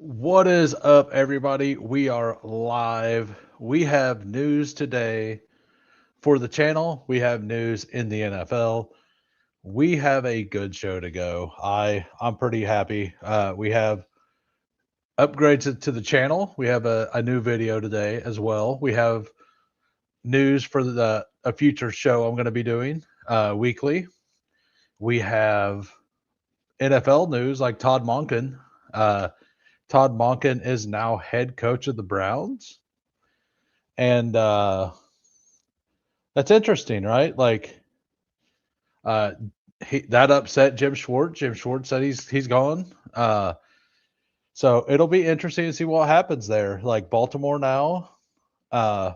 What is up, everybody? We are live. We have news today for the channel. We have news in the NFL. We have a good show to go. I'm pretty happy. We have upgrades to the channel. We have a new video today as well. We have news for the a future show I'm going to be doing weekly. We have NFL news like Todd Monken. Todd Monken is now head coach of the Browns. And that's interesting, right? Like uh that upset Jim Schwartz. Jim Schwartz said he's gone. So it'll be interesting to see what happens there. Like Baltimore now, uh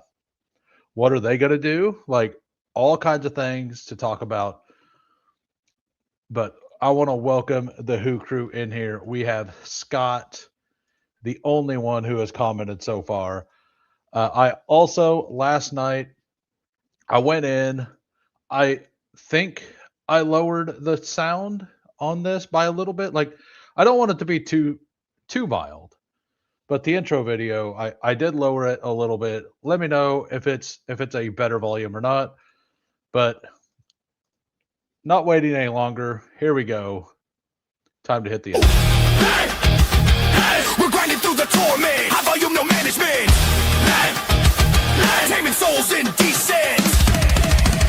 what are they gonna do? Like all kinds of things to talk about. But I want to welcome the Who crew in here. We have Scott, the only one who has commented so far. I also last night I went in. I think I lowered the sound on this by a little bit. Like I don't want it to be too mild, but the intro video I did lower it a little bit. Let me know if it's a better volume or not. But not waiting any longer. Here we go. Time to hit the intro. Hey, hey, we're grinding through the torment. High volume, no management. Taming souls in descent.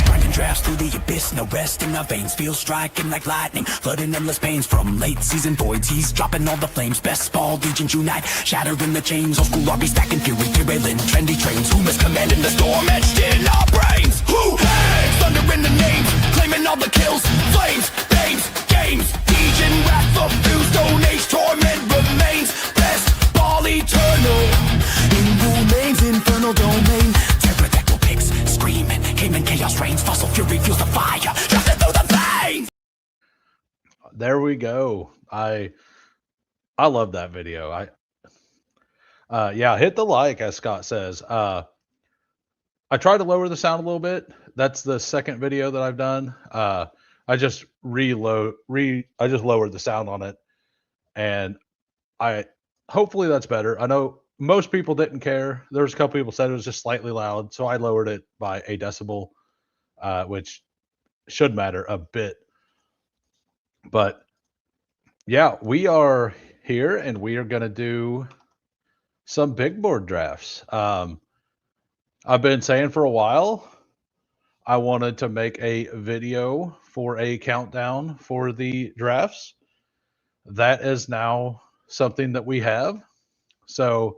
Grinding drafts through the abyss, no rest in our veins. Feel striking like lightning, flooding endless pains from late season voids. He's dropping all the flames. Bestball Degens unite, shattering the chains. Old school RB stacking fury, derailing trendy trains. Who is commanding the storm etched in our brains? Who? Hey, thunder in the names, claiming all the kills, flames, names, games. Degen wrath of fuse, stone age torment remains. Bestball eternal, in rule names, infernal domain. Pterodactyl pigs screaming, came in chaos reigns. Fossil fury fuels the fire, drafted through the veins. There we go. I love that video. Yeah, hit the like as Scott says. I tried to lower the sound a little bit. That's the second video that I've done. I just I just lowered the sound on it, and I hopefully that's better. I know most people didn't care. There's a couple people said it was just slightly loud, so I lowered it by a decibel, which should matter a bit. But yeah, we are here and we are going to do some big board drafts. I've been saying for a while I wanted to make a video for a countdown for the drafts. That is now something that we have. So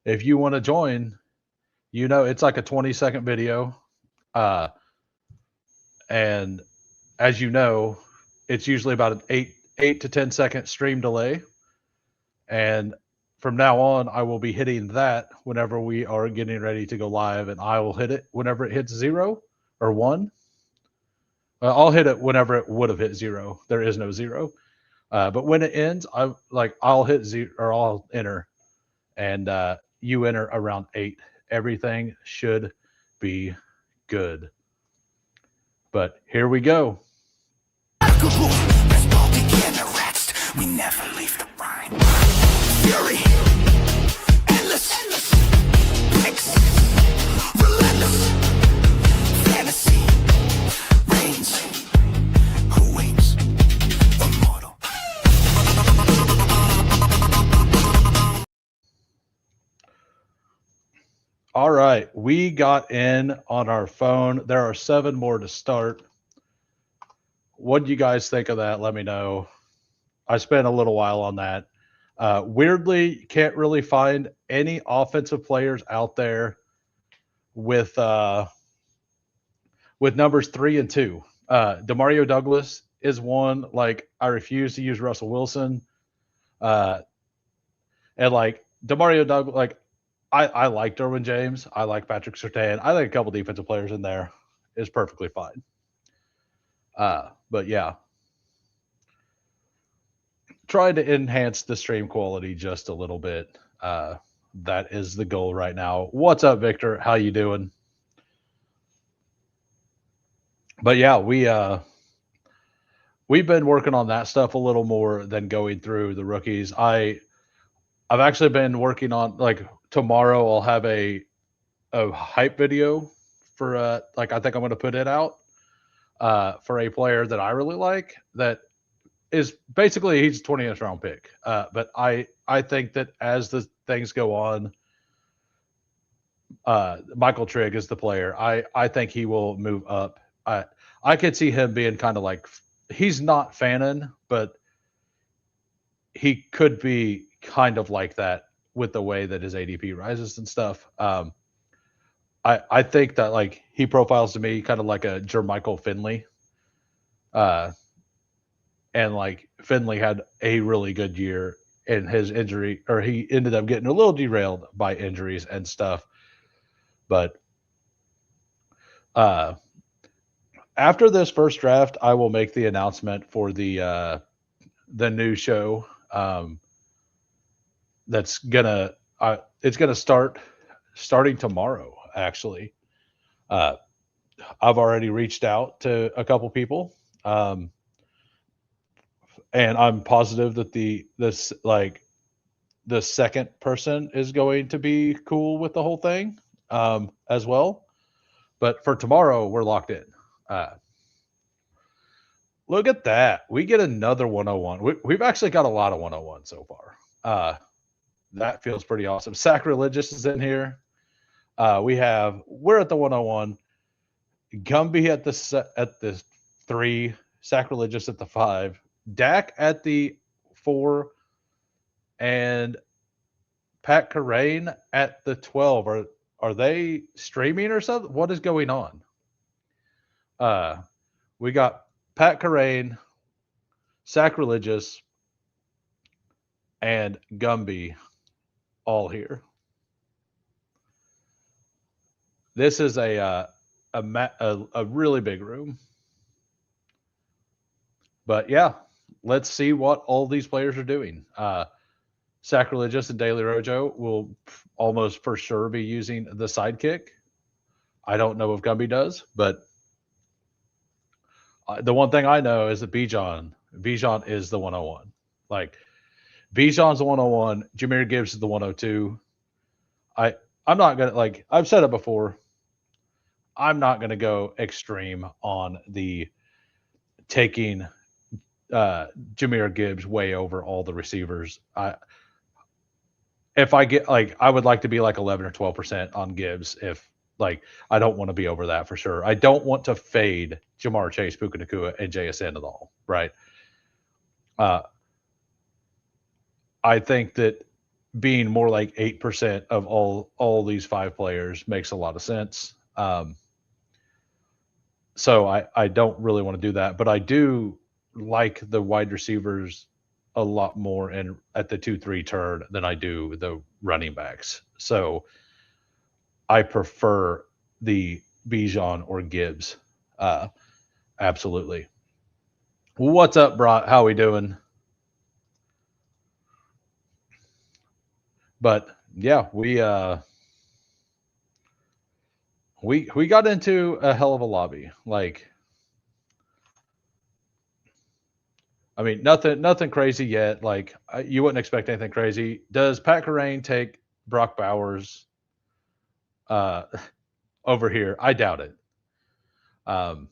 if you want to join, it's like a 20-second video. And as you know, it's usually about an 8 to 10-second stream delay. And from now on, I will be hitting that whenever we are getting ready to go live, and I will hit it whenever it hits 0 or 1. I'll hit it whenever it would have hit 0. There is no 0. But when it ends, I'll hit 0 or I'll enter, and you enter around 8. Everything should be good. But here we go. Bestball Degens, we never leave the rhyme. Fury, endless, picks, relentless, fantasy, reigns. Who waits? Immortal. All right, we got in on our phone. There are 7 more to start. What do you guys think of that? Let me know. I spent a little while on that. Weirdly, can't really find any offensive players out there with numbers 3 and 2. Demario Douglas is one. Like I refuse to use Russell Wilson. And like Demario Douglas, like I like Derwin James. I like Patrick Surtain. I think a couple defensive players in there is perfectly fine. But yeah, try to enhance the stream quality just a little bit. That is the goal right now. What's up, Victor? How you doing? But yeah, we've been working on that stuff a little more than going through the rookies. I've actually been working on like tomorrow. I'll have a hype video for like I think I'm going to put it out for a player that I really like that is basically he's a 20th round pick. But I think that as the things go on, Michael Trigg is the player. I think he will move up. I could see him being kind of like he's not Fannin, but he could be kind of like that with the way that his ADP rises and stuff. I think that like he profiles to me kind of like a Jermichael Finley. Uh, and like Finley had a really good year in his injury, or he ended up getting a little derailed by injuries and stuff. But uh, after this first draft, I will make the announcement for the new show that's gonna it's gonna starting tomorrow. Actually, uh, I've already reached out to a couple people. And I'm positive that this like the second person is going to be cool with the whole thing as well. But for tomorrow, we're locked in. Uh, Look at that. We get another 101. We've actually got a lot of 101 so far. That feels pretty awesome. Sacrilegious is in here. We're at the 101. Gumby at the 3, Sacrilegious at the 5, Dak at the 4, and Pat Carrain at the 12. Are they streaming or something? What is going on? We got Pat Carrain, Sacrilegious, and Gumby all here. This is a really big room. But yeah, let's see what all these players are doing. Sacrilegious and Daily Rojo will almost for sure be using the sidekick. I don't know if Gumby does, but the one thing I know is that Bijan is the 101. Like Bijan's the 101. Jameer Gibbs is the 102. I'm not gonna like I've said it before. I'm not gonna go extreme on the taking Jameer Gibbs way over all the receivers. If I get like I would like to be like 11 or 12% on Gibbs if like I don't want to be over that for sure. I don't want to fade Jamar Chase, Puka Nakua, and JSN at all, right? Uh, I think that being more like 8% of all these 5 players makes a lot of sense. So I don't really want to do that, but I do like the wide receivers a lot more in at the 2-3 turn than I do the running backs. So I prefer the Bijan or Gibbs. Absolutely. What's up, Brat? How we doing? But yeah, we got into a hell of a lobby. Like, I mean, nothing crazy yet. Like, you wouldn't expect anything crazy. Does Pat Carrain take Brock Bowers uh, over here? I doubt it. Um,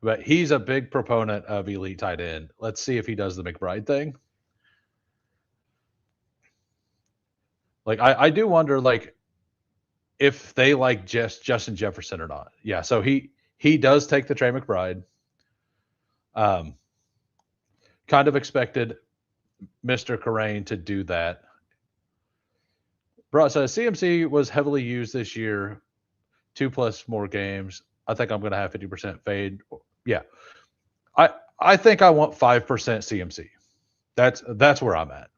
but he's a big proponent of elite tight end. Let's see if he does the McBride thing. Like, I do wonder, like, if they like just Justin Jefferson or not. Yeah, so he does take the Trey McBride. Um, kind of expected Mr. Carrain to do that. Bro, so CMC was heavily used this year, 2+ more games. I think I'm going to have 50% fade. Yeah, I think I want 5% CMC. That's where I'm at.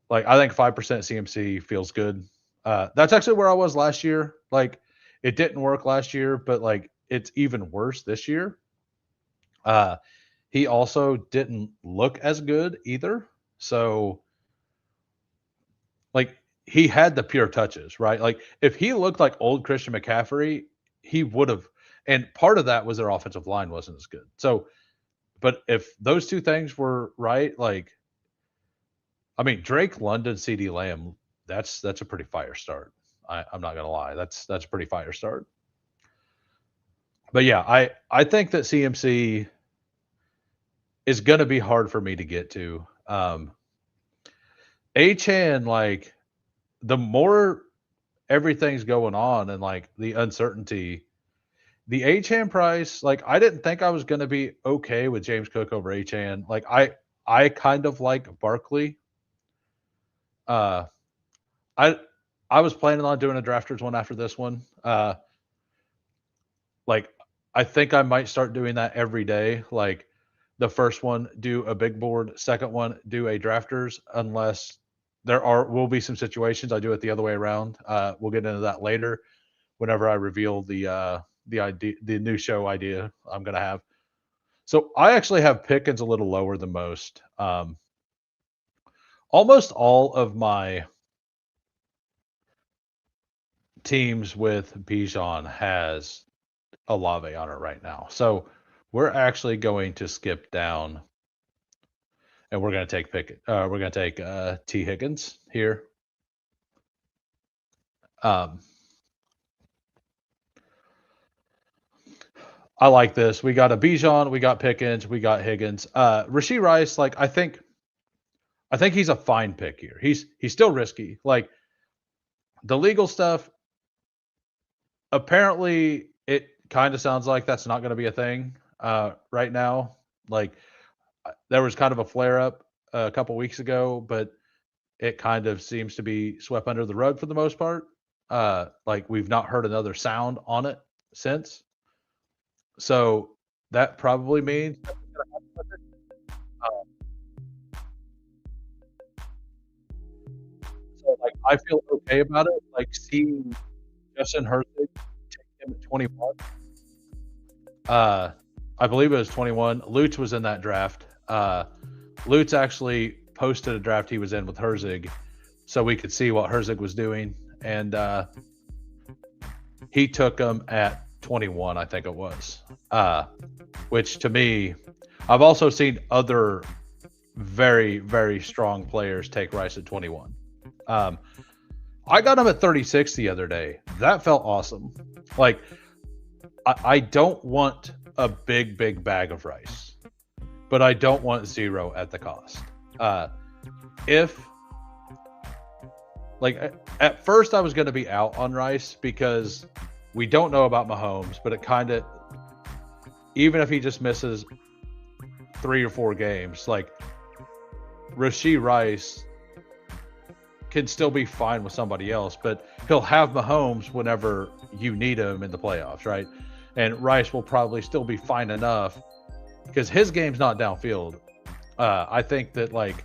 Like I think 5% CMC feels good. That's actually where I was last year. Like it didn't work last year, but like it's even worse this year. He also didn't look as good either. So like he had the pure touches, right? Like if he looked like old Christian McCaffrey, he would have. And part of that was their offensive line wasn't as good. So, but if those two things were right, like I mean, Drake, London, CD Lamb. That's a pretty fire start. I'm not gonna lie. That's a pretty fire start. But yeah, I think that CMC is gonna be hard for me to get to. Achan, like the more everything's going on and like the uncertainty, the Achan price, like I didn't think I was gonna be okay with James Cook over Achan. Like I kind of like Barkley. Uh I I was planning on doing a drafters one after this one. Like I think I might start doing that every day. Like the first one, do a big board. Second one, do a drafters. Unless there will be some situations I do it the other way around. We'll get into that later whenever I reveal the idea, the new show idea I'm gonna have. So I actually have Pickens a little lower than most. Almost all of my teams with Bijan has Olave on it right now. So we're actually going to skip down and we're going to take we're going to take T Higgins here. I like this. We got a Bijan, we got Pickens, we got Higgins. Rashee Rice, like I think he's a fine pick here. He's still risky. Like the legal stuff, apparently it kind of sounds like that's not going to be a thing right now. Like there was kind of a flare up a couple weeks ago, but it kind of seems to be swept under the rug for the most part. Like we've not heard another sound on it since. So that probably means so like I feel okay about it. Like seeing Justin Herzig take him at 21. I believe it was 21. Lutz was in that draft. Lutz actually posted a draft he was in with Herzig so we could see what Herzig was doing. And he took him at 21, I think it was. Which to me, I've also seen other very, very strong players take Rice at 21. I got him at 36 the other day. That felt awesome. Like, I don't want a big bag of rice, but I don't want zero at the cost. If like at first I was going to be out on Rice because we don't know about Mahomes, but it kind of, even if he just misses 3 or 4 games, like Rashee Rice can still be fine with somebody else, but he'll have Mahomes whenever you need him in the playoffs, right? And Rice will probably still be fine enough because his game's not downfield. I think that like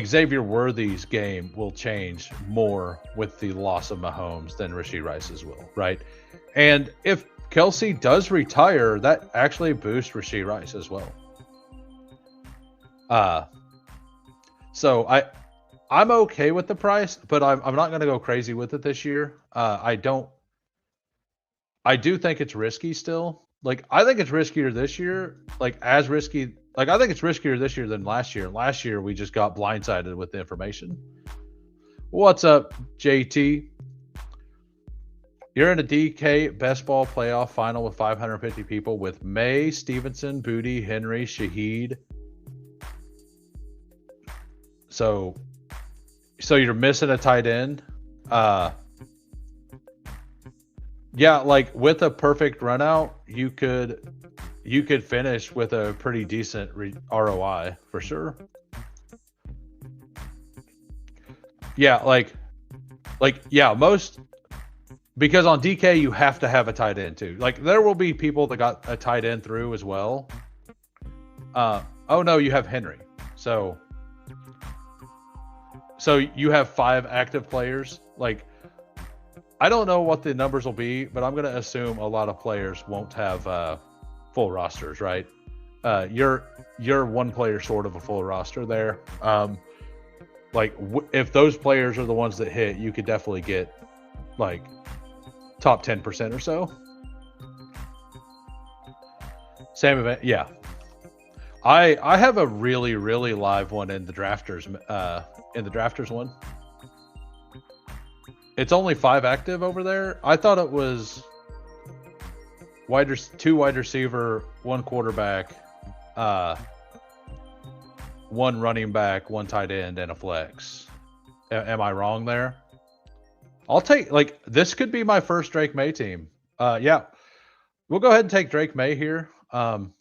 Xavier Worthy's game will change more with the loss of Mahomes than Rashee Rice's will, right? And if Kelsey does retire, that actually boosts Rashee Rice as well. So I'm okay with the price, but I'm not going to go crazy with it this year. I do think it's risky still. Like I think it's riskier this year, like as risky. Like I think it's riskier this year than last year. Last year we just got blindsided with the information. What's up, JT? You're in a DK best ball playoff final with 550 people with May, Stevenson, Booty, Henry, Shaheed. So you're missing a tight end. Yeah, like with a perfect run out, you could finish with a pretty decent ROI for sure. Yeah, like yeah, most, because on DK you have to have a tight end too. Like there will be people that got a tight end through as well. Oh no, you have Henry. So you have 5 active players. Like I don't know what the numbers will be, but I'm going to assume a lot of players won't have full rosters, right? You're one player short of a full roster there. If those players are the ones that hit, you could definitely get like top 10% or so. Same event, yeah. I have a really really live one in the drafters one. It's only 5 active over there. I thought it was two wide receiver, 1 quarterback, 1 running back, 1 tight end, and a flex. Am I wrong there? I'll take, like, this could be my first Drake May team. Yeah, we'll go ahead and take Drake May here. I'm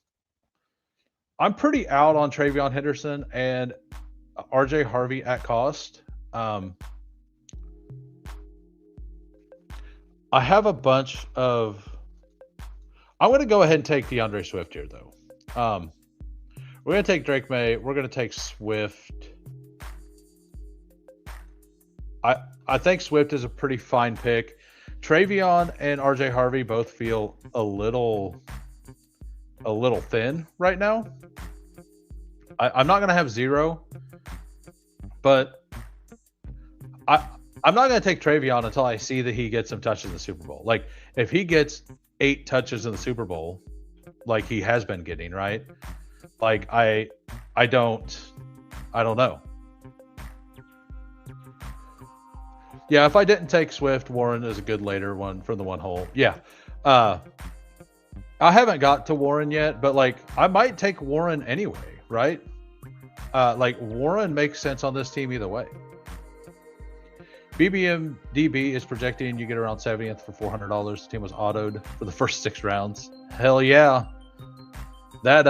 pretty out on Travion Henderson and RJ Harvey at cost. I have a bunch of. I'm going to go ahead and take DeAndre Swift here, though. We're going to take Drake May. We're going to take Swift. I think Swift is a pretty fine pick. Travion and RJ Harvey both feel a little thin right now. I'm not going to have 0, but I'm not going to take Travion until I see that he gets some touches in the Super Bowl. Like, if he gets 8 touches in the Super Bowl, like he has been getting, right? Like, I don't know. Yeah, if I didn't take Swift, Warren is a good later one from the 1 hole. Yeah. I haven't got to Warren yet, but like I might take Warren anyway, right? Like Warren makes sense on this team either way. BBMDB is projecting you get around 70th for $400. The team was autoed for the first 6 rounds. Hell yeah. That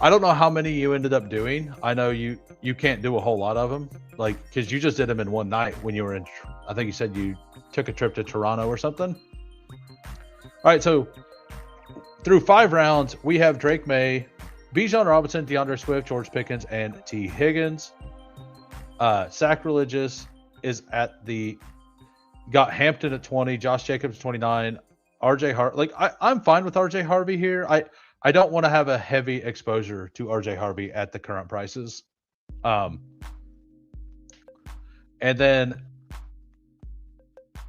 I don't know how many you ended up doing. I know you can't do a whole lot of them, like because you just did them in one night when you were in. I think you said you took a trip to Toronto or something. All right, so through 5 rounds, we have Drake May, Bijan Robinson, DeAndre Swift, George Pickens, and T. Higgins. Sacrilegious is got Hampton at 20, Josh Jacobs at 29, RJ Harvey. Like I'm fine with RJ Harvey here. I don't want to have a heavy exposure to RJ Harvey at the current prices. And then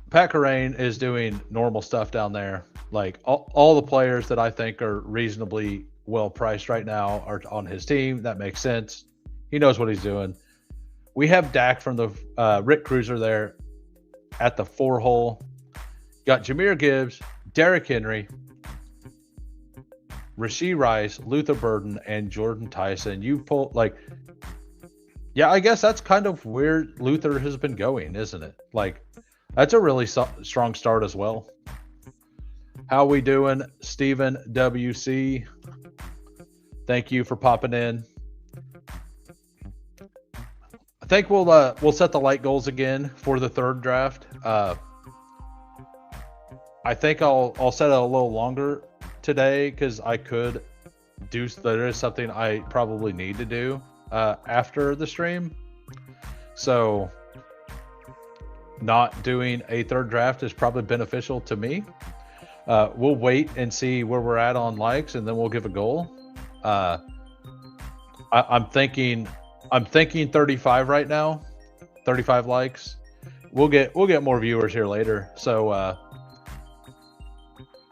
Pat Kerrane is doing normal stuff down there. Like all the players that I think are reasonably well priced right now are on his team. That makes sense. He knows what he's doing. We have Dak from the Rick Cruiser there at the 4 hole. Got Jahmyr Gibbs, Derrick Henry, Rashee Rice, Luther Burden, and Jordan Tyson. You pull yeah, I guess that's kind of where Luther has been going, isn't it? Like, that's a really strong start as well. How we doing, Stephen WC? Thank you for popping in. I think we'll set the light goals again for the 3rd draft. I think I'll set it a little longer today because I could do. There is something I probably need to do after the stream, so not doing a 3rd draft is probably beneficial to me. We'll wait and see where we're at on likes, and then we'll give a goal. I'm thinking 35 right now, 35 likes. We'll get more viewers here later. So,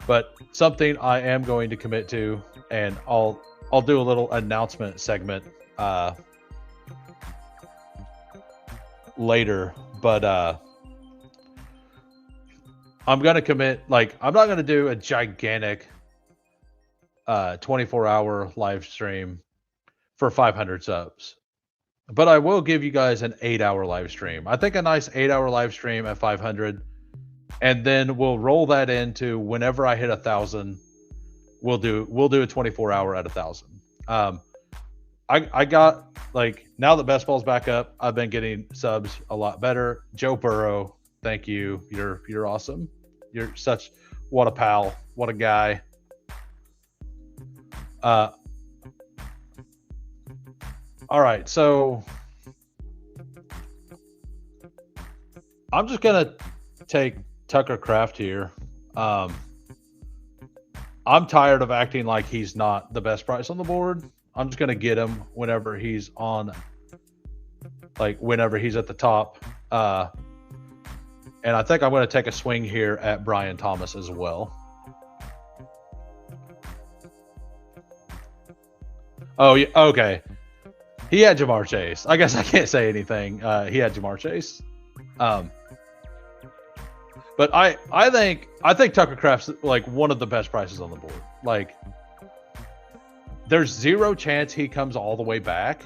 but something I am going to commit to, and I'll do a little announcement segment later. But I'm gonna commit. Like, I'm not gonna do a gigantic 24-hour live stream for 500 subs. But I will give you guys an 8-hour live stream. I think a nice 8-hour live stream at 500, and then we'll roll that into whenever I hit 1,000. We'll do a 24-hour at 1,000. I got, like, now that Bestball's back up, I've been getting subs a lot better. Joe Burrow, thank you. You're awesome. You're what a pal, what a guy. All right, so I'm just gonna take Tucker Kraft here. I'm tired of acting like he's not the best price on the board. I'm just gonna get him whenever he's at the top. And I think I'm gonna take a swing here at Brian Thomas as well. Oh, yeah. Okay. He had Jamar Chase. I guess I can't say anything. He had Jamar Chase. Um, but I think Tucker Kraft's like one of the best prices on the board. Like, there's zero chance he comes all the way back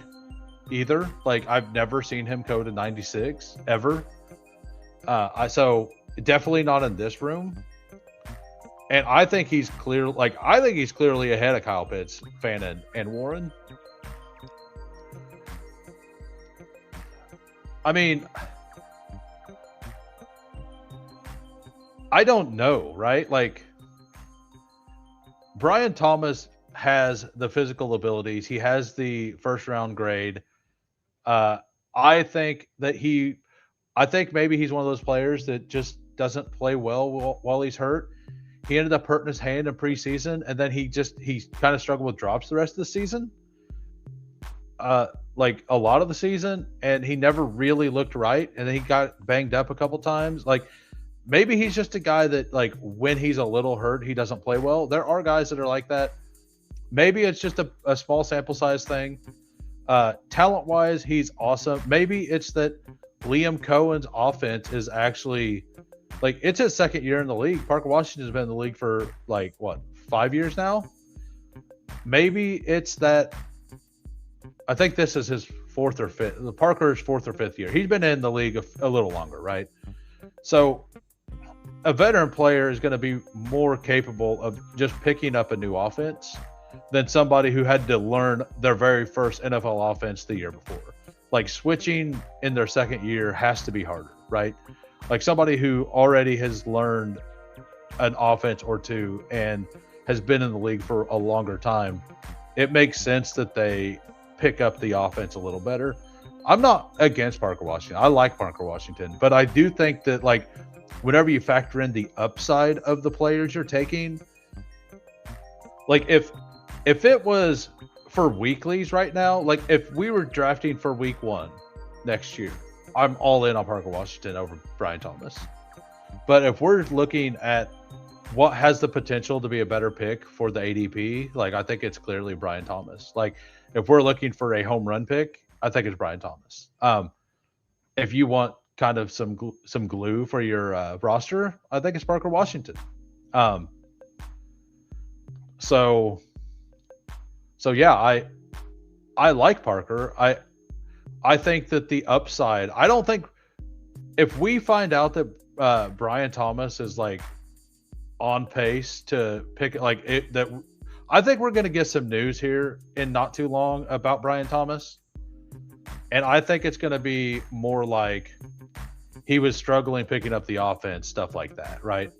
either. Like, I've never seen him go to 96 ever. So definitely not in this room. And I think he's clear. Like, I think he's clearly ahead of Kyle Pitts, Fannin, and Warren. I mean, I don't know, right? Like, Brian Thomas has the physical abilities. He has the first round grade. Uh, I think that I think maybe he's one of those players that just doesn't play well while he's hurt. He ended up hurting his hand in preseason, and then he kind of struggled with drops the rest of the season. Like a lot of the season, and he never really looked right, and then he got banged up a couple times. Like, maybe he's just a guy that, like, when he's a little hurt, he doesn't play well. There are guys that are like that. Maybe it's just a small sample size thing. Talent wise, he's awesome. Maybe it's that Liam Cohen's offense is actually, like, it's his second year in the league. Parker Washington's been in the league for, like, what, 5 years now? Maybe it's that. I think this is his fourth or fifth. Parker's fourth or fifth year. He's been in the league a little longer, right? So a veteran player is going to be more capable of just picking up a new offense than somebody who had to learn their very first NFL offense the year before. Like, switching in their second year has to be harder, right? Like, somebody who already has learned an offense or two and has been in the league for a longer time, it makes sense that they pick up the offense a little better. I'm not against Parker Washington. I like Parker Washington, but I do think that, like, whenever you factor in the upside of the players you're taking, like, if it was for weeklies right now, like, if we were drafting for week 1 next year, I'm all in on Parker Washington over Brian Thomas. But if we're looking at what has the potential to be a better pick for the ADP, like, I think it's clearly Brian Thomas. Like, if we're looking for a home run pick, I think it's Brian Thomas. If you want kind of some glue for your roster, I think it's Parker Washington. So yeah, I like Parker. I think that the upside, I don't think, if we find out that Brian Thomas is, like, on pace to pick, like, it, that I think we're going to get some news here in not too long about Brian Thomas. And I think it's going to be more like he was struggling picking up the offense, stuff like that, right?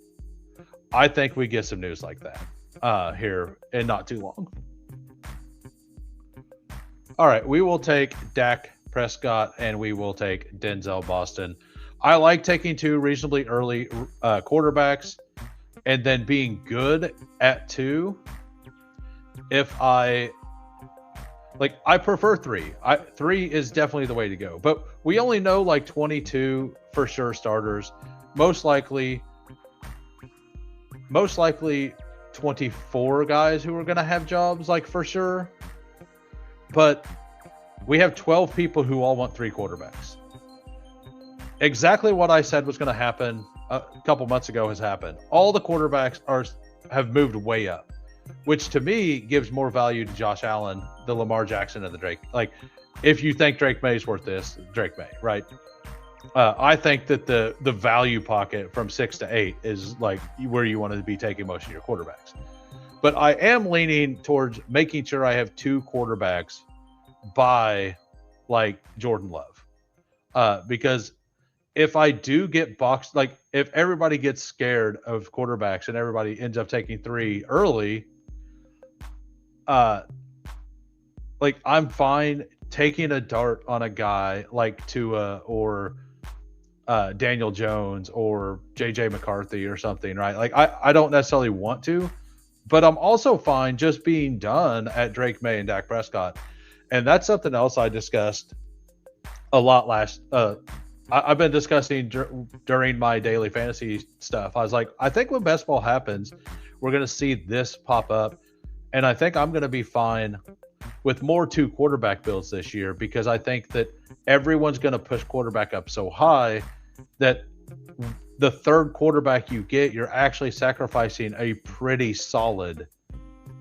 I think we get some news like that here in not too long. All right, we will take Dak Prescott and we will take Denzel Boston. I like taking 2 reasonably early quarterbacks and then being good at 2. I prefer 3. 3 is definitely the way to go. But we only know, like, 22 for sure starters. Most likely 24 guys who are going to have jobs, like, for sure. But we have 12 people who all want 3 quarterbacks. Exactly what I said was going to happen a couple months ago has happened. All the quarterbacks have moved way up, which to me gives more value to Josh Allen, the Lamar Jackson, and the Drake. Like, if you think Drake May is worth this, Drake May, right? I think that the value pocket from 6 to 8 is, like, where you want to be taking most of your quarterbacks. But I am leaning towards making sure I have 2 quarterbacks by, like, Jordan Love. Because if I do get boxed, like, if everybody gets scared of quarterbacks and everybody ends up taking 3 early, like, I'm fine taking a dart on a guy like Tua or Daniel Jones or JJ McCarthy or something, right? Like, I don't necessarily want to, but I'm also fine just being done at Drake May and Dak Prescott. And that's something else I discussed a lot I've been discussing during my daily fantasy stuff. I was like, I think when best ball happens, we're going to see this pop up. And I think I'm going to be fine with more 2 quarterback builds this year, because I think that everyone's going to push quarterback up so high that the third quarterback you get, you're actually sacrificing a pretty solid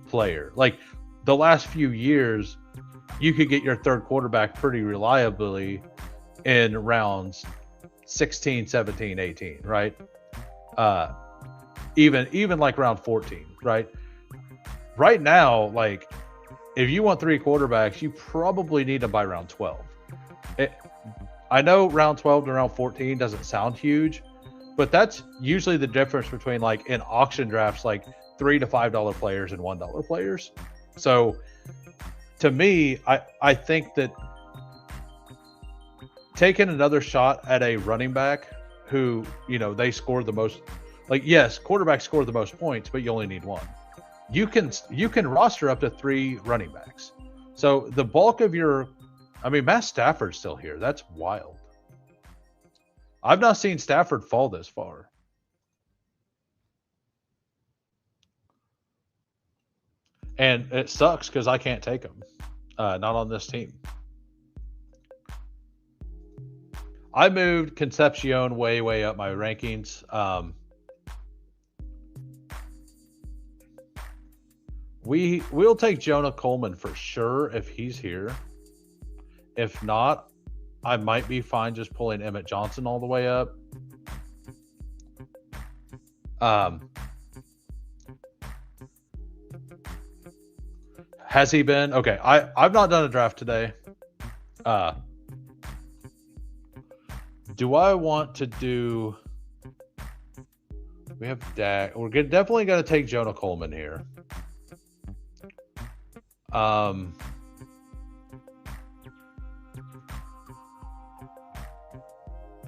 player. Like the last few years, you could get your third quarterback pretty reliably in rounds 16, 17, 18, right? Even like round 14, right? Right now, like if you want 3 quarterbacks, you probably need them by round 12. I know round 12 to round 14 doesn't sound huge, but that's usually the difference between like in auction drafts, like $3 to $5 players and $1 players. So to me, I think that taking another shot at a running back who, they score the most, like, yes, quarterbacks score the most points, but you only need one. You can roster up to 3 running backs. So the bulk of Matt Stafford's still here. That's wild. I've not seen Stafford fall this far. And it sucks because I can't take him. Not on this team. I moved Concepcion way, way up my rankings. We'll take Jonah Coleman for sure if he's here. If not, I might be fine just pulling Emmett Johnson all the way up. Has he been? Okay, I've not done a draft today. Do I want to do... We have Dak. We're definitely going to take Jonah Coleman here.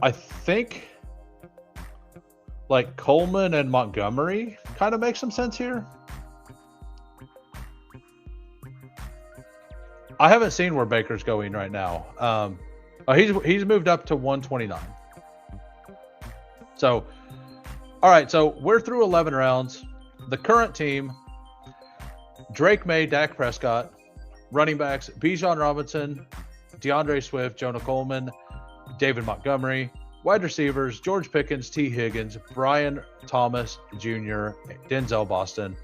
I think like Coleman and Montgomery kind of make some sense here. I haven't seen where Baker's going right now. He's moved up to 129. So, all right. So we're through 11 rounds. The current team: Drake May, Dak Prescott. Running backs: Bijan Robinson, DeAndre Swift, Jonah Coleman, David Montgomery. Wide receivers: George Pickens, T. Higgins, Brian Thomas Jr., Denzel Boston.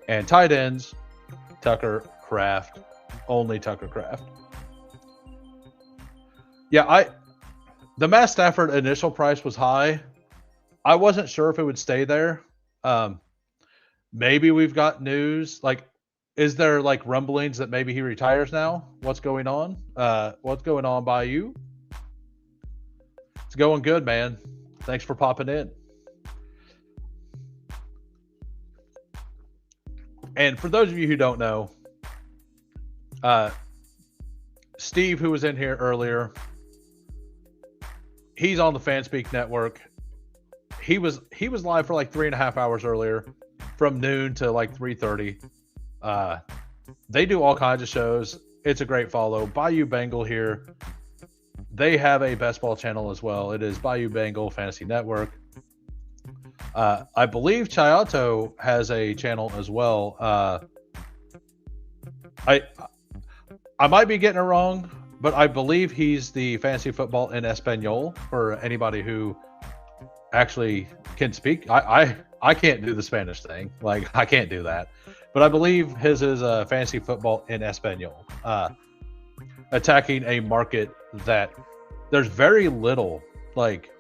And tight ends: Tucker Kraft. Only Tucker Kraft. Yeah, the Matt Stafford initial price was high. I wasn't sure if it would stay there. Maybe we've got news. Like, is there like rumblings that maybe he retires now? What's going on? What's going on by you? It's going good, man. Thanks for popping in. And for those of you who don't know, Steve, who was in here earlier, he's on the Fanspeak network. He was live for like 3.5 hours earlier, from noon to like 3:30. They do all kinds of shows. It's a great follow. Bayou Bengal here. They have a Bestball channel as well. It is Bayou Bengal Fantasy Network. I believe Chayato has a channel as well. I might be getting it wrong, but I believe he's the Fantasy Football in Espanol, for anybody who actually can speak. I can't do the Spanish thing. Like, I can't do that. But I believe his is Fantasy Football in Espanol, attacking a market that there's very little, like,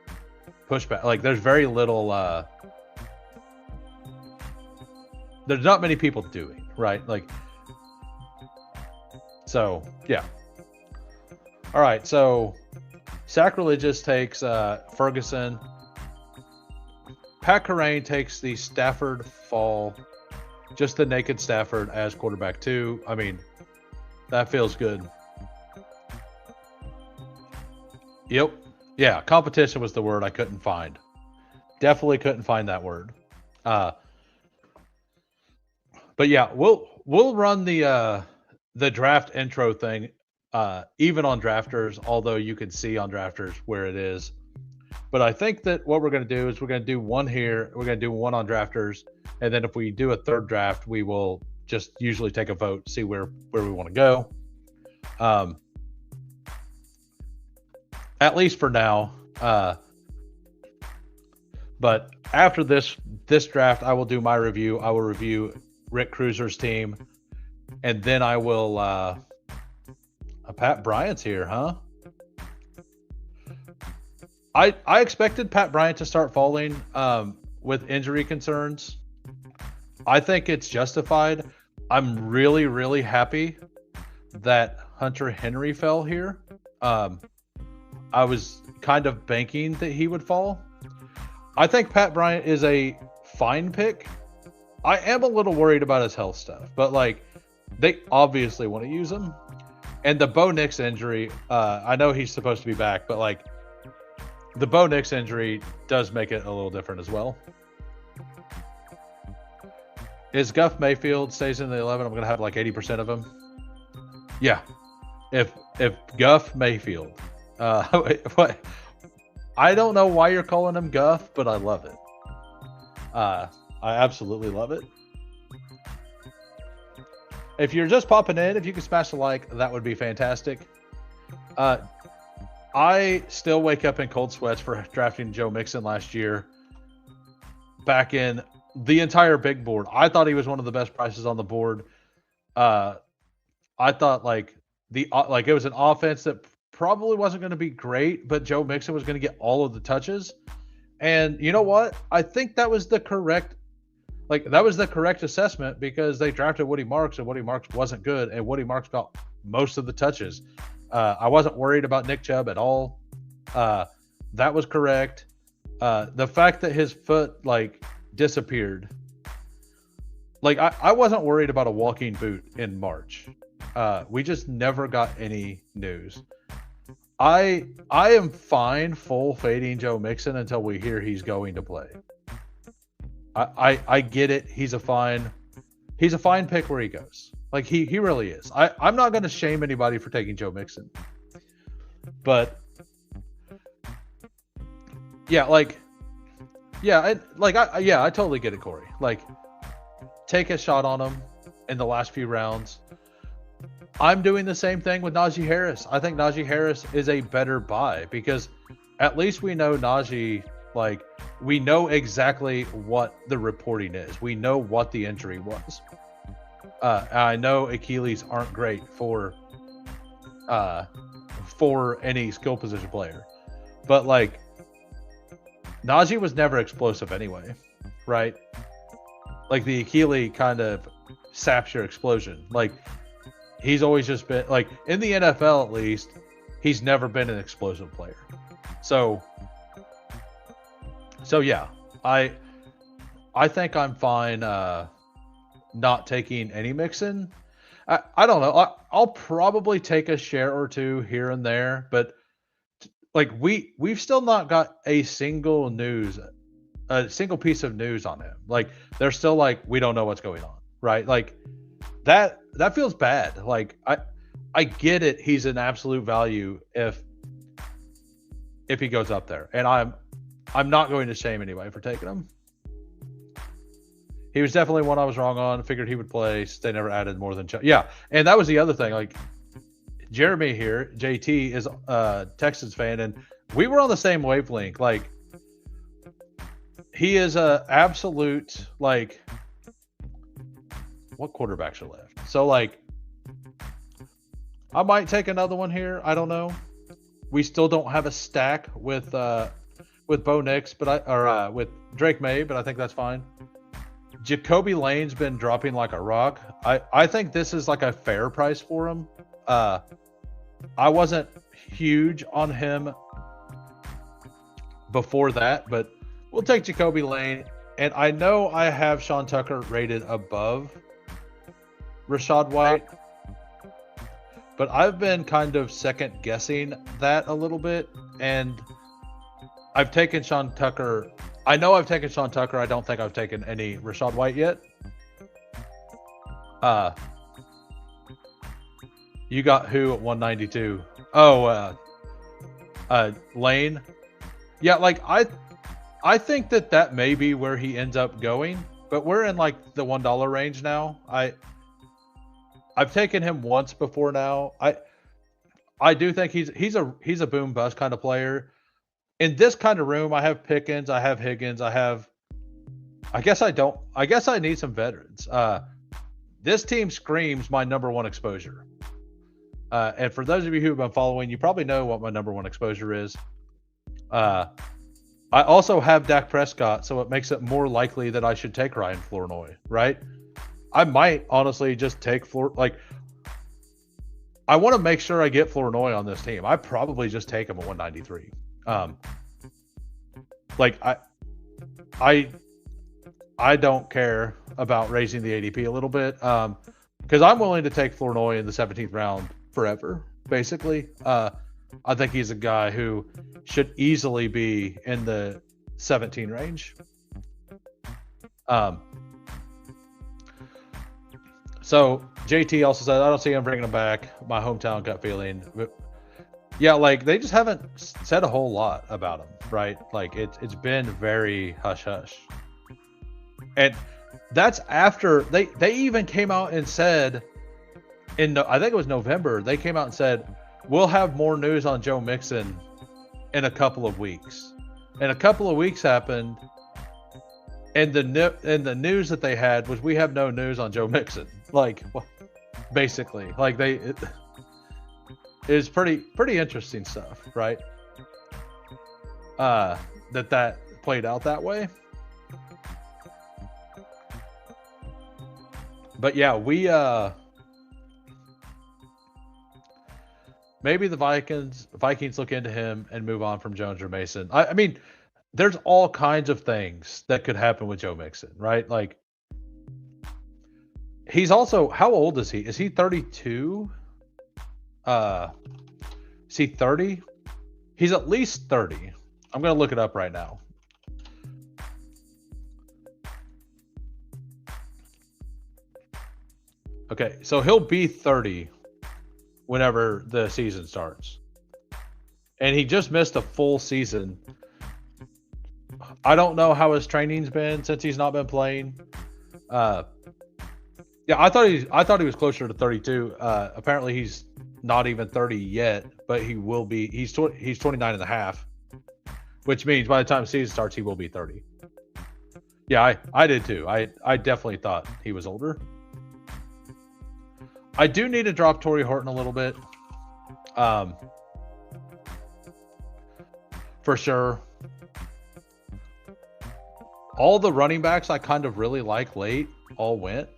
pushback. Like, there's very little, there's not many people doing, right? Like, so, yeah. All right, so Sacrilegious takes Ferguson. Pat Kerrane takes the Stafford fall, just the naked Stafford as quarterback 2. I mean, that feels good. Yep. Yeah, competition was the word I couldn't find. Definitely couldn't find that word. But yeah, we'll run the draft intro thing even on Drafters, although you can see on Drafters where it is. But I think that what we're going to do is we're going to do one here, we're going to do one on Drafters, and then if we do a third draft, we will just usually take a vote, see where we want to go. Um, at least for now. But after this draft, I will do my review. I will review Rick Cruiser's team, and then I will. Pat Bryant's here, huh? I expected Pat Bryant to start falling with injury concerns. I think it's justified. I'm really, really happy that Hunter Henry fell here. I was kind of banking that he would fall. I think Pat Bryant is a fine pick. I am a little worried about his health stuff, but like they obviously want to use him. And the Bo Nix injury, I know he's supposed to be back, but like the Bo Nix injury does make it a little different as well. Is Guff Mayfield stays in the 11, I'm going to have like 80% of him. Yeah. If Guff Mayfield, what? I don't know why you're calling him Guff, but I love it. I absolutely love it. If you're just popping in, if you could smash the like, that would be fantastic. I still wake up in cold sweats for drafting Joe Mixon last year. Back in the entire big board, I thought he was one of the best prices on the board. I thought like it was an offense that probably wasn't going to be great, but Joe Mixon was going to get all of the touches. And you know what? I think that was the correct assessment because they drafted Woody Marks and Woody Marks wasn't good and Woody Marks got most of the touches. I wasn't worried about Nick Chubb at all. That was correct. The fact that his foot like disappeared, like I wasn't worried about a walking boot in March. We just never got any news. I am fine full fading Joe Mixon until we hear he's going to play. I get it. He's a fine pick where he goes. Like he really is. I'm not going to shame anybody for taking Joe Mixon, but I totally get it, Corey. Like, take a shot on him in the last few rounds. I'm doing the same thing with Najee Harris. I think Najee Harris is a better buy because at least we know Najee, like, we know exactly what the reporting is. We know what the injury was. I know Achilles aren't great for any skill position player, but like Najee was never explosive anyway, right? Like the Achilles kind of saps your explosion. Like he's always just been like in the NFL at least, he's never been an explosive player. So yeah, I think I'm fine. Not taking any Mixon. I don't know. I'll probably take a share or two here and there, but like we've still not got a single piece of news on him. Like they're still like we don't know what's going on, right? Like that feels bad. Like I get it. He's an absolute value if he goes up there, and I'm not going to shame anybody for taking him. He was definitely one I was wrong on. Figured he would play. They never added more than yeah. And that was the other thing. like Jeremy here, JT, is a Texans fan, and we were on the same wavelength. Like he is a absolute like what quarterbacks are left? So like I might take another one here. I don't know. We still don't have a stack with Bo Nix, but with Drake May, but I think that's fine. Jacoby Lane's been dropping like a rock. I think this is like a fair price for him. I wasn't huge on him before that, but we'll take Jacoby Lane. And I know I have Sean Tucker rated above Rachaad White, but I've been kind of second guessing that a little bit. And I've taken Sean Tucker. I know I've taken Sean Tucker. I don't think I've taken any Rachaad White yet. You got who at 192? Oh, Lane. Yeah, like I think that may be where he ends up going, but we're in like the $1 range now. I've taken him once before now. I do think he's a boom bust kind of player. In this kind of room, I have Pickens, I have Higgins, I guess I don't. I guess I need some veterans. This team screams my number one exposure. And for those of you who have been following, you probably know what my number one exposure is. I also have Dak Prescott, so it makes it more likely that I should take Ryan Flournoy, right? I might honestly just take I want to make sure I get Flournoy on this team. I probably just take him at 193. I don't care about raising the ADP a little bit because I'm willing to take Flournoy in the 17th round forever, basically. I think he's a guy who should easily be in the 17 range. So JT also said, I don't see him bringing him back. My hometown gut feeling. But yeah, like they just haven't said a whole lot about him, right? Like it's been very hush hush. And that's after they even came out and said I think it was November, they came out and said, we'll have more news on Joe Mixon in a couple of weeks. And a couple of weeks happened, and the news that they had was we have no news on Joe Mixon. Like, basically, like it is pretty interesting stuff, right? That played out that way. But yeah, we maybe the Vikings look into him and move on from Jones or Mason. I mean, there's all kinds of things that could happen with Joe Mixon, right? Like, he's also, how old is he? Is he 32? Is he 30? He's at least 30. I'm going to look it up right now. Okay, so he'll be 30 whenever the season starts. And he just missed a full season. I don't know how his training's been since he's not been playing. Yeah, I thought he was closer to 32. Apparently he's not even 30 yet, but he will be. He's 29 and a half, which means by the time the season starts, he will be 30. Yeah, I did too. I definitely thought he was older. I do need to drop Torrey Horton a little bit. For sure. All the running backs I kind of really like late all went.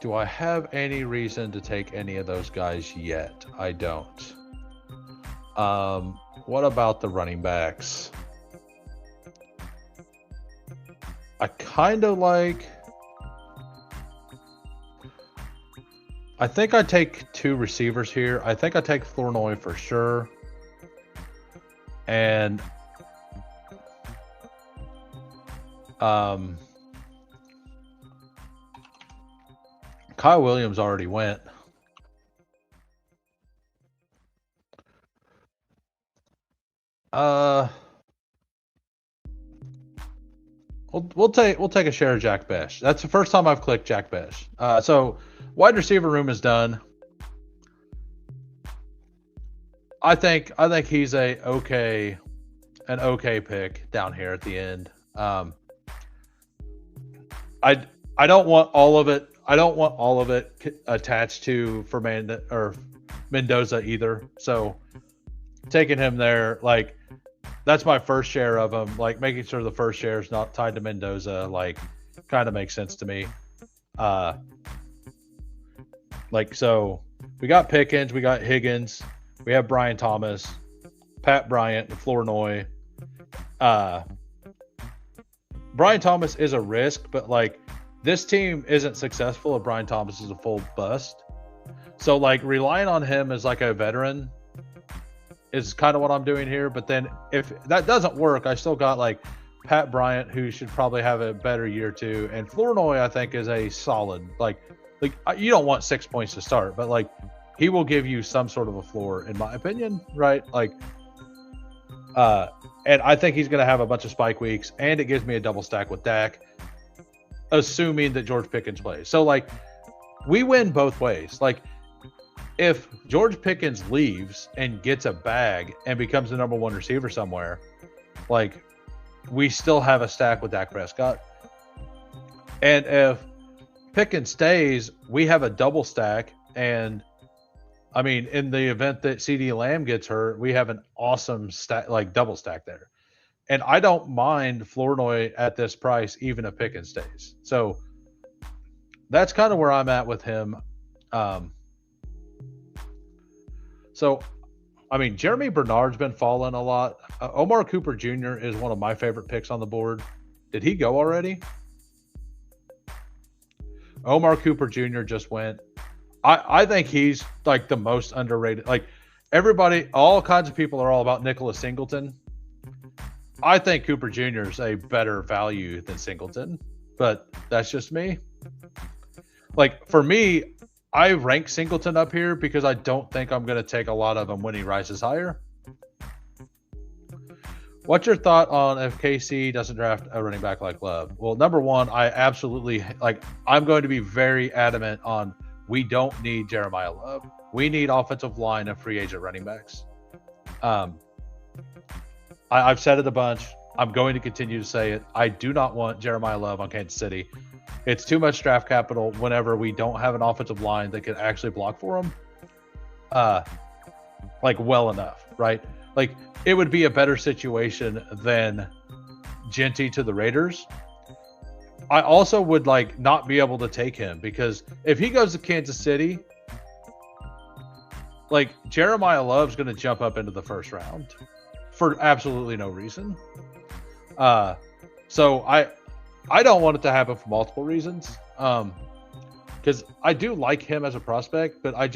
Do I have any reason to take any of those guys yet? I don't. What about the running backs? I kind of like... I think I take two receivers here. I think I take Flournoy for sure. And... Kyle Williams already went. We'll take a share of Jack Besh. That's the first time I've clicked Jack Besh. So wide receiver room is done. I think he's an okay pick down here at the end. I don't want all of it. I don't want all of it attached to Mendoza either. So taking him there, like, that's my first share of him. Like, making sure the first share is not tied to Mendoza, like, kind of makes sense to me. So we got Pickens, we got Higgins, we have Brian Thomas, Pat Bryant, and Flournoy. Brian Thomas is a risk, but like, this team isn't successful if Brian Thomas is a full bust. So like, relying on him as like a veteran is kind of what I'm doing here. But then if that doesn't work, I still got like Pat Bryant, who should probably have a better year too. And Flournoy, I think, is a solid, like you don't want 6 points to start, but like, he will give you some sort of a floor, in my opinion, right? Like, and I think he's going to have a bunch of spike weeks, and it gives me a double stack with Dak. assuming that George Pickens plays. So like we win both ways. Like if George Pickens leaves and gets a bag and becomes the number one receiver somewhere, like we still have a stack with Dak Prescott. And if Pickens stays, we have a double stack. And I mean, in the event that CeeDee Lamb gets hurt, we have an awesome stack, like double stack there. And I don't mind Flournoy at this price, even if Pickens stays. So that's kind of where I'm at with him. So, I mean, Jeremy Bernard's been falling a lot. Omar Cooper Jr. is one of my favorite picks on the board. Did he go already? Omar Cooper Jr. just went. I think he's like the most underrated. Like everybody, all kinds of people are all about Nicholas Singleton. I think Cooper Jr. is a better value than Singleton, but that's just me. Like for me, I rank Singleton up here because I don't think I'm going to take a lot of him when he rises higher. What's your thought on if KC doesn't draft a running back like Love? Well, number one, I absolutely I'm going to be very adamant on we don't need Jeremiah Love. We need offensive line and free agent running backs. I've said it a bunch. I'm going to continue to say it. I do not want Jeremiah Love on Kansas City. It's too much draft capital whenever we don't have an offensive line that can actually block for him. Well enough, right? Like it would be a better situation than Genty to the Raiders. I also would not be able to take him because if he goes to Kansas City, Jeremiah Love's going to jump up into the first round for absolutely no reason. So I don't want it to happen for multiple reasons. Because I do like him as a prospect, but I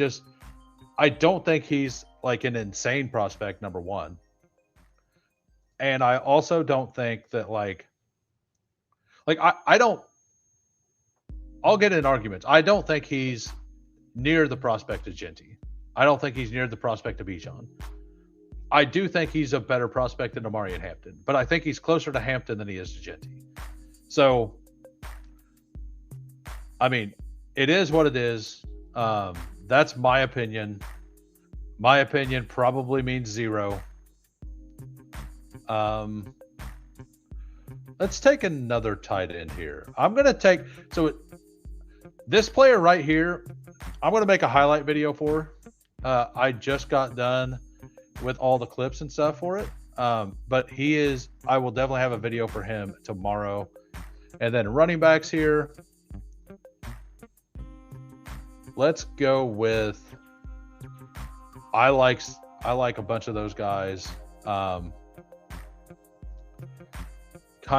don't think he's an insane prospect, number one. And I also don't think that I'll get in arguments. I don't think he's near the prospect of Genty. I don't think he's near the prospect of Bijan. I do think he's a better prospect than Amari and Hampton, but I think he's closer to Hampton than he is to Genty. So, I mean, it is what it is. That's my opinion. My opinion probably means zero. Let's take another tight end here. I'm going to take this player right here. I'm going to make a highlight video for. I just got done with all the clips and stuff for it. But I will definitely have a video for him tomorrow. And then running backs here. Let's go with, I like a bunch of those guys. Kind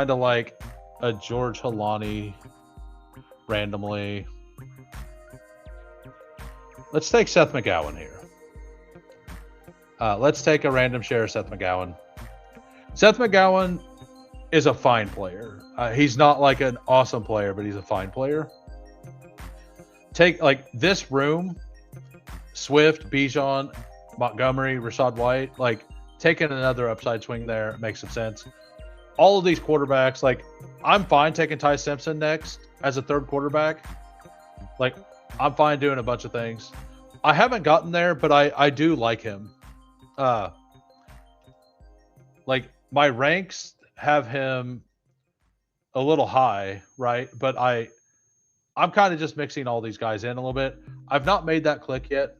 of like a George Halani randomly. Let's take Seth McGowan here. Let's take a random share of Seth McGowan. Seth McGowan is a fine player. He's not an awesome player, but he's a fine player. Take this room, Swift, Bijan, Montgomery, Rachaad White, taking another upside swing there makes some sense. All of these quarterbacks, I'm fine taking Ty Simpson next as a third quarterback. I'm fine doing a bunch of things. I haven't gotten there, but I do like him. My ranks have him a little high, right? But I'm kind of just mixing all these guys in a little bit. I've not made that click yet.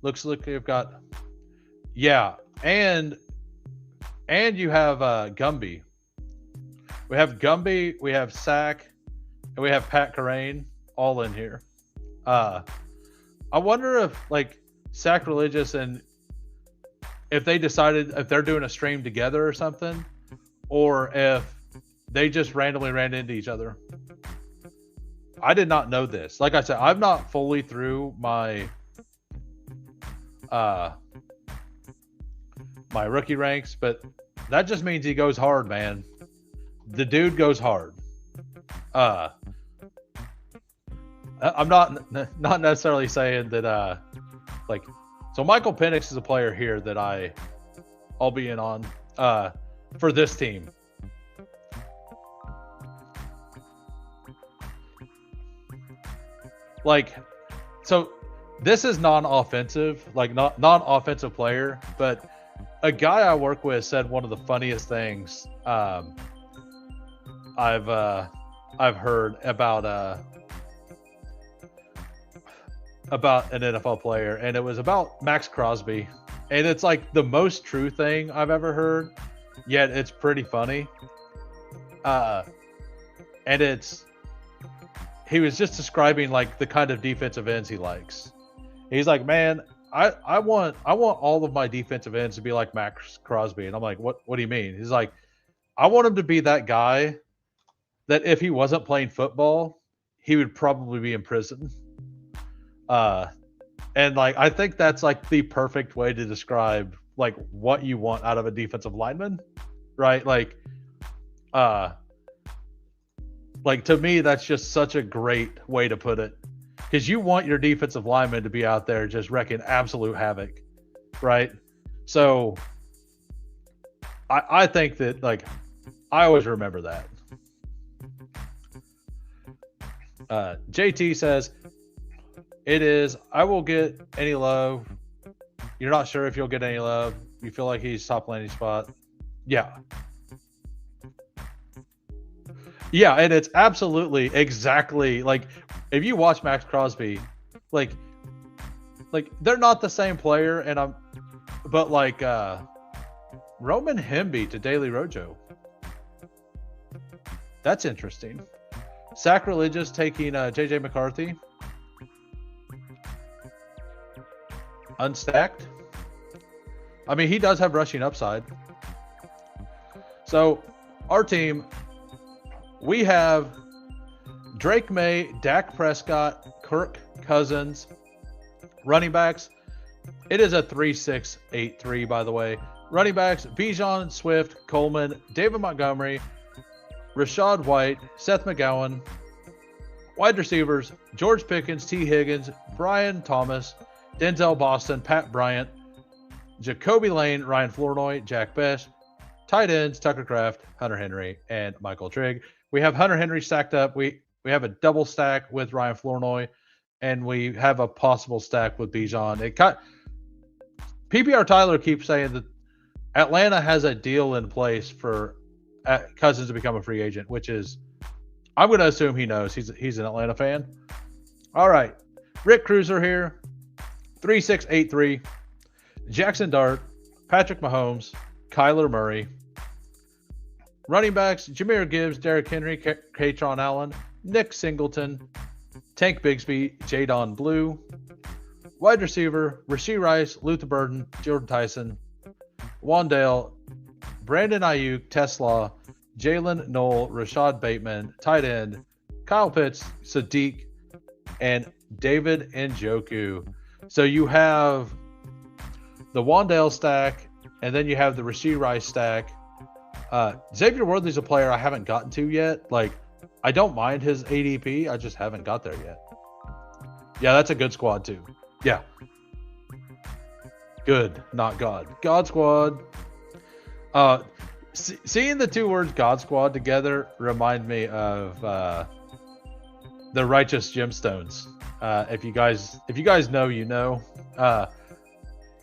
Looks like you've got, yeah, and you have Gumby. We have Gumby, we have Sack, and we have Pat Kerrane all in here. I wonder if Sacrilegious and if they decided if they're doing a stream together or something, or if they just randomly ran into each other. I did not know this. Like I said, I'm not fully through my my rookie ranks, but that just means he goes hard, man. The dude goes hard. I'm not necessarily saying that so Michael Penix is a player here that I'll be in on for this team. like, so this is non-offensive, like not non-offensive player, but a guy I work with said one of the funniest things I've heard about an NFL player, and it was about Max Crosby, and it's like the most true thing I've ever heard, yet it's pretty funny. And he was just describing like the kind of defensive ends he likes. He's like, man, I want all of my defensive ends to be like Max Crosby, and I'm like, what do you mean? He's like, I want him to be that guy that if he wasn't playing football, he would probably be in prison. And like I think that's like the perfect way to describe like what you want out of a defensive lineman, right? Like to me, that's just such a great way to put it, because you want your defensive lineman to be out there just wrecking absolute havoc, right? So I think that, like, I always remember that. JT says, it is, I will get any love. You're not sure if you'll get any love. You feel like he's top landing spot. Yeah. Yeah, and it's absolutely exactly like if you watch Max Crosby, like they're not the same player, but like Roman Hemby to Daily Rojo. That's interesting. Sacrilegious taking JJ McCarthy. Unstacked. I mean, he does have rushing upside. So our team, we have Drake May, Dak Prescott, Kirk Cousins. Running backs, it is a 3-6-8-3, by the way. Running backs, Bijan, Swift, Coleman, David Montgomery, Rashad White, Seth McGowan. Wide receivers, George Pickens, T. Higgins, Brian Thomas, Denzel Boston, Pat Bryant, Jacoby Lane, Ryan Flournoy, Jack Best. Tight ends, Tucker Kraft, Hunter Henry, and Michael Trigg. We have Hunter Henry stacked up. We have a double stack with Ryan Flournoy, and we have a possible stack with Bijan. PPR Tyler keeps saying that Atlanta has a deal in place for Cousins to become a free agent, which is, I'm going to assume he knows. He's an Atlanta fan. All right. Rick Cruiser here. 3-6-8-3. Jackson Dart, Patrick Mahomes, Kyler Murray. Running backs, Jahmyr Gibbs, Derrick Henry, Katron Allen, Nick Singleton, Tank Bigsby, Jadon Blue. Wide receiver, Rashee Rice, Luther Burden, Jordan Tyson, Wandale, Brandon Ayuk, Tesla, Jalen Knoll, Rashad Bateman. Tight end, Kyle Pitts, Sadiq, and David Njoku. So you have the Wandale stack, and then you have the Rashee Rice stack. Xavier Worthy's a player I haven't gotten to yet. Like, I don't mind his ADP. I just haven't got there yet. Yeah, that's a good squad too. Yeah. Good, not God. God squad. Seeing the two words God squad together remind me of the Righteous Gemstones. If you guys know, you know.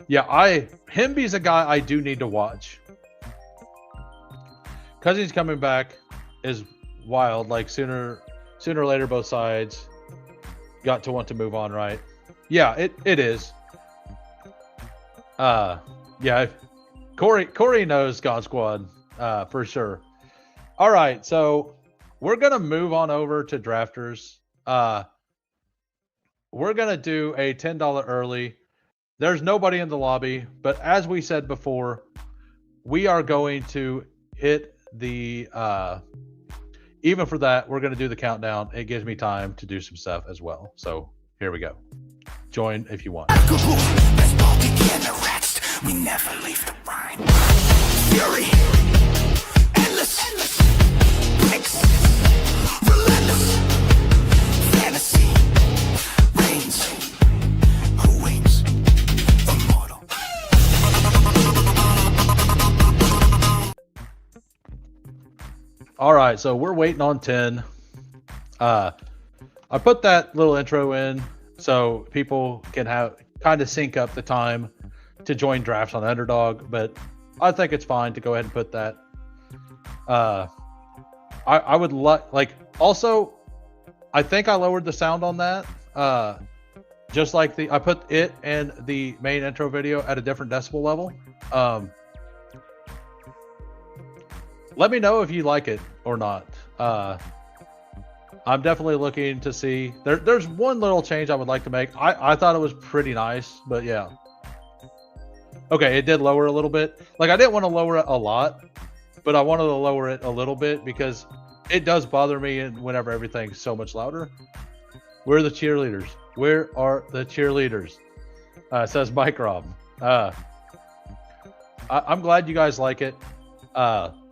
Hemby's a guy I do need to watch. Because he's coming back is wild. Like sooner or later, both sides got to want to move on, right? Yeah, it is. Yeah, Corey knows God Squad for sure. All right, so we're gonna move on over to drafters. We're gonna do a $10 early. There's nobody in the lobby, but as we said before, we are going to hit the even for that, we're going to do the countdown. It gives me time to do some stuff as well. So here we go. Join if you want. Bestball began the rest. We never leave the rhyme. Fury, endless, picks, relentless, fantasy, reigns. Who waits? Immortal. All right, so we're waiting on 10. I put that little intro in so people can have kind of sync up the time to join drafts on Underdog, but I think it's fine to go ahead and put that. I would like also I think I lowered the sound on that. Just like I put it and the main intro video at a different decibel level. Let me know if you like it or not. I'm definitely looking to see. There's one little change I would like to make. I thought it was pretty nice, but yeah. Okay, it did lower a little bit. Like, I didn't want to lower it a lot, but I wanted to lower it a little bit because it does bother me whenever everything's so much louder. Where are the cheerleaders? Where are the cheerleaders? Says Mike Rob. I'm glad you guys like it.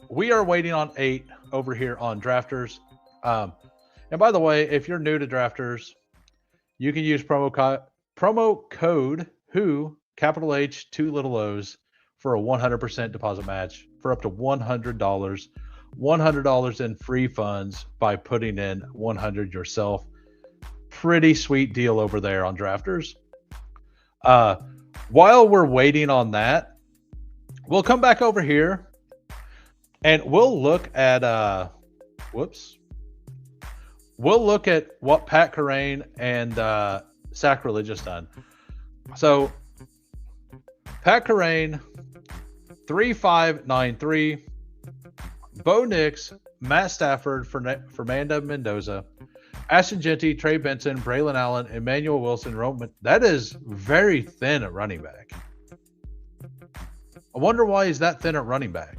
We are waiting on 8 over here on Drafters. And by the way, if you're new to Drafters, you can use promo code WHO, capital H, 2 little O's, for a 100% deposit match for up to $100. $100 in free funds by putting in $100 yourself. Pretty sweet deal over there on Drafters. While we're waiting on that, we'll come back over here and we'll look at we'll look at what Pat Carrain and Sacrilegious done. So Pat Carrain 3593, Bo Nix, Matt Stafford, Fernando Mendoza, Ashton Genty, Trey Benson, Braylon Allen, Emmanuel Wilson, Roman. That is very thin at running back. I wonder why he's that thin at running back.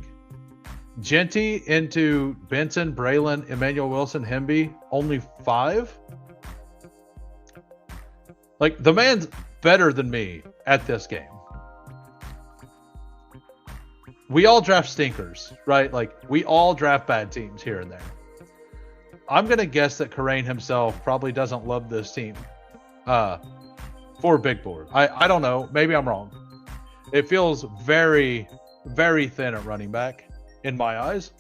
Genty into Benson, Braylon, Emmanuel Wilson, Hemby, only 5? Like, the man's better than me at this game. We all draft stinkers, right? Like, we all draft bad teams here and there. I'm going to guess that Carrain himself probably doesn't love this team for big board. I don't know. Maybe I'm wrong. It feels very, very thin at running back in my eyes.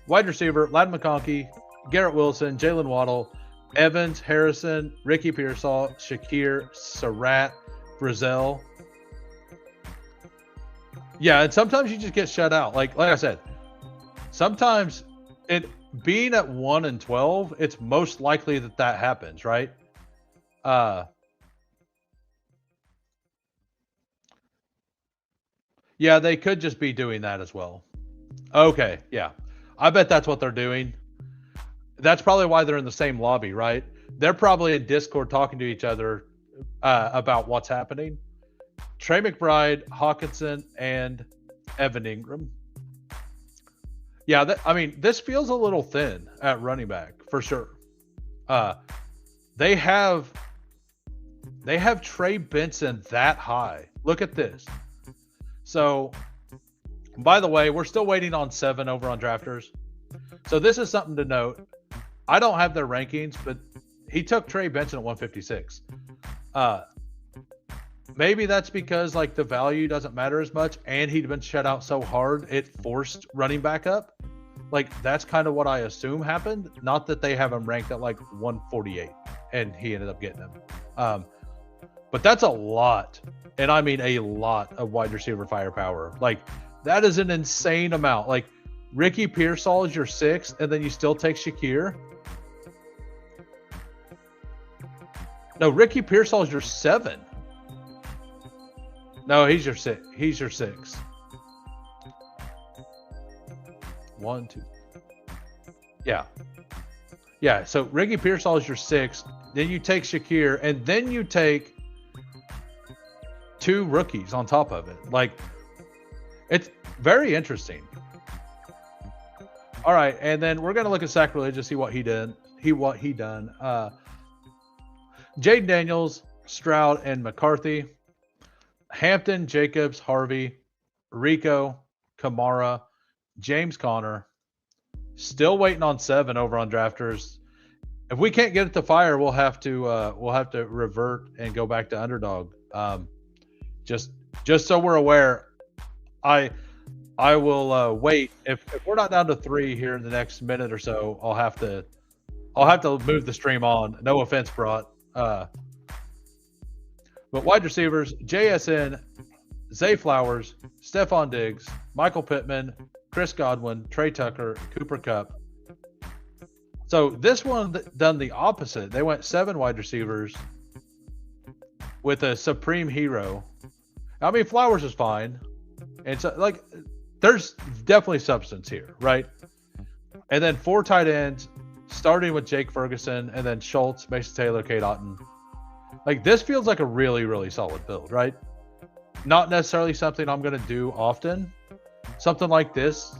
Wide receiver, Ladd McConkey, Garrett Wilson, Jalen Waddle, Evans, Harrison, Ricky Pearsall, Shakir, Surratt, Brazil. Yeah, and sometimes you just get shut out. Like I said, sometimes being at 1 and 12, it's most likely that happens, right? Yeah, they could just be doing that as well. Okay, yeah. I bet that's what they're doing. That's probably why they're in the same lobby, right? They're probably in Discord talking to each other about what's happening. Trey McBride, Hawkinson, and Evan Ingram. Yeah, this feels a little thin at running back for sure. They have Trey Benson that high. Look at this. So, by the way, we're still waiting on 7 over on Drafters. So this is something to note. I don't have their rankings, but he took Trey Benson at 156. Maybe that's because like the value doesn't matter as much, and he'd been shut out so hard it forced running back up. Like, that's kind of what I assume happened. Not that they have him ranked at like 148 and he ended up getting him. But that's a lot. And I mean a lot of wide receiver firepower. Like, that is an insane amount. Like, Ricky Pearsall is your 6th, and then you still take Shakir. No, Ricky Pearsall is your 7. No, he's your 6. He's your 6. 1, 2. Yeah. So Ricky Pearsall is your 6. Then you take Shakir, and then you take 2 rookies on top of it. Like, it's very interesting. All right, and then we're gonna look at Sacrilegious, see what he did. What he done. Jaden Daniels, Stroud, and McCarthy. Hampton, Jacobs, Harvey, Rico, Kamara, James Conner. Still waiting on 7 over on Drafters. If we can't get it to fire, we'll have to revert and go back to Underdog. Just so we're aware, I will wait. If we're not down to 3 here in the next minute or so, I'll have to I'll have to move the stream on. No offense, brought. But wide receivers: JSN, Zay Flowers, Stephon Diggs, Michael Pittman, Chris Godwin, Trey Tucker, Cooper Kupp. So this one done the opposite. They went 7 wide receivers with a supreme hero. I mean, Flowers is fine. And so, like, there's definitely substance here, right? And then 4 tight ends, starting with Jake Ferguson, and then Schultz, Mason Taylor, Kate Otten. Like, this feels like a really, really solid build, right? Not necessarily something I'm going to do often. Something like this,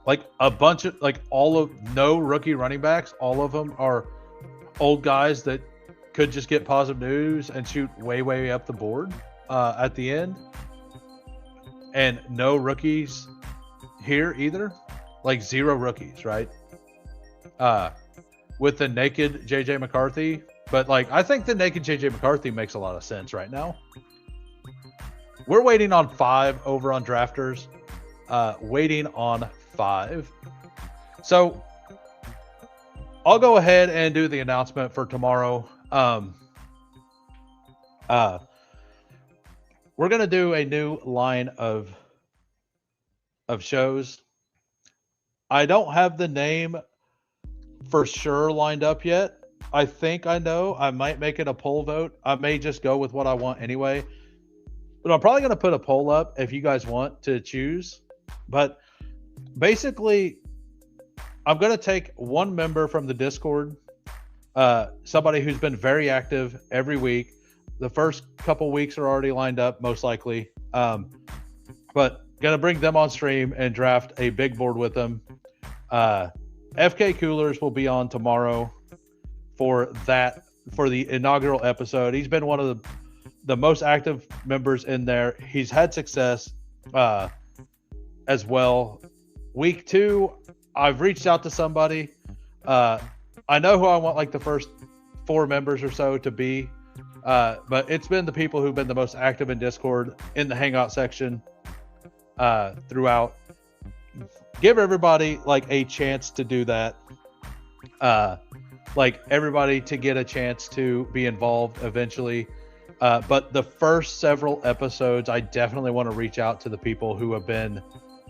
like a bunch of, like, no rookie running backs. All of them are old guys that could just get positive news and shoot way, way up the board at the end. And no rookies here either. Like 0 rookies, right? With the naked JJ McCarthy. But, like, I think the naked JJ McCarthy makes a lot of sense right now. We're waiting on 5 over on Drafters. Waiting on 5. So I'll go ahead and do the announcement for tomorrow. We're going to do a new line of shows. I don't have the name for sure lined up yet. I think I know. I might make it a poll vote. I may just go with what I want anyway. But I'm probably going to put a poll up if you guys want to choose. But basically, I'm going to take one member from the Discord, somebody who's been very active every week. The first couple weeks are already lined up, most likely. But going to bring them on stream and draft a big board with them. FK Coolers will be on tomorrow for the inaugural episode. He's been one of the most active members in there. He's had success as well. Week 2, I've reached out to somebody. I know who I want, like, the first 4 members or so to be. But it's been the people who've been the most active in Discord, in the Hangout section throughout. Give everybody, like, a chance to do that. Like, everybody to get a chance to be involved eventually. But the first several episodes, I definitely want to reach out to the people who have been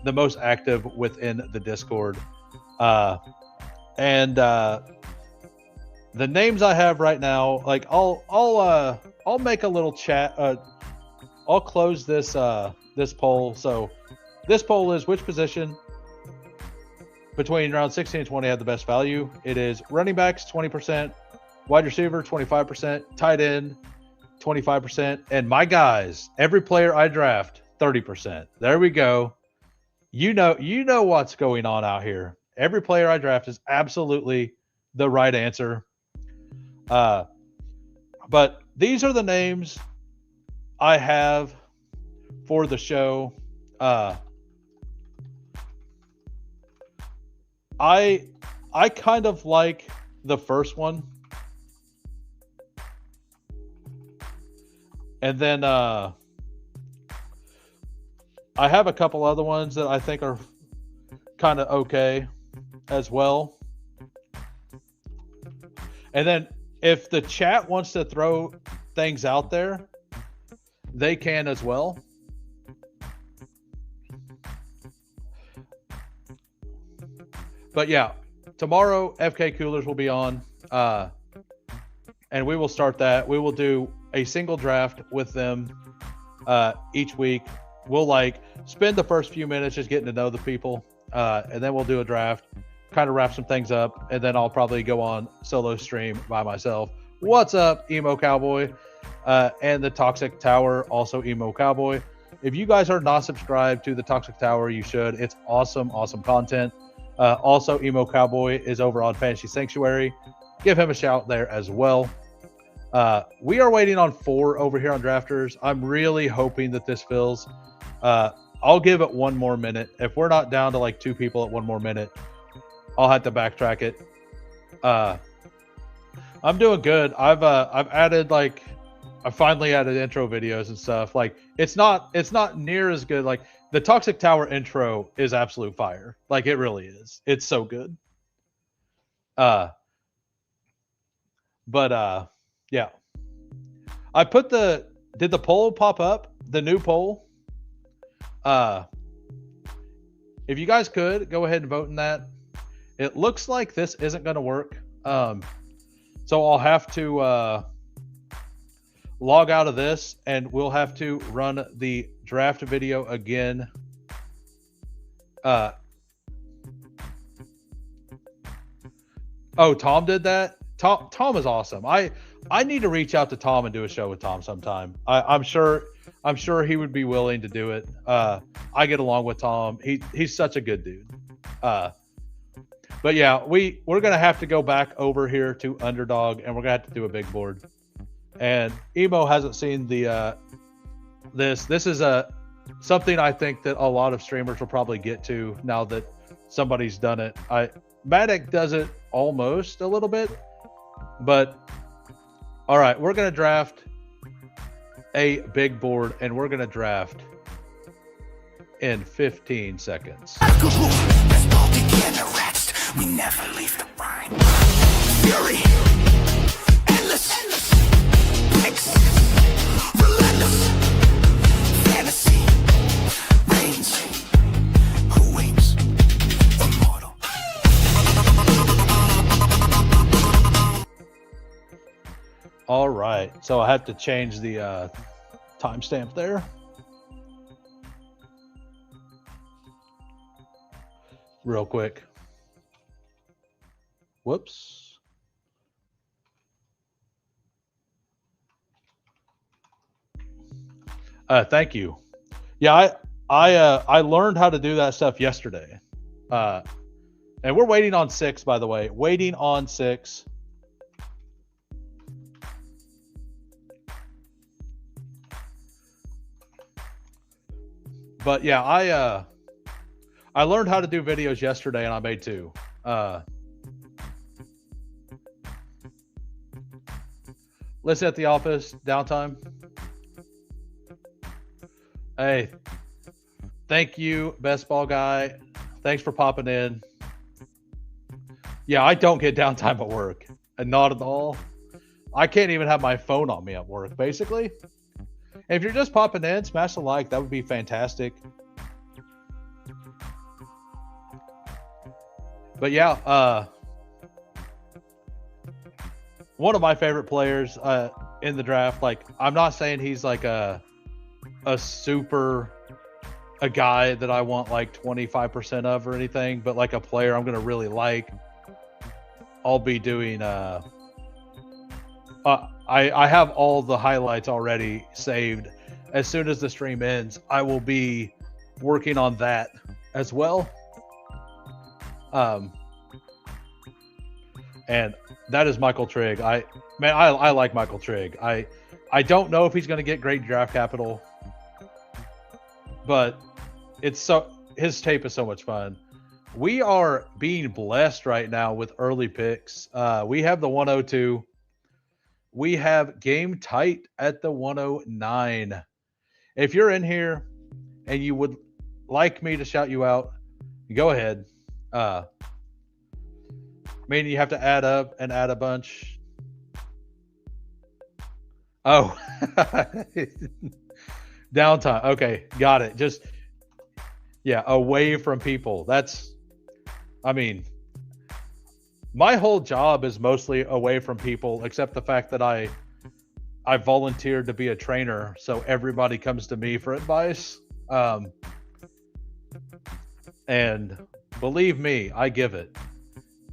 the most active within the Discord. And the names I have right now, like, I'll make a little chat. I'll close this poll. So this poll is: which position between round 16 and 20 had the best value? It is running backs 20%, wide receiver 25%, tight end 25%, and my guys, every player I draft 30%. There we go. You know what's going on out here. Every player I draft is absolutely the right answer. But these are the names I have for the show. I kind of like the first one. And then I have a couple other ones that I think are kind of okay as well. And then if the chat wants to throw things out there, they can as well. But yeah, tomorrow FK Coolers will be on, and we will start that. We will do a single draft with them each week. We'll, like, spend the first few minutes just getting to know the people, and then we'll do a draft, kind of wrap some things up, and then I'll probably go on solo stream by myself. What's up, Emo Cowboy? And the Toxic Tower, also Emo Cowboy. If you guys are not subscribed to the Toxic Tower, you should. It's awesome content. Also, Emo Cowboy is over on Fantasy Sanctuary. Give him a shout there as well. We are waiting on 4 over here on Drafters. I'm really hoping that this fills. I'll give it one more minute. If we're not down to like 2 people at 1 more minute, I'll have to backtrack it. I'm doing good. I've added, like, I finally added intro videos and stuff. Like, it's not near as good. Like, the Toxic Tower intro is absolute fire. Like, it really is. It's so good. Uh, but yeah, I put did the poll pop up? The new poll. Uh, if you guys could go ahead and vote in that. It looks like this isn't going to work. So I'll have to log out of this, and we'll have to run the draft video again. Oh, Tom did that. Tom is awesome. I need to reach out to Tom and do a show with Tom sometime. I'm sure he would be willing to do it. I get along with Tom. He's such a good dude. But yeah, we're gonna have to go back over here to Underdog, and we're gonna have to do a big board. And Emo hasn't seen the this is something I think that a lot of streamers will probably get to now that somebody's done it. Matic does it almost a little bit, but all right, we're gonna draft a big board, and we're gonna draft in 15 seconds. We never leave the line. Fury, endless, breaks, relentless, fantasy, reigns. Who wins? Immortal. All right, so I have to change the timestamp there. Real quick. Whoops. Thank you. Yeah, I learned how to do that stuff yesterday. And we're waiting on 6, by the way. Waiting on 6. But yeah, I learned how to do videos yesterday, and I made 2. Listen at the office, downtime. Hey, thank you, Bestball guy. Thanks for popping in. Yeah, I don't get downtime at work, and not at all. I can't even have my phone on me at work, basically. If you're just popping in, smash the like. That would be fantastic. But yeah, one of my favorite players in the draft. Like, I'm not saying he's like a guy that I want like 25% of or anything, but like a player I'm gonna really like. I'll be doing. I have all the highlights already saved. As soon as the stream ends, I will be working on that as well. And that is Michael Trigg. I like Michael Trigg. I don't know if he's going to get great draft capital, but his tape is so much fun. We are being blessed right now with early picks. We have the 102. We have game tight at the 109. If you're in here and you would like me to shout you out, go ahead. Meaning you have to add up and add a bunch. Oh, downtime. Okay, got it. Just, yeah, away from people. My whole job is mostly away from people, except the fact that I volunteered to be a trainer, so everybody comes to me for advice. And believe me, I give it.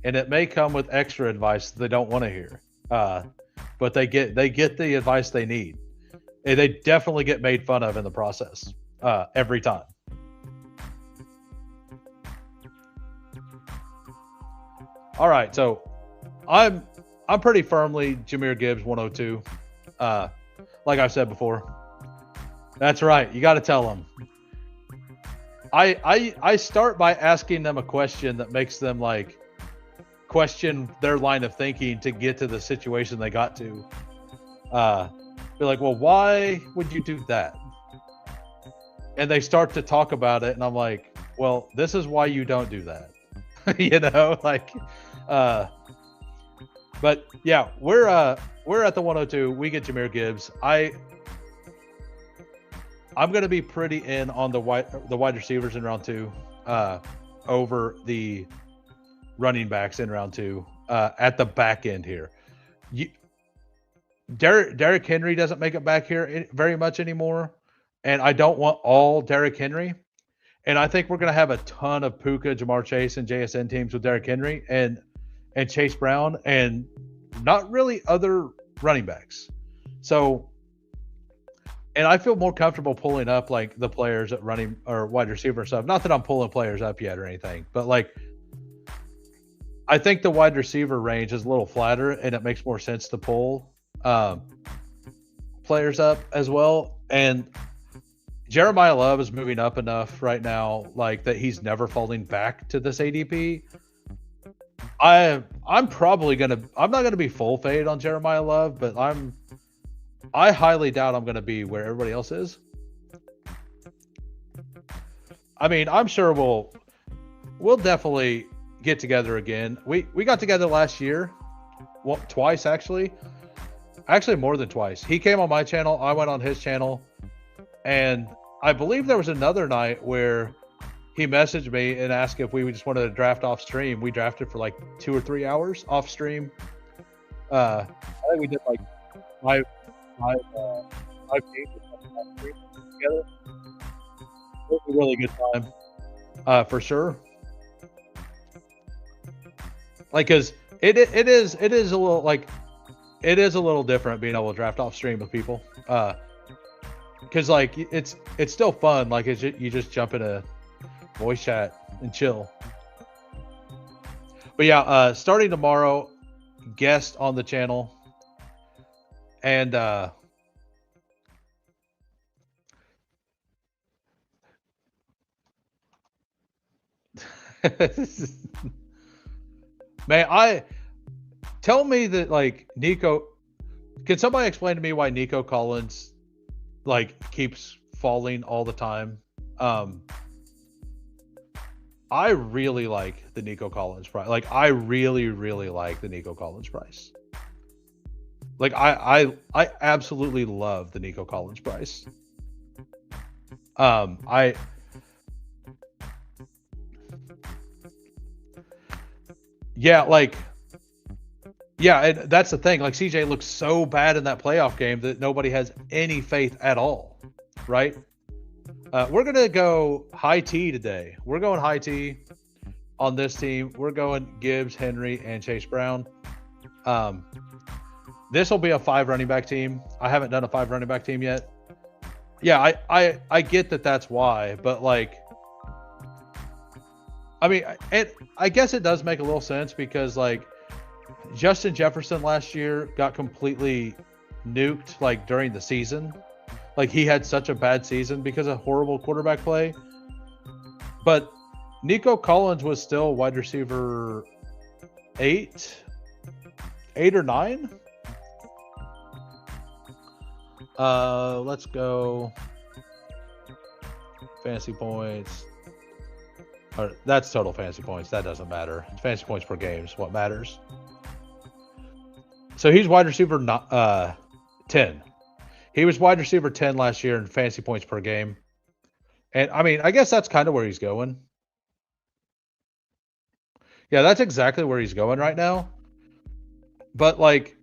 And it may come with extra advice they don't want to hear. But they get the advice they need. And they definitely get made fun of in the process. Every time. All right, so I'm pretty firmly Jahmyr Gibbs 102. Like I've said before. That's right. You got to tell them. I start by asking them a question that makes them like question their line of thinking to get to the situation they got to. Be like, well, why would you do that? And they start to talk about it, and I'm like, well, this is why you don't do that. You know, like, But yeah, we're at the 102. We get Jahmyr Gibbs. I'm going to be pretty in on the wide receivers in round 2 over the running backs in round 2 at the back end here. Derrick Henry doesn't make it back here very much anymore, and I don't want all Derrick Henry. And I think we're going to have a ton of Puka, Jamar Chase, and JSN teams with Derrick Henry and Chase Brown, and not really other running backs. So, and I feel more comfortable pulling up like the players at running or wide receiver stuff. Not that I'm pulling players up yet or anything, but like I think the wide receiver range is a little flatter, and it makes more sense to pull players up as well. And Jeremiah Love is moving up enough right now, like that he's never falling back to this ADP. I'm not gonna be full fade on Jeremiah Love, but I highly doubt I'm gonna be where everybody else is. I mean, I'm sure we'll definitely get together again. We got together last year, well, twice actually more than twice. He came on my channel, I went on his channel. And I believe there was another night where he messaged me and asked if we just wanted to draft off stream. We drafted for like 2 or 3 hours off stream. I think we did like five games off stream together. It was a really good time, for sure. Like, cause it is a little like it is a little different being able to draft off stream with people. Because like it's still fun. Like you just jump in a voice chat and chill. But yeah, starting tomorrow, guest on the channel, and man, tell me that like Nico. Can somebody explain to me why Nico Collins like keeps falling all the time? I really like the Nico Collins price. Like I really like the Nico Collins price. Like I absolutely love the Nico Collins price. Yeah, and that's the thing. Like CJ looks so bad in that playoff game that nobody has any faith at all, right? We're gonna go high T today. We're going high T on this team. We're going Gibbs, Henry, and Chase Brown. This will be a 5 running back team. I haven't done a 5 running back team yet. Yeah, I get that that's why, but like, I mean, I guess it does make a little sense because like Justin Jefferson last year got completely nuked like during the season. Like he had such a bad season because of horrible quarterback play. But Nico Collins was still wide receiver 8 or 9. Let's go fantasy points. Or that's total fantasy points. That doesn't matter. Fantasy points per game is what matters. So he's wide receiver 10. He was wide receiver 10 last year in fantasy points per game. And I mean, I guess that's kind of where he's going. Yeah, that's exactly where he's going right now. But like,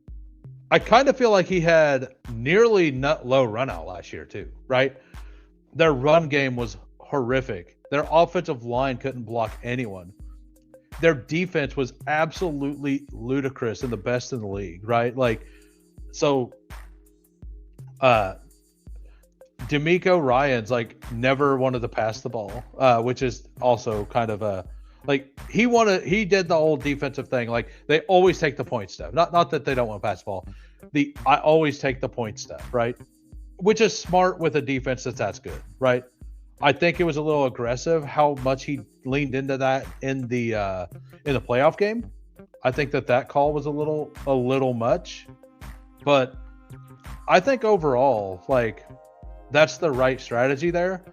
I kind of feel like he had nearly nut low run out last year too, right? Their run game was horrific. Their offensive line couldn't block anyone. Their defense was absolutely ludicrous and the best in the league, right? Like, so D'Amico Ryans like never wanted to pass the ball, which is also kind of a like he did the old defensive thing. Like they always take the point stuff. Not that they don't want to pass the ball. I always take the point stuff, right? Which is smart with a defense that's good, right? I think it was a little aggressive how much he leaned into that in the playoff game. I think that call was a little much, but I think overall, like, that's the right strategy there.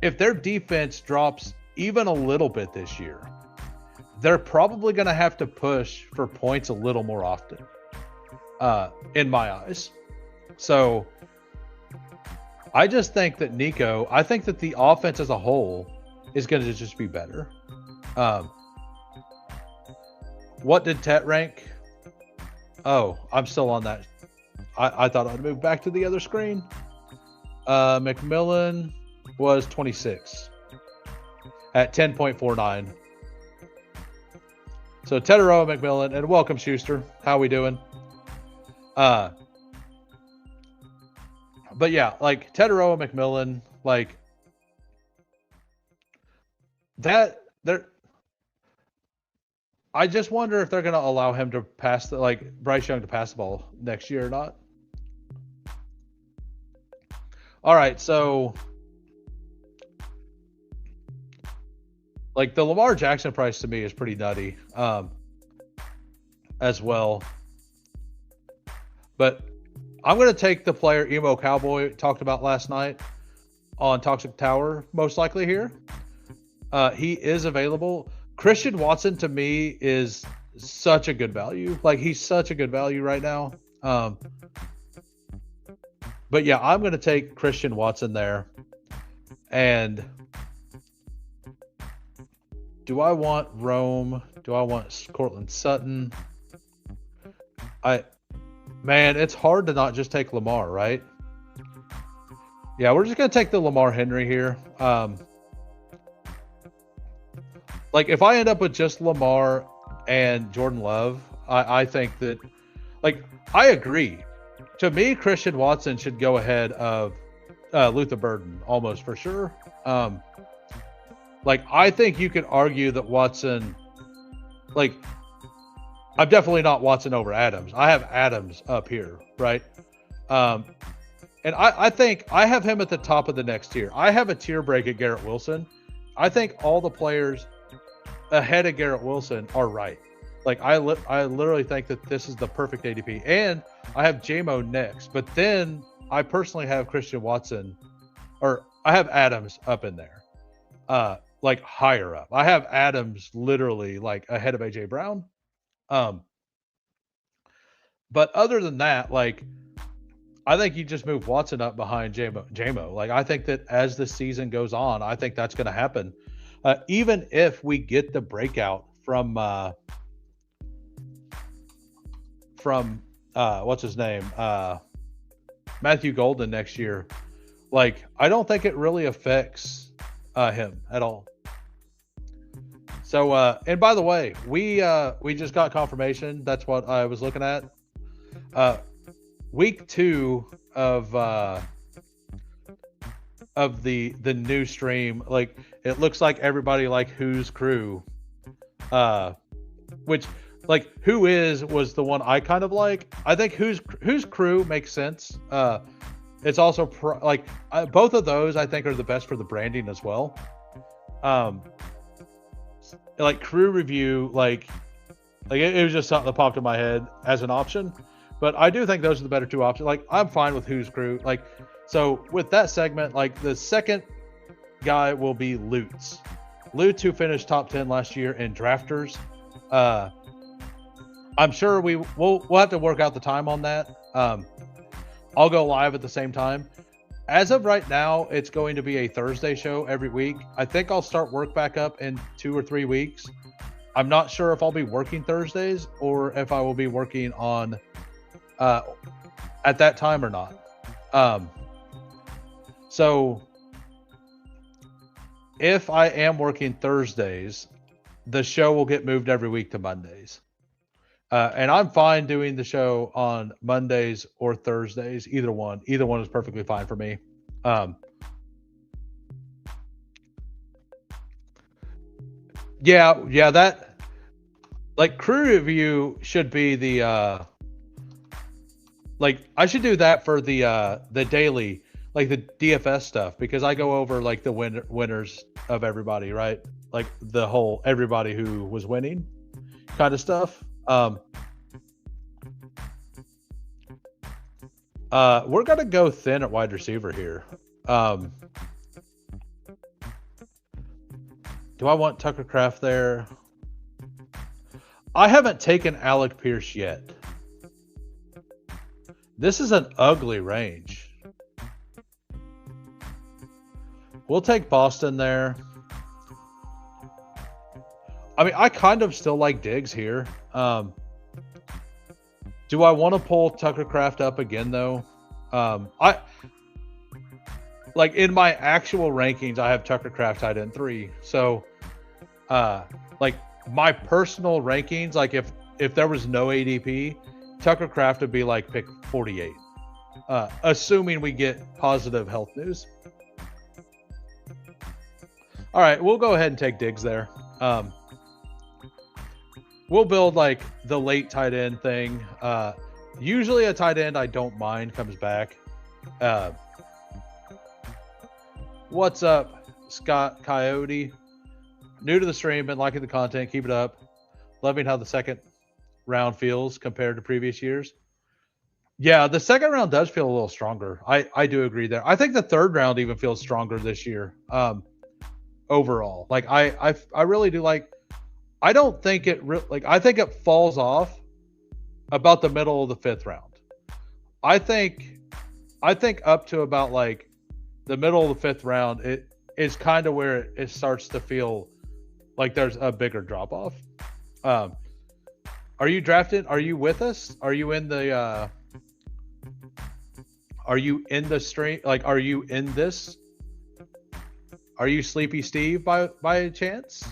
If their defense drops even a little bit this year, they're probably going to have to push for points a little more often, in my eyes. So I just think that I think that the offense as a whole is going to just be better. What did Tet rank? Oh, I'm still on that. I thought I'd move back to the other screen. McMillan was 26 at 10.49. So Teteroa, McMillan, and welcome Schuster. How we doing? But yeah, like Teteroa, McMillan, like that. I just wonder if they're going to allow him to pass Bryce Young to pass the ball next year or not. All right, so like the Lamar Jackson price to me is pretty nutty, as well. But I'm going to take the player Emo Cowboy talked about last night on Toxic Tower, most likely here. He is available. Christian Watson to me is such a good value. Like he's such a good value right now. But yeah, I'm going to take Christian Watson there. And do I want Rome? Do I want Cortland Sutton? Man, it's hard to not just take Lamar, right? Yeah, we're just going to take the Lamar Henry here. Like if I end up with just Lamar and Jordan Love, I think that, like, I agree. To me, Christian Watson should go ahead of Luther Burden almost for sure. Like I think you could argue that Watson, like, I'm definitely not Watson over Adams. I have Adams up here, right? And I think I have him at the top of the next tier. I have a tier break at Garrett Wilson. I think all the players ahead of Garrett Wilson are right. Like I literally think that this is the perfect ADP. And I have JMO next, but then I personally have Christian Watson, or I have Adams up in there. Like higher up. I have Adams literally like ahead of AJ Brown. But other than that, like I think you just move Watson up behind JMO. Like I think that as the season goes on, I think that's going to happen. Even if we get the breakout from what's his name? Matthew Golden next year. Like, I don't think it really affects him at all. So, and by the way, we just got confirmation. That's what I was looking at. Week 2 of the new stream, like it looks like everybody like Who's Crew, which like Who Is was the one I kind of like. I think Who's Crew makes sense. It's also both of those I think are the best for the branding as well. Like Crew Review, like it was just something that popped in my head as an option, but I do think those are the better two options. Like I'm fine with Who's Crew. Like so with that segment, like the second guy will be Lutz, who finished top 10 last year in drafters. I'm sure we'll have to work out the time on that. I'll go live at the same time. As of right now, it's going to be a Thursday show every week. I think I'll start work back up in 2 or 3 weeks. I'm not sure if I'll be working Thursdays or if I will be working on at that time or not. So if I am working Thursdays, the show will get moved every week to Mondays. And I'm fine doing the show on Mondays or Thursdays. Either one is perfectly fine for me. Yeah, that like Crew Review should be the like I should do that for the daily, like the DFS stuff, because I go over like the winners of everybody, right? Like the whole everybody who was winning kind of stuff. We're gonna go thin at wide receiver here. Do I want Tucker Kraft there? I haven't taken Alec Pierce yet. This is an ugly range. We'll take Boston there. I mean, I kind of still like Diggs here. Do I want to pull Tucker Craft up again though? I like in my actual rankings, I have Tucker Craft tight end 3. So, like my personal rankings, like if there was no ADP, Tucker Craft would be like pick 48, assuming we get positive health news. All right, we'll go ahead and take Diggs there. We'll build like the late tight end thing. Usually a tight end I don't mind comes back. What's up, Scott Coyote? New to the stream, been liking the content. Keep it up. Loving how the second round feels compared to previous years. Yeah, the second round does feel a little stronger. I do agree there. I think the third round even feels stronger this year. Overall, like I really do like. I don't think it I think it falls off about the middle of the 5th round. I think up to about like the middle of the 5th round, it is kind of where it starts to feel like there's a bigger drop off. Are you drafted? Are you with us? Are you in the stream? Like, are you in this? Are you Sleepy Steve by chance?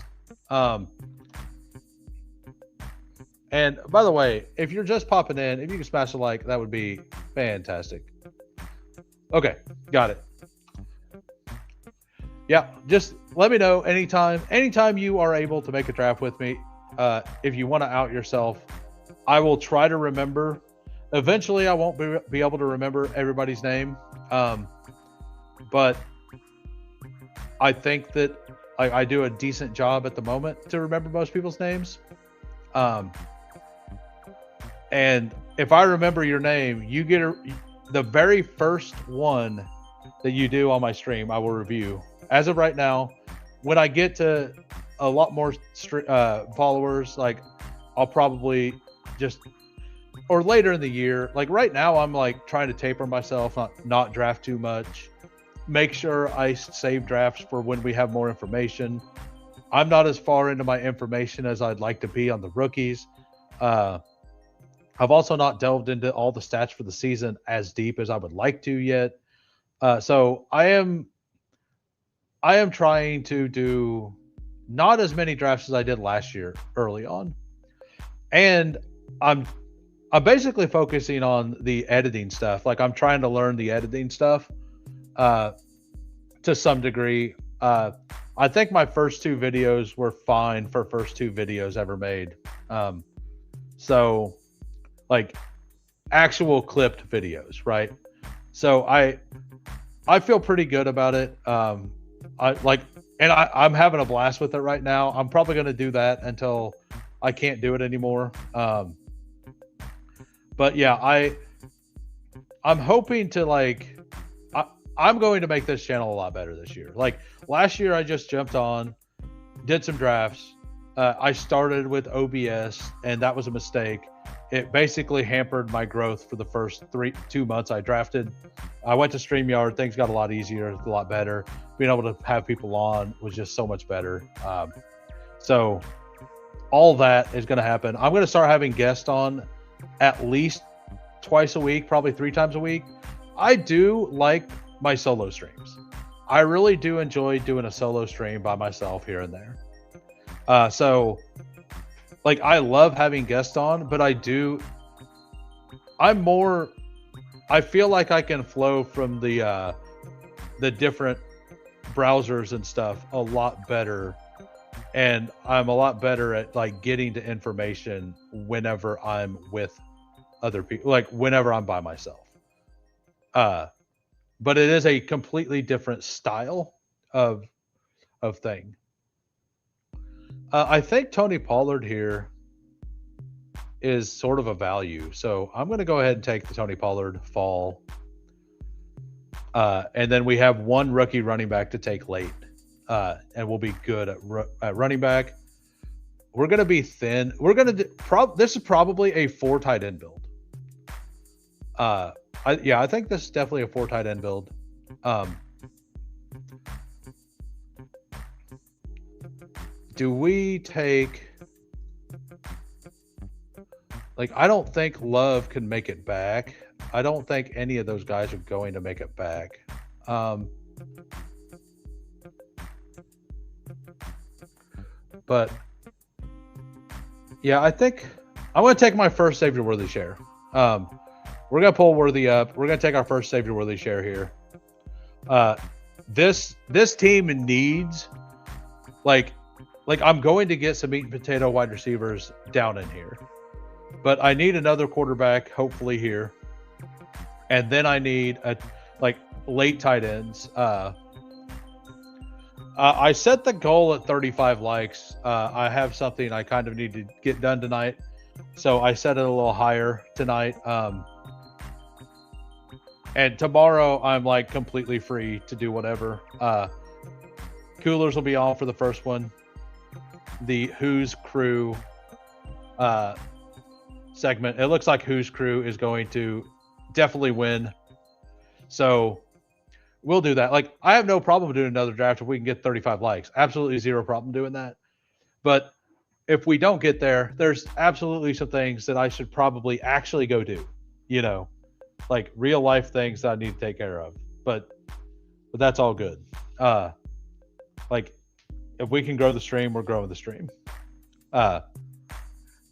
And by the way, if you're just popping in, if you can smash a like, that would be fantastic. Okay, got it. Yeah, just let me know anytime you are able to make a draft with me. If you want to out yourself, I will try to remember. Eventually, I won't be able to remember everybody's name, but I think that I do a decent job at the moment to remember most people's names. And if I remember your name, you get the very first one that you do on my stream, I will review. As of right now, when I get to a lot more followers, like I'll probably just, or later in the year, like right now, I'm like trying to taper myself, not draft too much, make sure I save drafts for when we have more information. I'm not as far into my information as I'd like to be on the rookies. I've also not delved into all the stats for the season as deep as I would like to yet. So I am trying to do not as many drafts as I did last year early on. And I'm basically focusing on the editing stuff. Like I'm trying to learn the editing stuff to some degree. I think my first 2 videos were fine for first 2 videos ever made. So like actual clipped videos, right? So I feel pretty good about it. I'm having a blast with it right now. I'm probably going to do that until I can't do it anymore. But yeah, I'm hoping to like, I'm going to make this channel a lot better this year. Like last year, I just jumped on, did some drafts. I started with OBS and that was a mistake. It basically hampered my growth for the first 2 months I drafted. I went to StreamYard. Things got a lot easier, a lot better. Being able to have people on was just so much better. So all that is going to happen. I'm going to start having guests on at least twice a week, probably 3 times a week. I do like my solo streams. I really do enjoy doing a solo stream by myself here and there. So like I love having guests on, but I feel like I can flow from the different browsers and stuff a lot better. And I'm a lot better at like getting to information whenever I'm with other people, like whenever I'm by myself. But it is a completely different style of thing. I think Tony Pollard here is sort of a value. So I'm going to go ahead and take the Tony Pollard fall. And then we have 1 rookie running back to take late. And we'll be good at running back. we're going to be thin. We're going to this is probably a 4 tight end build. I think this is definitely a 4 tight end build. Do we take, like, I don't think Love can make it back. I don't think any of those guys are going to make it back. But yeah, I think I'm going to take my first Savior Worthy share. We're going to pull Worthy up. We're going to take our first Savior Worthy share here. This team needs, like I'm going to get some meat and potato wide receivers down in here, but I need another quarterback, hopefully here. And then I need late tight ends. I set the goal at 35 likes. I have something I kind of need to get done tonight, so I set it a little higher tonight. And tomorrow I'm like completely free to do whatever. Coolers will be on for the first one. The Who's Crew segment. It looks like Who's Crew is going to definitely win. So we'll do that. Like, I have no problem doing another draft if we can get 35 likes. Absolutely zero problem doing that. But if we don't get there, there's absolutely some things that I should probably actually go do, you know, like real life things that I need to take care of. But that's all good. Like, if we can grow the stream, we're growing the stream.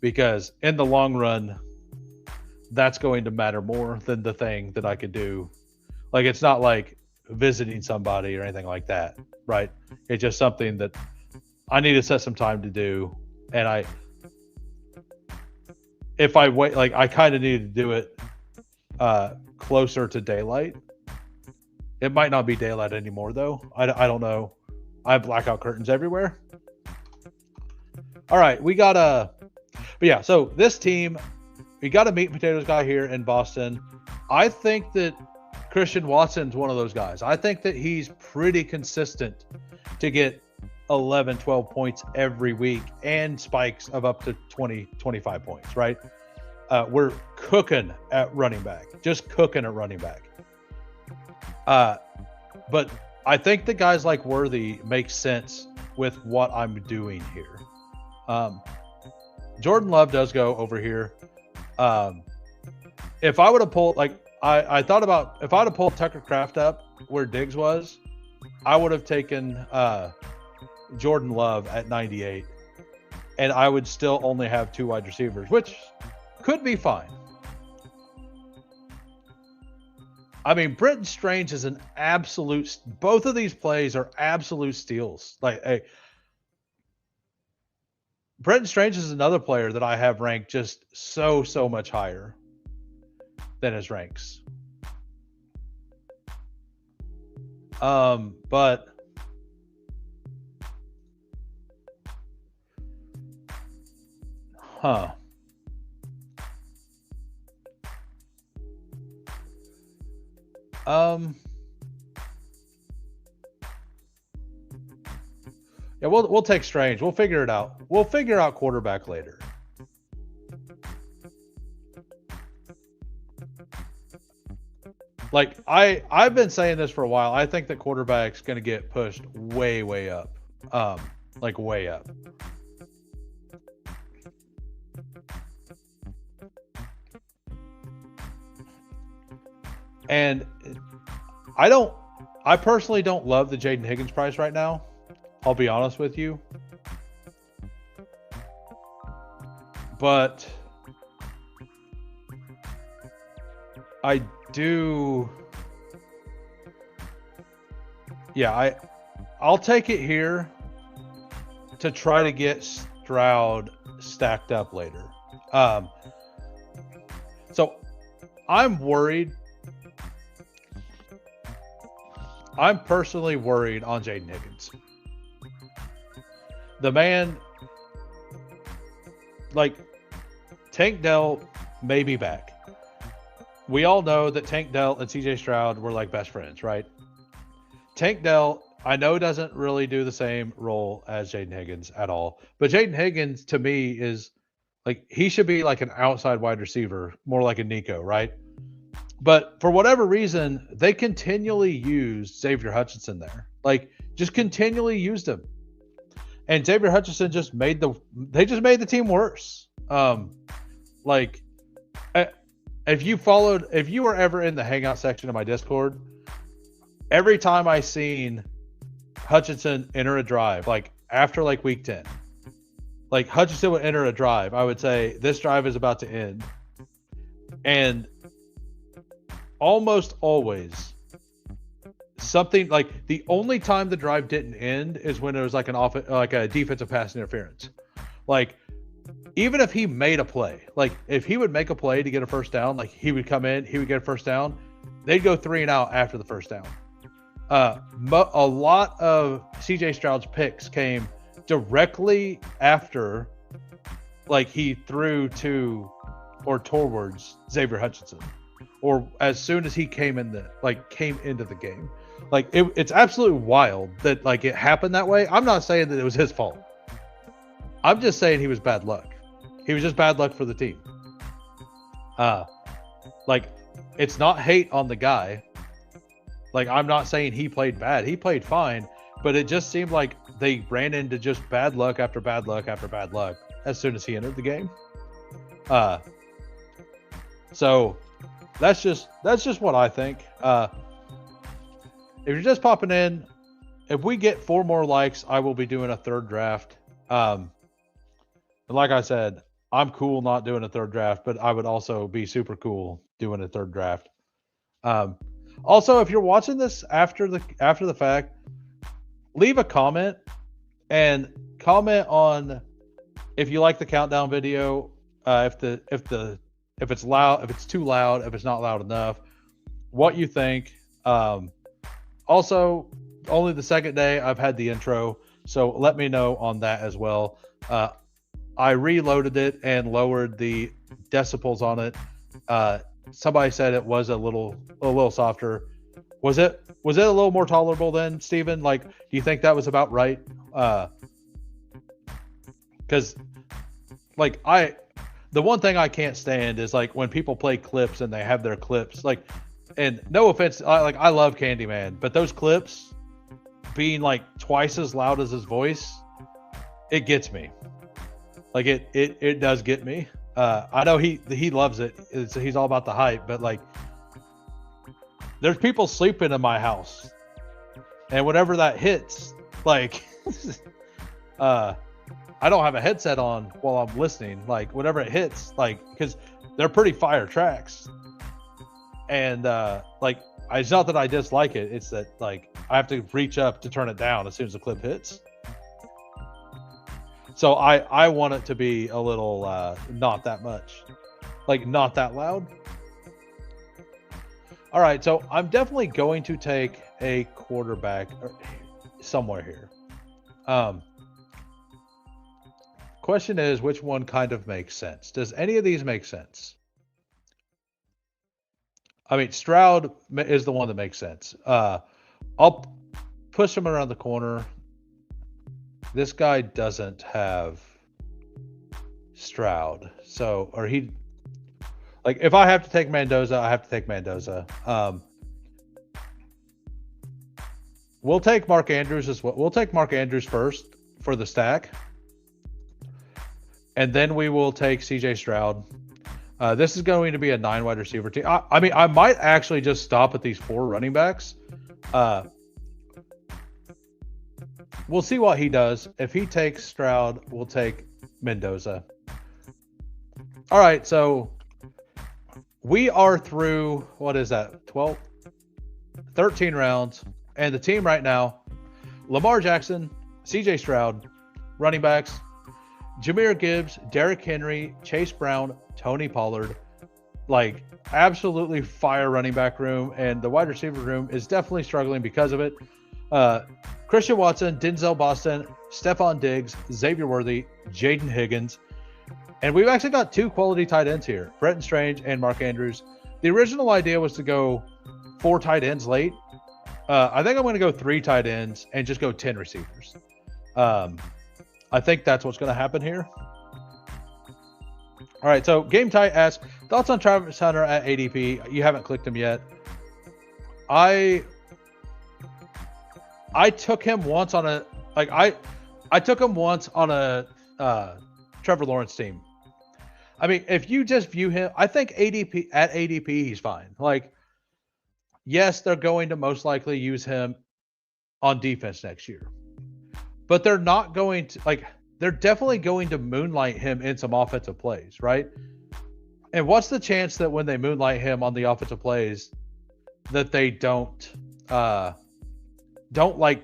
Because in the long run, that's going to matter more than the thing that I could do. Like, it's not like visiting somebody or anything like that, right? It's just something that I need to set some time to do. And if I wait, like, I kind of need to do it closer to daylight. It might not be daylight anymore, though. I don't know. I have blackout curtains everywhere. All right, we got but yeah, so this team, we got a meat and potatoes guy here in Boston. I think that Christian Watson's one of those guys. I think that he's pretty consistent to get 11, 12 points every week and spikes of up to 20, 25 points, right? We're cooking at running back, just cooking at running back. But I think that guys like Worthy make sense with what I'm doing here. Jordan Love does go over here. If I would have pulled, like, I thought about, if I would have pulled Tucker Kraft up where Diggs was, I would have taken Jordan Love at 98, and I would still only have 2 wide receivers, which could be fine. I mean, Brenton Strange is an absolute, both of these plays are absolute steals. Like, hey, Brenton Strange is another player that I have ranked just so much higher than his ranks. But yeah, we'll take Strange. We'll figure it out. We'll figure out quarterback later. Like, I've been saying this for a while. I think that quarterback's going to get pushed way up. Like, way up. And I personally don't love the Jaden Higgins price right now. I'll be honest with you. But I do. Yeah, I'll take it here to try to get Stroud stacked up later. So I'm worried. I'm personally worried on Jaden Higgins. The man, like, Tank Dell may be back. We all know that Tank Dell and CJ Stroud were like best friends, right? Tank Dell I know doesn't really do the same role as Jaden Higgins at all, but Jaden Higgins to me is like he should be like an outside wide receiver, more like a Nico, right? But for whatever reason, they continually used Xavier Hutchinson there. Like just continually used him. And Xavier Hutchinson just made the team worse. Like if you were ever in the hangout section of my Discord, every time I seen Hutchinson enter a drive, like after like week 10, like Hutchinson would enter a drive, I would say this drive is about to end. And almost always something like the only time the drive didn't end is when it was like a defensive pass interference. Like even if he made a play, like if he would make a play to get a first down, like he would come in, he would get a first down, they'd go 3 and out after the first down. A lot of CJ Stroud's picks came directly after, like he threw to or towards Xavier Hutchinson, or as soon as he came into the game. Like it's absolutely wild that like it happened that way. I'm not saying that it was his fault. I'm just saying he was bad luck. He was just bad luck for the team. Like it's not hate on the guy. Like, I'm not saying he played bad. He played fine, but it just seemed like they ran into just bad luck after bad luck after bad luck as soon as he entered the game. So that's just what I think. If you're just popping in, if we get 4 more likes, I will be doing a 3rd draft. Like I said, I'm cool not doing a 3rd draft, but I would also be super cool doing a 3rd draft. Also, if you're watching this after the fact, leave a comment and comment on if you like the countdown video, if it's loud, if it's too loud, if it's not loud enough, what you think. Also, only the 2nd day I've had the intro, so let me know on that as well. I reloaded it and lowered the decibels on it. Somebody said it was a little softer. Was it a little more tolerable then, Steven? Like, do you think that was about right? Because like the one thing I can't stand is like when people play clips and they have their clips like, and no offense, I love Candyman, but those clips being like twice as loud as his voice, it gets me. Like it does get me. I know he loves it. He's all about the hype, but like there's people sleeping in my house, and whenever that hits, like I don't have a headset on while I'm listening. Like whenever it hits, like because they're pretty fire tracks, and like it's not that I dislike it. It's that like I have to reach up to turn it down as soon as the clip hits. So I want it to be a little not that much, like not that loud. All right, so I'm definitely going to take a quarterback somewhere here. Question is, which one kind of makes sense? Does any of these make sense? I mean, Stroud is the one that makes sense. I'll push him around the corner. This guy doesn't have Stroud. So, or he, like, if I have to take Mendoza, I have to take Mendoza. We'll take Mark Andrews as well. We'll take Mark Andrews first for the stack. And then we will take CJ Stroud. This is going to be a 9 wide receiver team. I mean, I might actually just stop at these 4 running backs. We'll see what he does. If he takes Stroud, we'll take Mendoza. All right, so we are through, what is that, 12? 13 rounds. And the team right now, Lamar Jackson, CJ Stroud, running backs, Jahmyr Gibbs, Derrick Henry, Chase Brown, Tony Pollard. Like, absolutely fire running back room. And the wide receiver room is definitely struggling because of it. Christian Watson, Denzel Boston, Stephon Diggs, Xavier Worthy, Jaden Higgins. And we've actually got 2 quality tight ends here, Bretton Strange and Mark Andrews. The original idea was to go 4 tight ends late. I think I'm going to go 3 tight ends and just go 10 receivers. I think that's what's going to happen here. All right, so Game Tight asks, thoughts on Travis Hunter at ADP? You haven't clicked him yet. I took him once on a I took him once on a Trevor Lawrence team. I mean, if you just view him, I think ADP he's fine. Like, yes, they're going to most likely use him on defense next year, but they're not going to they're definitely going to moonlight him in some offensive plays, right? And what's the chance that when they moonlight him on the offensive plays that they don't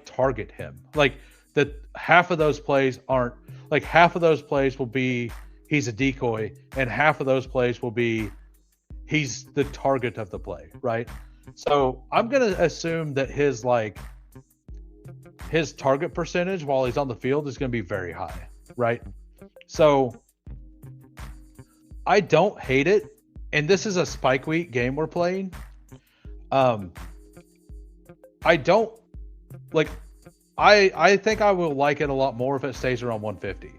target him? Like, that half of those plays aren't, like, half of those plays will be he's a decoy, and half of those plays will be he's the target of the play, right? So I'm going to assume that his target percentage while he's on the field is going to be very high, right? So I don't hate it. And this is a spike week game we're playing. I don't like, I think I will like it a lot more if it stays around 150.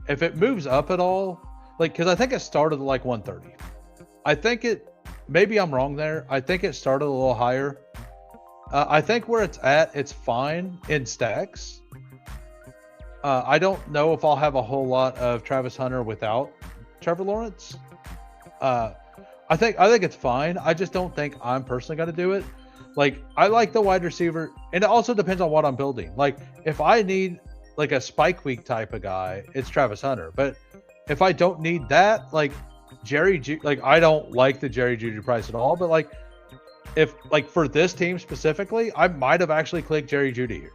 If it moves up at all, like, cause I think it started at like 130. I think maybe I'm wrong there. I think it started a little higher. I think where it's at, it's fine in stacks. I don't know if I'll have a whole lot of Travis Hunter without Trevor Lawrence. I think it's fine. I just don't think I'm personally going to do it. Like, I like the wide receiver, and it also depends on what I'm building. Like, if I need like a spike week type of guy, it's Travis Hunter. But if I don't need that, like I don't like the Jerry Judy price at all. But like, if like for this team specifically, I might have actually clicked Jerry Judy here.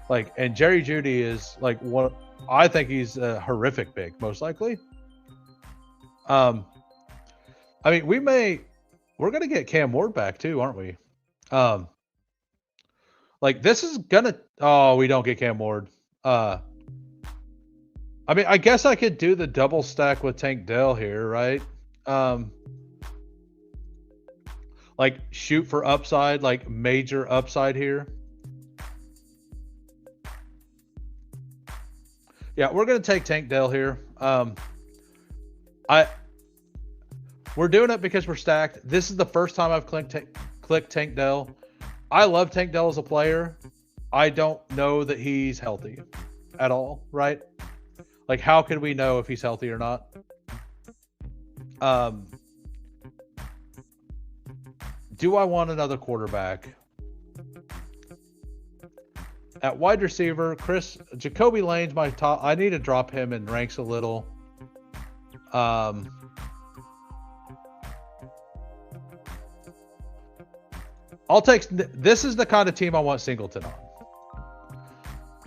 Like, and Jerry Judy is like what I think he's a horrific pick, most likely. I mean, we're gonna get Cam Ward back too, aren't we? Like, this is gonna. Oh, we don't get Cam Ward. I mean, I guess I could do the double stack with Tank Dell here, right? Like, shoot for upside, like major upside here. Yeah, we're gonna take Tank Dell here. We're doing it because we're stacked. This is the first time I've clicked Tank Dell. I love Tank Dell as a player. I don't know that he's healthy at all, right? Like, how could we know if he's healthy or not? Do I want another quarterback? At wide receiver, Jacoby Lane's my top. I need to drop him in ranks a little. I'll take. This is the kind of team I want Singleton on.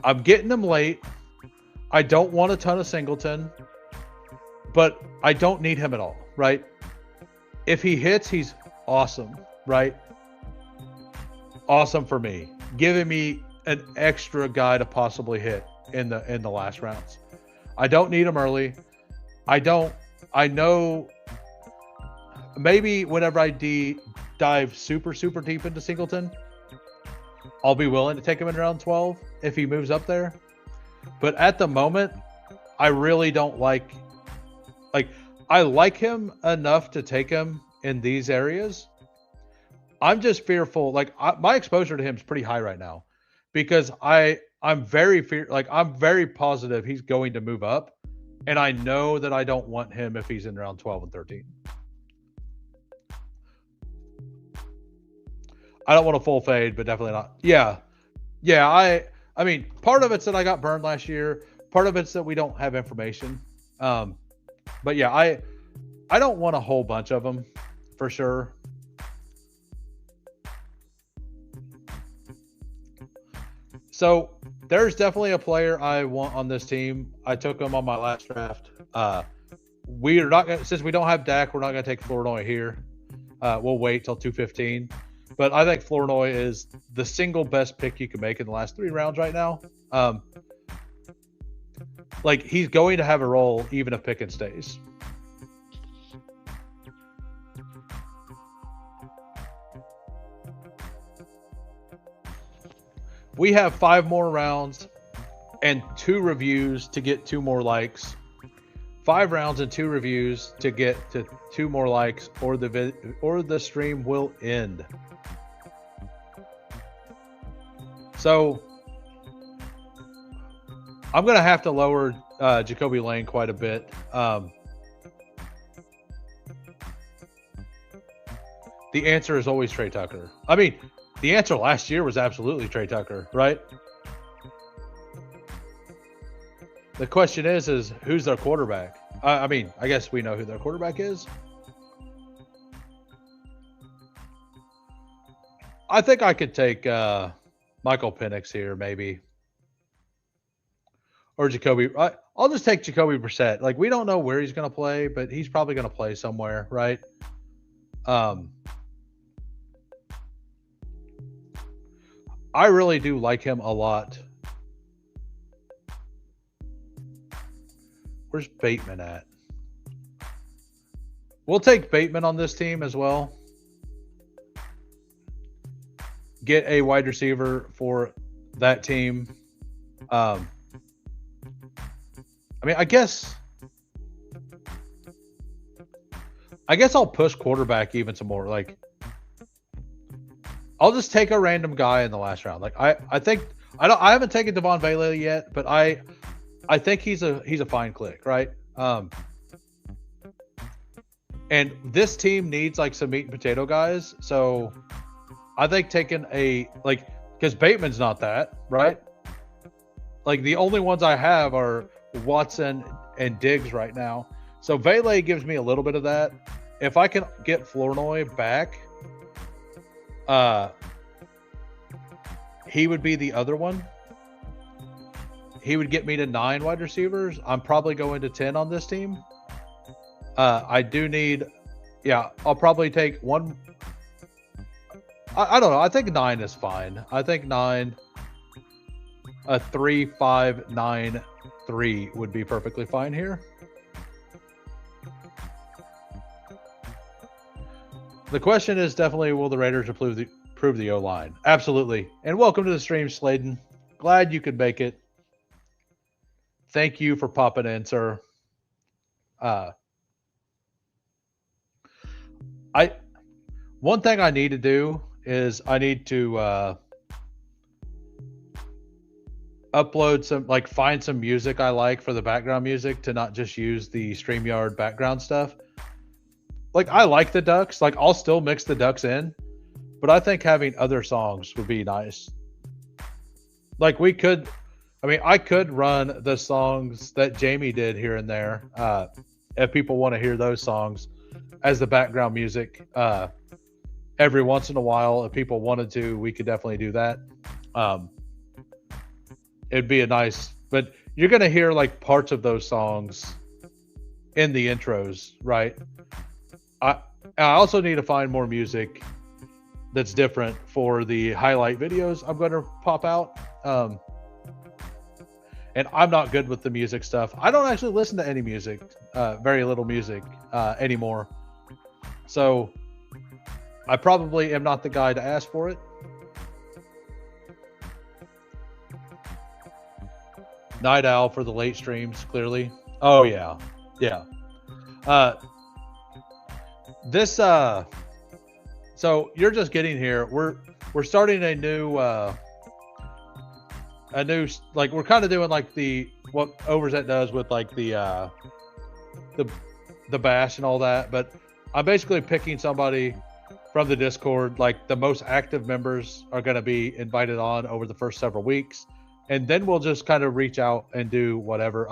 I'm getting him late. I don't want a ton of Singleton, but I don't need him at all, right? If he hits, he's awesome, right? Awesome for me. Giving me an extra guy to possibly hit in the last rounds. I don't need him early. I know maybe whenever I dive super deep into Singleton, I'll be willing to take him in round 12 if he moves up there. But at the moment, I really don't like I like him enough to take him in these areas. I'm just fearful. Like, my exposure to him is pretty high right now because I'm very positive he's going to move up, and I know that I don't want him if he's in round 12 and 13. I don't want a full fade, but definitely not. Yeah. I mean, part of it's that I got burned last year. Part of it's that we don't have information. But yeah, I don't want a whole bunch of them for sure. So there's definitely a player I want on this team. I took him on my last draft. We are not gonna, since we don't have Dak, we're not going to take Flournoy here. We'll wait till 215. But I think Flournoy is the single best pick you can make in the last 3 rounds right now. Like, he's going to have a role even if Pickens stays. we have 5 more rounds and 2 reviews to get 2 more likes. 5 rounds and 2 reviews to get to 2 more likes, or the stream will end. So I'm gonna have to lower Jacoby Lane quite a bit. The answer is always Trey Tucker. I mean, the answer last year was absolutely Trey Tucker, right? The question is who's their quarterback? I mean, I guess we know who their quarterback is. I think I could take Michael Penix here, maybe. Or Jacoby. I'll just take Jacoby Brissett. Like, we don't know where he's going to play, but he's probably going to play somewhere, right? I really do like him a lot. Where's Bateman at? We'll take Bateman on this team as well. Get a wide receiver for that team. I mean, I guess I'll push quarterback even some more. Like, I'll just take a random guy in the last round. Like, I think I haven't taken Devon Vele yet, but I think he's a fine click, right? And this team needs like some meat and potato guys. So I think taking because Bateman's not that, right? Like, the only ones I have are Watson and Diggs right now. So Vele gives me a little bit of that. If I can get Flournoy back, he would be the other one. He would get me to 9 wide receivers. I'm probably going to 10 on this team. I do need, I'll probably take one. I don't know. I think 9 is fine. I think 9, 3, 5, 9, 3 would be perfectly fine here. The question is definitely, will the Raiders improve the O-line? Absolutely. And welcome to the stream, Sladen. Glad you could make it. Thank you for popping in, sir. One thing I need to do is I need to upload some, like, find some music I like for the background music, to not just use the StreamYard background stuff. Like, I like the Ducks. Like, I'll still mix the Ducks in, but I think having other songs would be nice. Like, I could run the songs that Jamie did here and there, if people want to hear those songs as the background music. Every once in a while, if people wanted to, we could definitely do that. It'd be a nice, but you're going to hear like parts of those songs in the intros, right? I also need to find more music that's different for the highlight videos I'm going to pop out. And I'm not good with the music stuff. I don't actually listen to any music, very little music anymore. So I probably am not the guy to ask for it. Night Owl for the late streams, clearly. Oh yeah. Yeah. So you're just getting here. We're starting a new like, we're kind of doing like what Overset does with like the bash and all that, but I'm basically picking somebody from the Discord. Like, the most active members are going to be invited on over the first several weeks, and then we'll just kind of reach out and do whatever.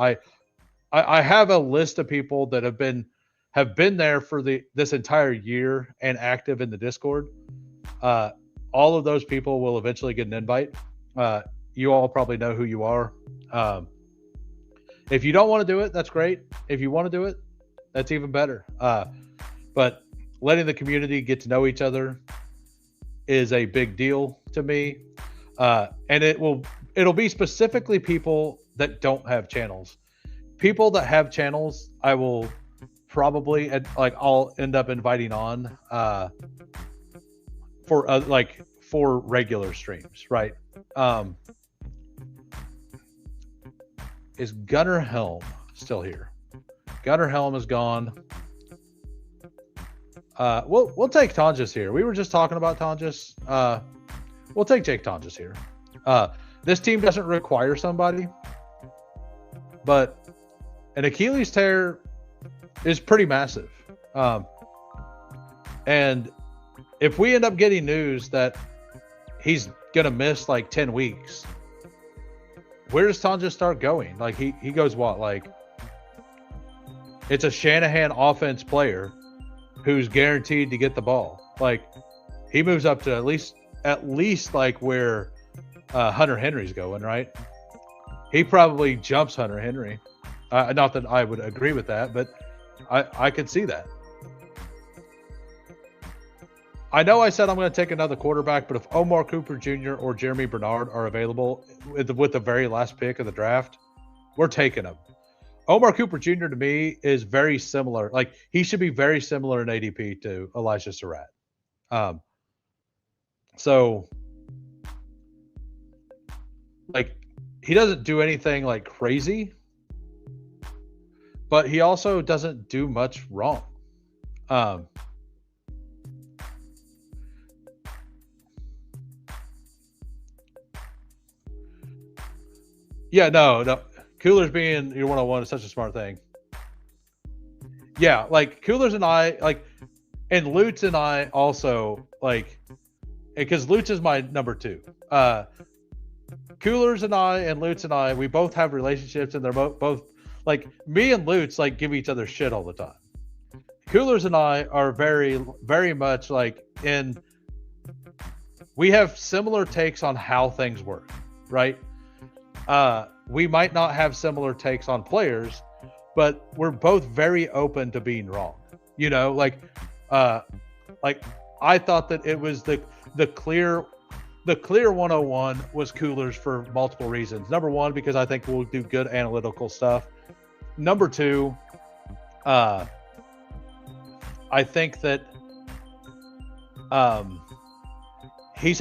I have a list of people that have been there for this entire year and active in the Discord. All of those people will eventually get an invite. You all probably know who you are. If you don't want to do it, that's great. If you want to do it, that's even better. But letting the community get to know each other is a big deal to me. And it'll be specifically people that don't have channels. People that have channels, I will probably, I'll end up inviting on for regular streams, right? Um, is Gunnar Helm still here? Gunnar Helm is gone. We'll take Tonjes here. We were just talking about Tonjes. We'll take Jake Tonjes here. This team doesn't require somebody, but an Achilles tear is pretty massive. And if we end up getting news that he's gonna miss like 10 weeks, where does Tonjes start going? Like he goes what? Like it's a Shanahan offense player who's guaranteed to get the ball. Like he moves up to at least like where Hunter Henry's going, right? He probably jumps Hunter Henry. Not that I would agree with that, but I could see that. I know I said I'm going to take another quarterback, but if Omar Cooper Jr. or Jeremy Bernard are available with the very last pick of the draft, we're taking them. Omar Cooper Jr. to me is very similar. Like he should be very similar in ADP to Elijah Surratt. So like he doesn't do anything like crazy, but he also doesn't do much wrong. Yeah, no. Coolers being your 101 is such a smart thing. Yeah, like Coolers and I, like, and Lutz and I also, like, because Lutz is my number 2. Coolers and I and Lutz and I, we both have relationships, and they're both like me and Lutz like give each other shit all the time. Coolers and I are very, very much like we have similar takes on how things work, right? We might not have similar takes on players, but we're both very open to being wrong. You know, like I thought that it was the clear 101 was Coolers for multiple reasons. Number one, because I think we'll do good analytical stuff. Number two, I think that he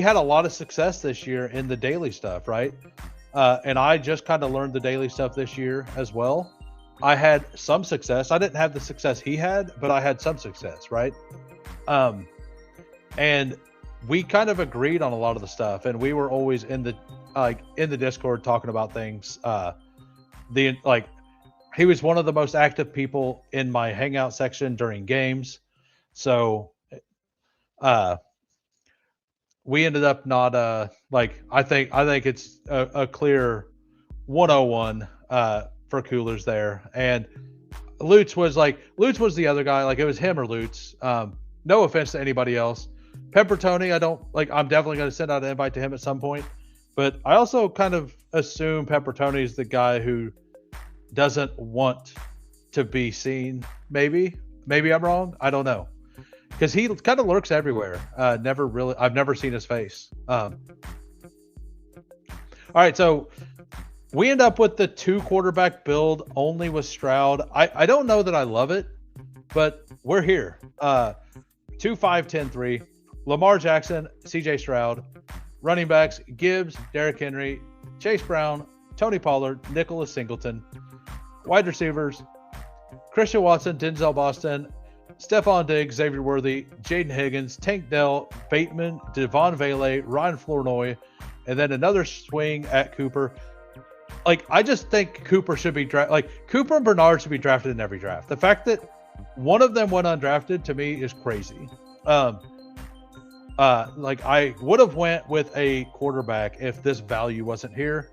had a lot of success this year in the daily stuff, right? And I just kind of learned the daily stuff this year as well. I had some success. I didn't have the success he had, but I had some success, right? And we kind of agreed on a lot of the stuff, and we were always in the Discord talking about things. He was one of the most active people in my hangout section during games. So, we ended up not I think it's a clear 101 for Coolers there. And Lutz was the other guy. Like it was him or Lutz. No offense to anybody else. Pepper Tony, I'm definitely going to send out an invite to him at some point. But I also kind of assume Pepper Tony is the guy who doesn't want to be seen. Maybe I'm wrong. I don't know. Because he kind of lurks everywhere. I've never seen his face. All right, so we end up with the 2 quarterback build only with Stroud. I don't know that I love it, but we're here. 2-5-10-3. Lamar Jackson, CJ Stroud. Running backs, Gibbs, Derrick Henry, Chase Brown, Tony Pollard, Nicholas Singleton. Wide receivers, Christian Watson, Denzel Boston, Stephon Diggs, Xavier Worthy, Jaden Higgins, Tank Dell, Bateman, Devon Vele, Ryan Flournoy, and then another swing at Cooper. Like, I just think Cooper should be Cooper and Bernard should be drafted in every draft. The fact that one of them went undrafted to me is crazy. I would have went with a quarterback if this value wasn't here.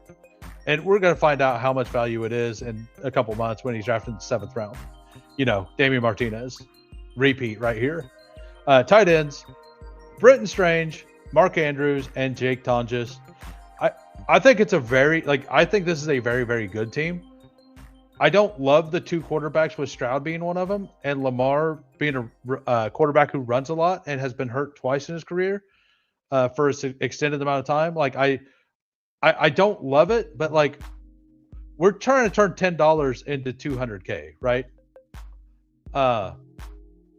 And we're going to find out how much value it is in a couple months when he's drafted in the 7th round. You know, Damian Martinez. Repeat right here. Tight ends, Britton Strange, Mark Andrews, and Jake Tonjes. I think it's I think this is a very, very good team. I don't love the 2 quarterbacks with Stroud being one of them and Lamar being a quarterback who runs a lot and has been hurt twice in his career for an extended amount of time. Like I don't love it, but like we're trying to turn $10 into $200K, right?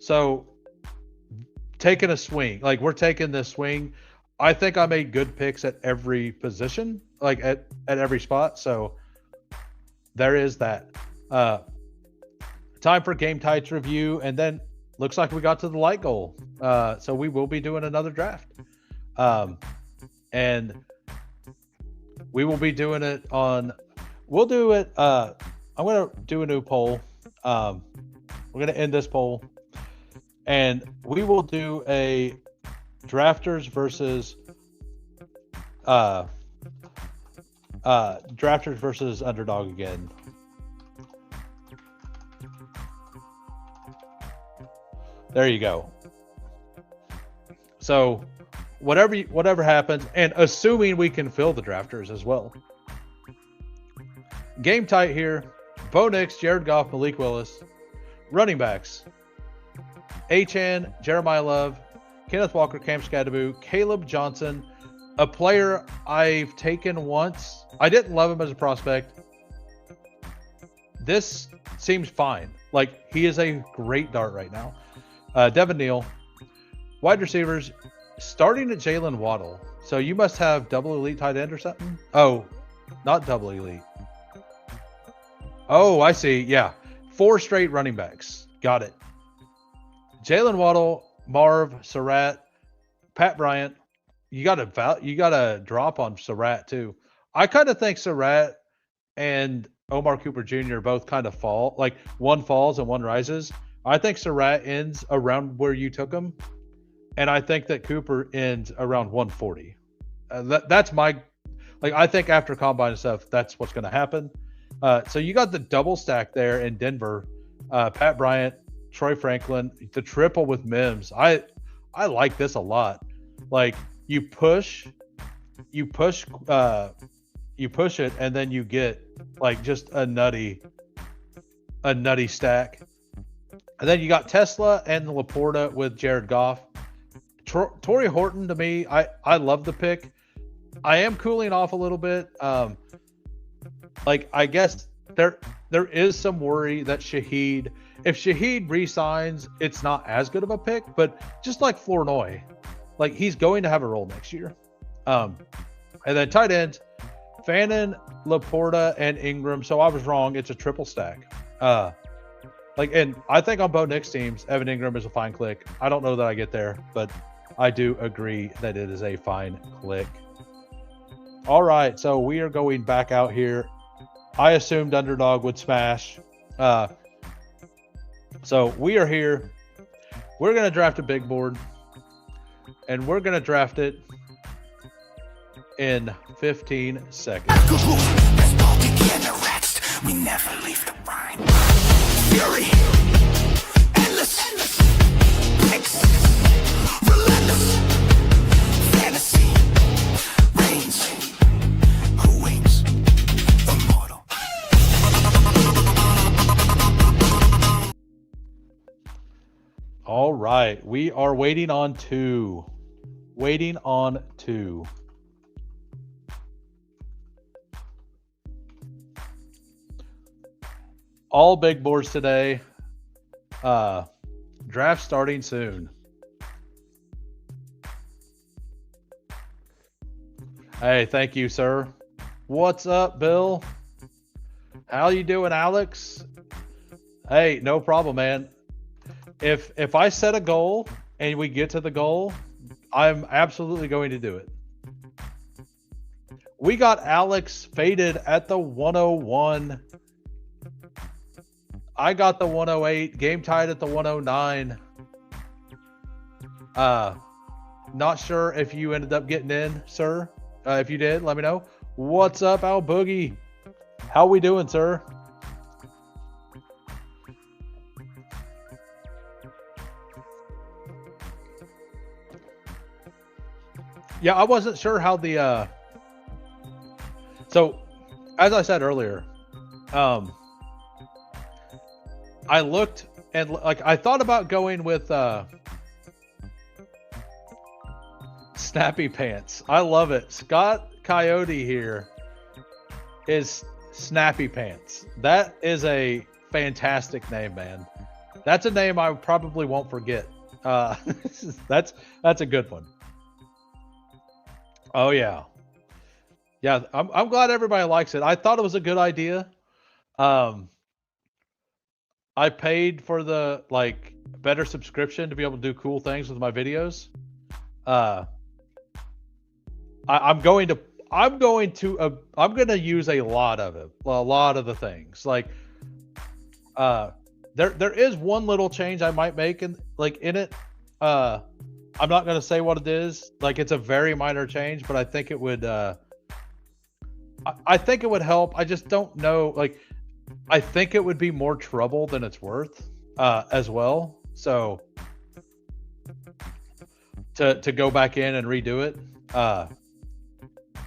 So taking a swing, like we're taking this swing. I think I made good picks at every position, like at every spot. So there is that. Time for game types review, and then looks like we got to the light goal. So we will be doing another draft. And we will be doing it on, we'll do it. I'm going to do a new poll. We're going to end this poll, and we will do a drafters versus underdog again. There you go. So whatever happens, and assuming we can fill the drafters as well. Game tight here. Bo Nix, Jared Goff, Malik Willis. Running backs. Achane, Jeremiah Love, Kenneth Walker, Cam Skadaboo, Caleb Johnson, a player I've taken once. I didn't love him as a prospect. This seems fine. Like, he is a great dart right now. Devin Neal. Wide receivers, starting at Jalen Waddle. So you must have double elite tight end or something? Oh, not double elite. Oh, I see. Yeah. 4 straight running backs. Got it. Jalen Waddle, Marv, Surratt, Pat Bryant. You got a drop on Surratt too. I kind of think Surratt and Omar Cooper Jr. both kind of fall. Like, one falls and one rises. I think Surratt ends around where you took him, and I think that Cooper ends around 140. That's my, like, I think after combine and stuff, that's what's going to happen. So you got the double stack there in Denver. Pat Bryant, Troy Franklin, the triple with Mims. I like this a lot. Like, you push it, and then you get like just a nutty stack. And then you got Tesla and Laporta with Jared Goff. Torrey Horton, to me, I love the pick. I am cooling off a little bit. Like, I guess there is some worry that if Shaheed re-signs, it's not as good of a pick, but just like Flournoy, like, he's going to have a role next year. And then tight ends, Fannin, Laporta, and Ingram. So I was wrong. It's a triple stack. And I think on Bo Nix teams, Evan Ingram is a fine click. I don't know that I get there, but I do agree that it is a fine click. All right, so we are going back out here. I assumed underdog would smash. So we are here. We're going to draft a big board, and we're going to draft it in 15 seconds. Bestball Degens, we never leave the grind. Fury, endless, picks, relentless, fantasy, reigns, who wins, immortal. All right, we are waiting on two. All big boards today. Draft starting soon. Hey, thank you, sir. What's up, Bill? How you doing, Alex? Hey, no problem, man. If I set a goal and we get to the goal, I'm absolutely going to do it. We got Alex faded at the 101. I got the 108, game tied at the 109. Not sure if you ended up getting in, sir. If you did, let me know. What's up, Al Boogie? How we doing, sir? Yeah, I wasn't sure how the so as I said earlier, I looked and, like, I thought about going with Snappy Pants. I love it. Scott Coyote here is Snappy Pants. That is a fantastic name, man. That's a name I probably won't forget. That's a good one. Oh yeah. Yeah, I'm glad everybody likes it. I thought it was a good idea. Um, I paid for the like better subscription to be able to do cool things with my videos. Uh, I'm going to I'm going to use a lot of it, a lot of the things. Like uh, there is one little change I might make in it. Uh, I'm not going to say what it is. Like it's a very minor change, but I think it would. I think it would help. I just don't know. Like I think it would be more trouble than it's worth, as well. So to go back in and redo it,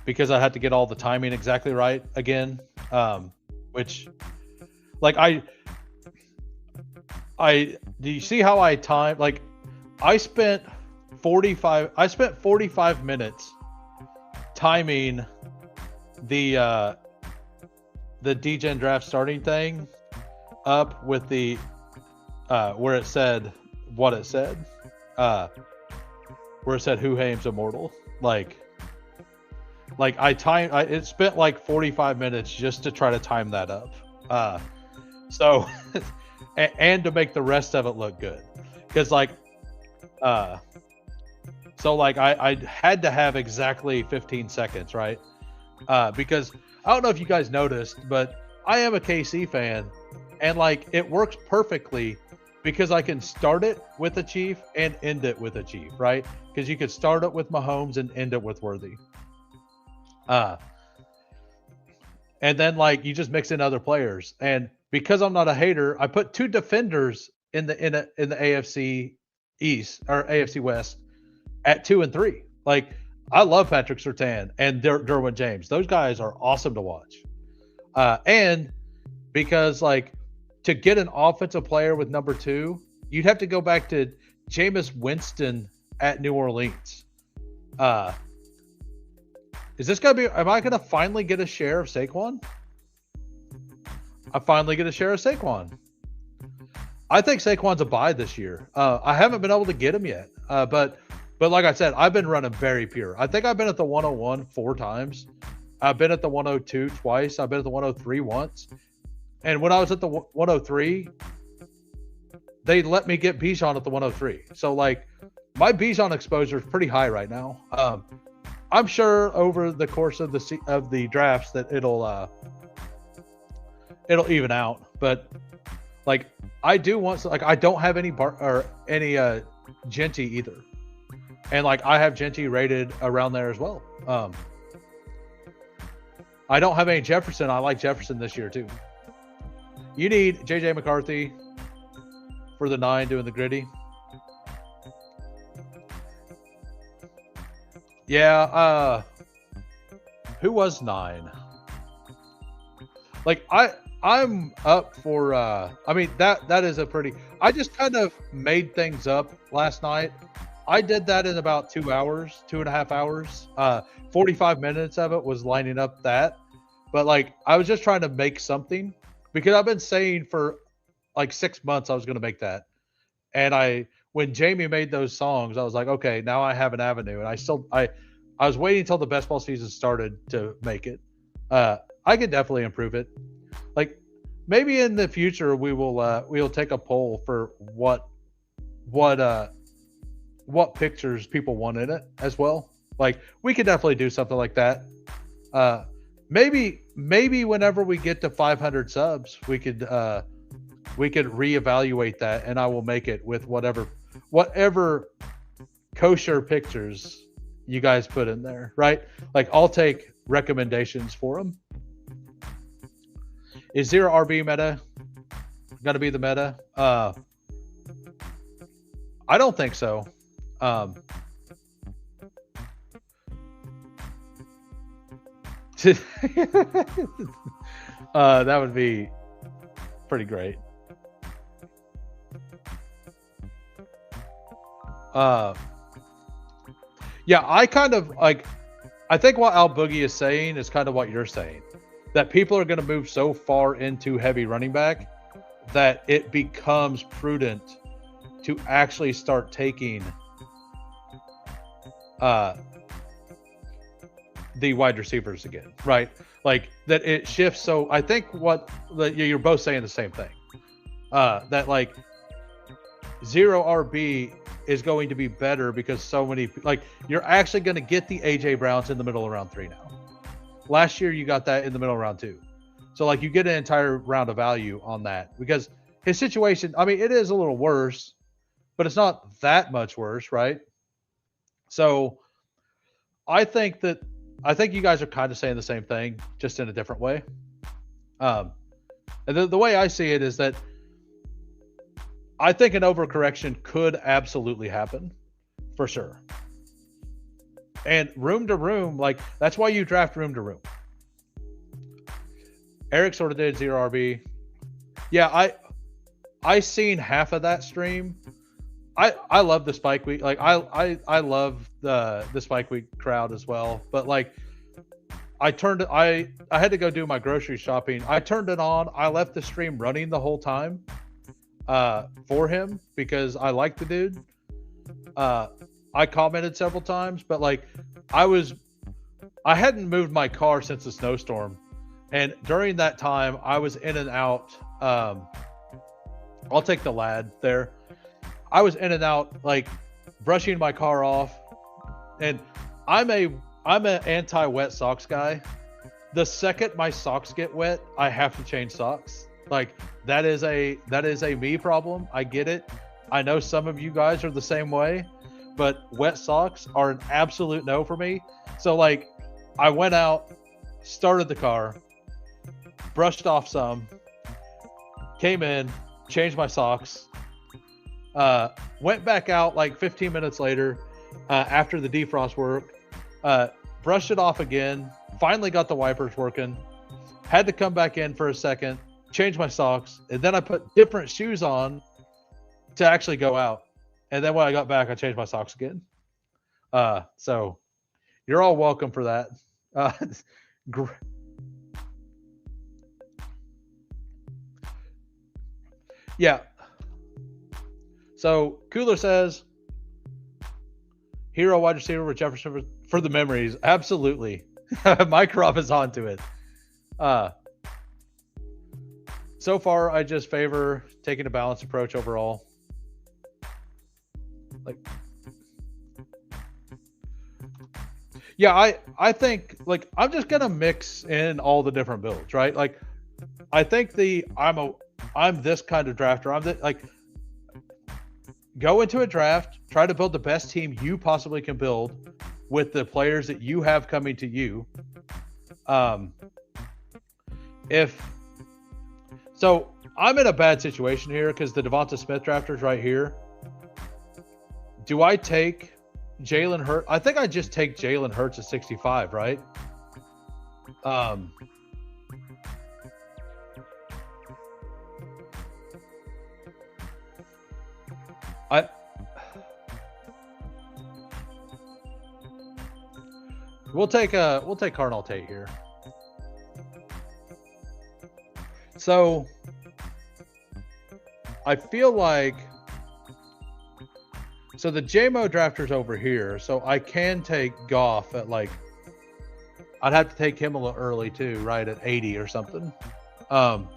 because I had to get all the timing exactly right again. Which, like, do you see how I timed? Like, I spent 45 minutes timing the Degen draft starting thing up with the where it said what it said, where it said who hames immortal. Like it spent like 45 minutes just to try to time that up, so and to make the rest of it look good, because like so like I had to have exactly 15 seconds, right? Because I don't know if you guys noticed, but I am a KC fan, and like it works perfectly because I can start it with a Chief and end it with a Chief, right? Because you could start it with Mahomes and end it with Worthy. And then like you just mix in other players, and because I'm not a hater, I put two defenders in the AFC East or AFC West at 2 and 3. Like I love Patrick Surtain and Derwin James. Those guys are awesome to watch. And because like to get an offensive player with number 2, you'd have to go back to Jameis Winston at New Orleans. Is this gonna be? Am I gonna finally get a share of Saquon? I finally get a share of Saquon. I think Saquon's a buy this year. I haven't been able to get him yet, but like I said, I've been running very pure. I think I've been at the 101 4 times. I've been at the 102 twice. I've been at the 103 once. And when I was at the 103, they let me get Bijan at the 103. So like my Bijan exposure is pretty high right now. I'm sure over the course of the drafts that it'll even out. But like I do want, like I don't have any Genty either. And like I have Genty rated around there as well. I don't have any Jefferson. I like Jefferson this year too. You need JJ McCarthy for the 9 doing the gritty. Yeah, who was 9? Like I'm up for I mean that is a pretty, I just kind of made things up last night. I did that in about 2 hours, 2.5 hours. 45 minutes of it was lining up that. But like I was just trying to make something, because I've been saying for like 6 months I was going to make that. And when Jamie made those songs, I was like, okay, now I have an avenue. And I was waiting until the best ball season started to make it. I could definitely improve it. Like maybe in the future we'll take a poll for what pictures people want in it as well. Like we could definitely do something like that. Maybe whenever we get to 500 subs, we could reevaluate that, and I will make it with whatever kosher pictures you guys put in there, right? Like I'll take recommendations for them. Is zero RB meta gonna be the meta? I don't think so. That would be pretty great. Yeah, I kind of like, I think what Al Boogie is saying is kind of what you're saying, that people are going to move so far into heavy running back that it becomes prudent to actually start taking the wide receivers again, right? Like that it shifts. So I think you're both saying the same thing. That like zero RB is going to be better because so many, like, you're actually going to get the AJ Browns in the middle of round 3 now. Last year you got that in the middle of round 2. So like you get an entire round of value on that because his situation, I mean, it is a little worse, but it's not that much worse, right? So I think you guys are kind of saying the same thing, just in a different way. And the way I see it is that I think an overcorrection could absolutely happen, for sure. And room to room, like that's why you draft room to room. Eric sort of did 0 RB. Yeah, I seen half of that stream. I love the Spike Week. Like I love the Spike Week crowd as well. But like I had to go do my grocery shopping. I turned it on. I left the stream running the whole time for him because I like the dude. I commented several times, but like I hadn't moved my car since the snowstorm. And during that time I was in and out. I'll take the lad there. I was in and out, like brushing my car off, and I'm an anti-wet socks guy. The second my socks get wet, I have to change socks. Like that is a me problem. I get it. I know some of you guys are the same way, but wet socks are an absolute no for me. So like I went out, started the car, brushed off some, came in, changed my socks, went back out like 15 minutes later after the defrost work, brushed it off again, finally got the wipers working, had to come back in for a second, change my socks, and then I put different shoes on to actually go out. And then when I got back, I changed my socks again. So you're all welcome for that. Yeah. So Cooler says, hero wide receiver with Jefferson for the memories. Absolutely. Mycroft is onto it. So far, I just favor taking a balanced approach overall. Like, yeah, I think like I'm just gonna mix in all the different builds, right? Like, I think I'm this kind of drafter. Like, go into a draft, try to build the best team you possibly can build with the players that you have coming to you. So I'm in a bad situation here because the Devonta Smith drafter's right here. Do I take Jalen Hurts? I think I just take Jalen Hurts at 65, right? We'll take Cardinal Tate here. So I feel like the JMO drafter's over here, so I can take Goff at like, I'd have to take him a little early too, right at 80 or something. But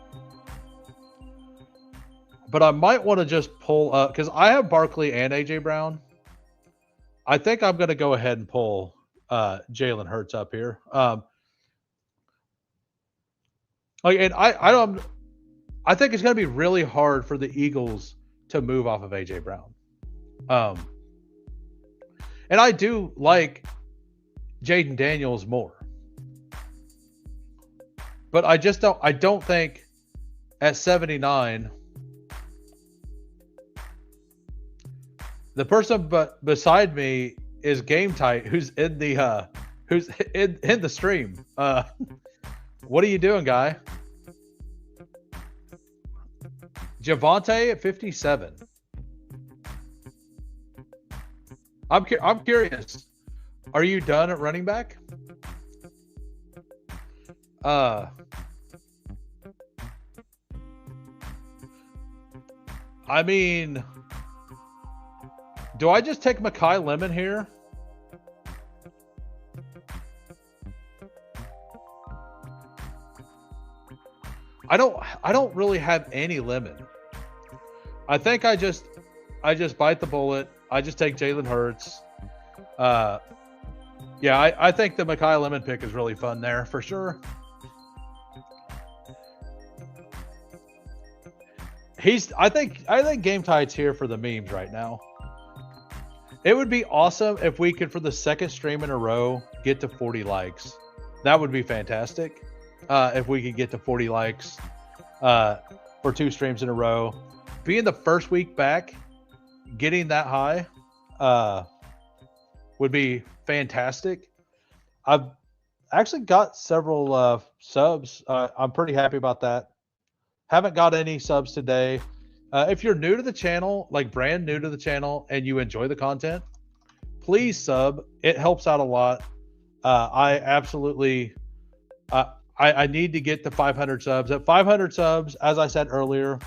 I might want to just pull up because I have Barkley and AJ Brown. I think I'm going to go ahead and pull Jalen Hurts up here. And I think it's going to be really hard for the Eagles to move off of AJ Brown. And I do like Jaden Daniels more, but I don't think at 79. The person beside me is Game Tight, who's in the stream. What are you doing, guy? Javonte at 57. I'm curious. Are you done at running back? I mean, do I just take Mekhi Lemon here? I don't really have any lemon. I think I just bite the bullet. I just take Jalen Hurts. Yeah, I think the Mekhi Lemon pick is really fun there for sure. I think Game Tide's here for the memes right now. It would be awesome if we could, for the second stream in a row, get to 40 likes. That would be fantastic. If we could get to 40 likes for 2 streams in a row. Being the first week back, getting that high would be fantastic. I've actually got several subs. I'm pretty happy about that. Haven't got any subs today. If you're new to the channel, like brand new to the channel, and you enjoy the content, please sub. It helps out a lot. I absolutely, I need to get to 500 subs. At 500 subs, as I said earlier,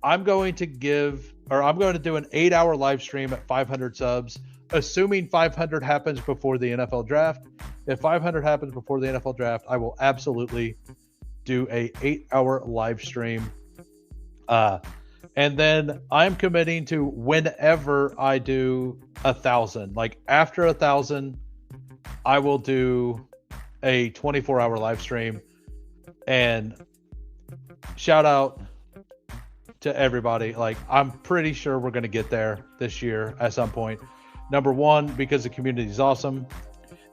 I'm going to do an 8-hour live stream at 500 subs, assuming 500 happens before the NFL draft. If 500 happens before the NFL draft, I will absolutely do a 8-hour live stream. And then I'm committing to, whenever I do 1,000, like after 1,000, I will do a 24-hour live stream. And shout out to everybody. Like, I'm pretty sure we're going to get there this year at some point. Number one, because the community is awesome.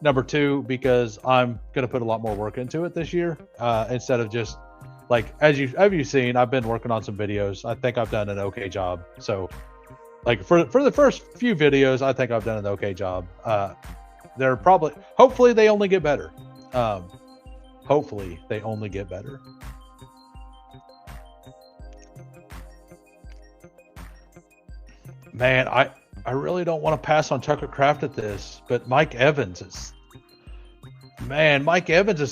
Number two, because I'm going to put a lot more work into it this year, instead of just, like, as you've seen, I've been working on some videos. I think I've done an okay job. So, like, for the first few videos, I think I've done an okay job. They're probably, hopefully they only get better. Hopefully they only get better. Man, I really don't want to pass on Tucker Kraft at this, but Mike Evans is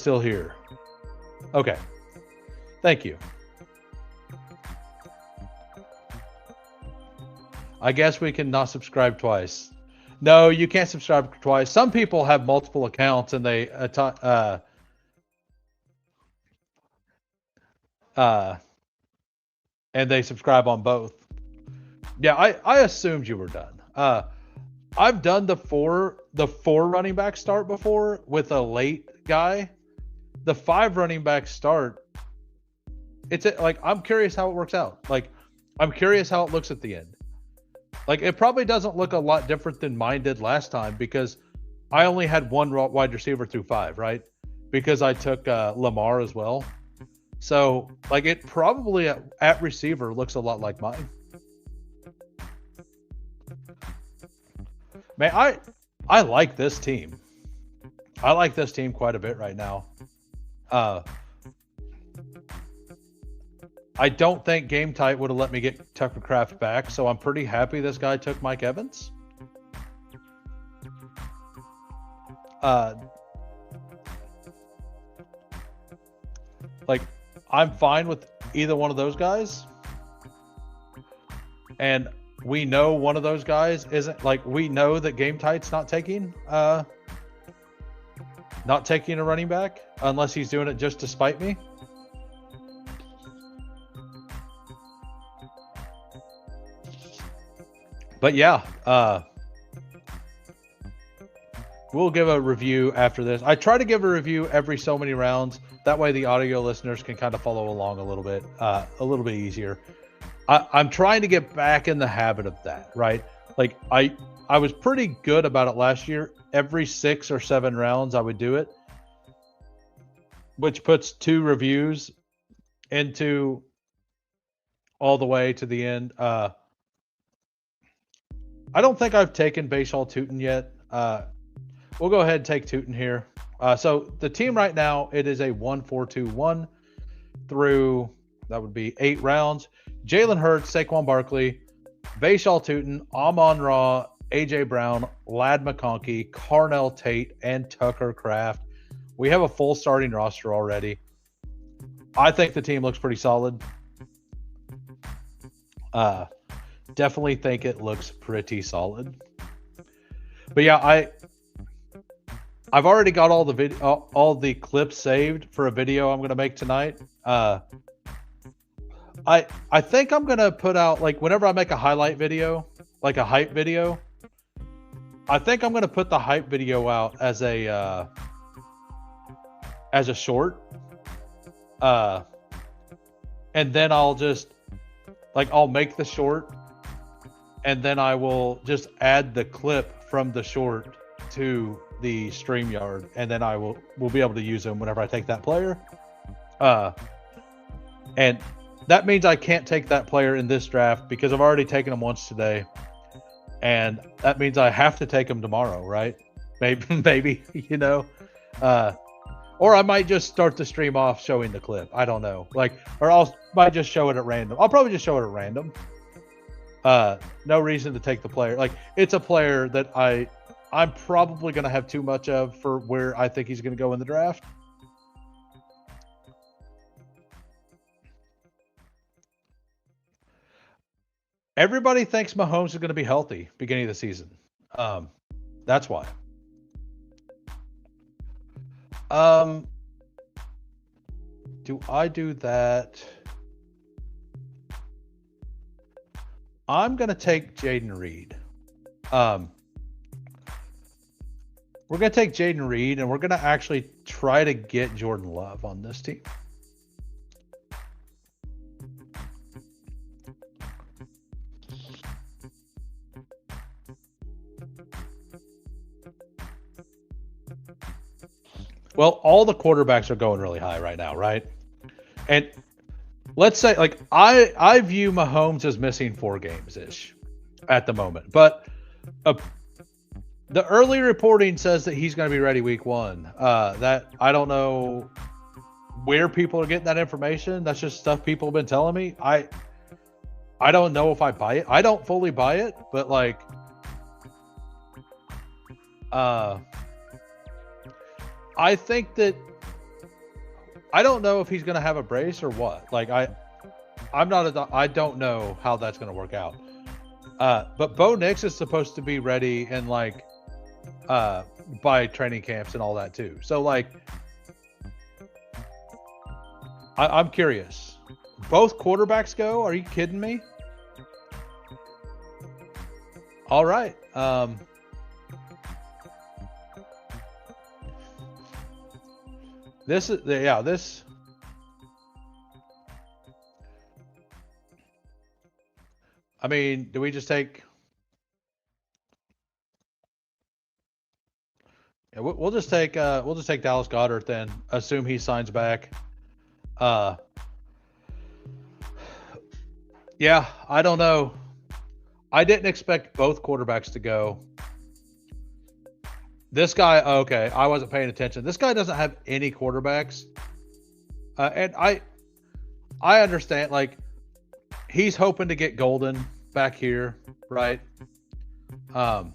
still here. Okay. Thank you. I guess we can not subscribe twice. No, you can't subscribe twice. Some people have multiple accounts and they subscribe on both. Yeah, I assumed you were done. I've done the four running back start before with a late guy. The 5 running back start, like, I'm curious how it works out. Like, I'm curious how it looks at the end. Like, it probably doesn't look a lot different than mine did last time, because I only had 1 wide receiver through 5, right? Because I took Lamar as well. So, like, it probably at receiver looks a lot like mine. Man, I like this team. I like this team quite a bit right now. I don't think Game Tight would have let me get Tucker Kraft back, so I'm pretty happy this guy took Mike Evans. Like, I'm fine with either one of those guys. And we know one of those guys isn't, like, we know that Game Tight's not taking a running back unless he's doing it just to spite me. But yeah, we'll give a review after this. I try to give a review every so many rounds. That way the audio listeners can kind of follow along a little bit easier. I'm trying to get back in the habit of that, right? Like, I was pretty good about it last year. Every 6 or 7 rounds I would do it, which puts 2 reviews into all the way to the end. I don't think I've taken Bestball Degens yet. We'll go ahead and take Degens here. So the team right now, it is a 1-4-2-1 through, that would be 8 rounds. Jalen Hurts, Saquon Barkley, Bestball Degens, Amon-Ra, AJ Brown, Ladd McConkey, Carnell Tate, and Tucker Kraft. We have a full starting roster already. I think the team looks pretty solid. Definitely think it looks pretty solid. But yeah, I've already got all the clips saved for a video I'm going to make tonight. Uh, I think I'm gonna put out, like, whenever I make a highlight video, like a hype video. I think I'm gonna put the hype video out as a short, and then I'll just I'll make the short, and then I will just add the clip from the short to the StreamYard, and then we'll be able to use them whenever I take that player. And that means I can't take that player in this draft because I've already taken him once today, and that means I have to take him tomorrow, right? Maybe you know, or I might just start the stream off showing the clip. I don't know, or might just show it at random. I'll probably just show it at random. No reason to take the player. It's a player that I'm probably going to have too much of for where I think he's going to go in the draft. Everybody thinks Mahomes is going to be healthy beginning of the season. That's why. Do I do that? I'm going to take Jaden Reed. We're going to take Jaden Reed, and we're going to actually try to get Jordan Love on this team. Well, all the quarterbacks are going really high right now, right? And let's say, I view Mahomes as missing 4 games-ish at the moment. But the early reporting says that he's going to be ready week 1. That I don't know where people are getting that information. That's just stuff people have been telling me. I don't know if I buy it. I don't fully buy it, but I think that I don't know if he's going to have a brace or what. I don't know how that's going to work out. But Bo Nix is supposed to be ready and by training camps and all that too. So I'm curious. Both quarterbacks go? Are you kidding me? All right. This. I mean, do we just take? Yeah, we'll just take Dallas Goedert then. Assume he signs back. Yeah, I don't know. I didn't expect both quarterbacks to go. This guy, okay, I wasn't paying attention. This guy doesn't have any quarterbacks. And I understand, he's hoping to get Golden back here, right? I'm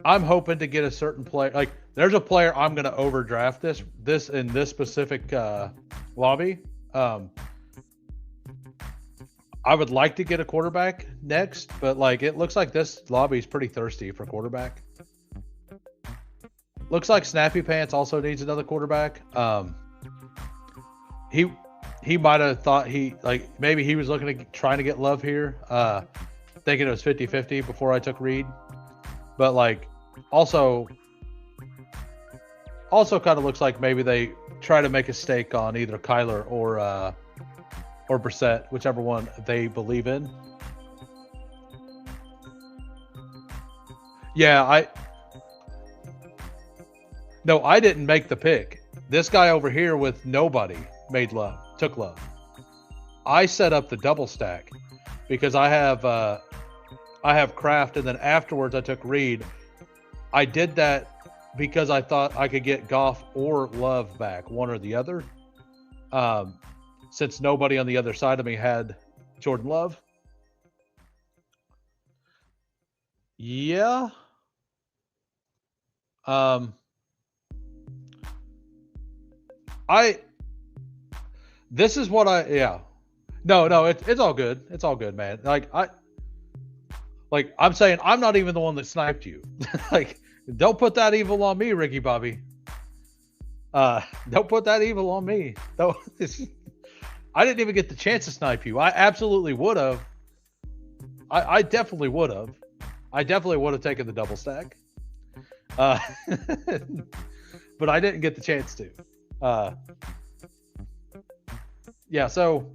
hoping to get a certain player. There's a player I'm going to overdraft this in this specific lobby. I would like to get a quarterback next, but it looks like this lobby is pretty thirsty for quarterback. Looks like Snappy Pants also needs another quarterback. He might have thought maybe he was looking at trying to get Love here, thinking it was 50-50 before I took Reed. But also kind of looks like maybe they try to make a stake on either Kyler or Brissett, whichever one they believe in. Yeah, I didn't make the pick. This guy over here with nobody took Love. I set up the double stack because I have Kraft, and then afterwards I took Reed. I did that because I thought I could get Goff or Love back, one or the other. Since nobody on the other side of me had Jordan Love. Yeah. This is what yeah. No, it's all good. It's all good, man. I'm saying I'm not even the one that sniped you. Don't put that evil on me, Ricky Bobby. Don't put that evil on me. Don't, I didn't even get the chance to snipe you. I absolutely would have. I definitely would have. I definitely would have taken the double stack. But I didn't get the chance to. Yeah, so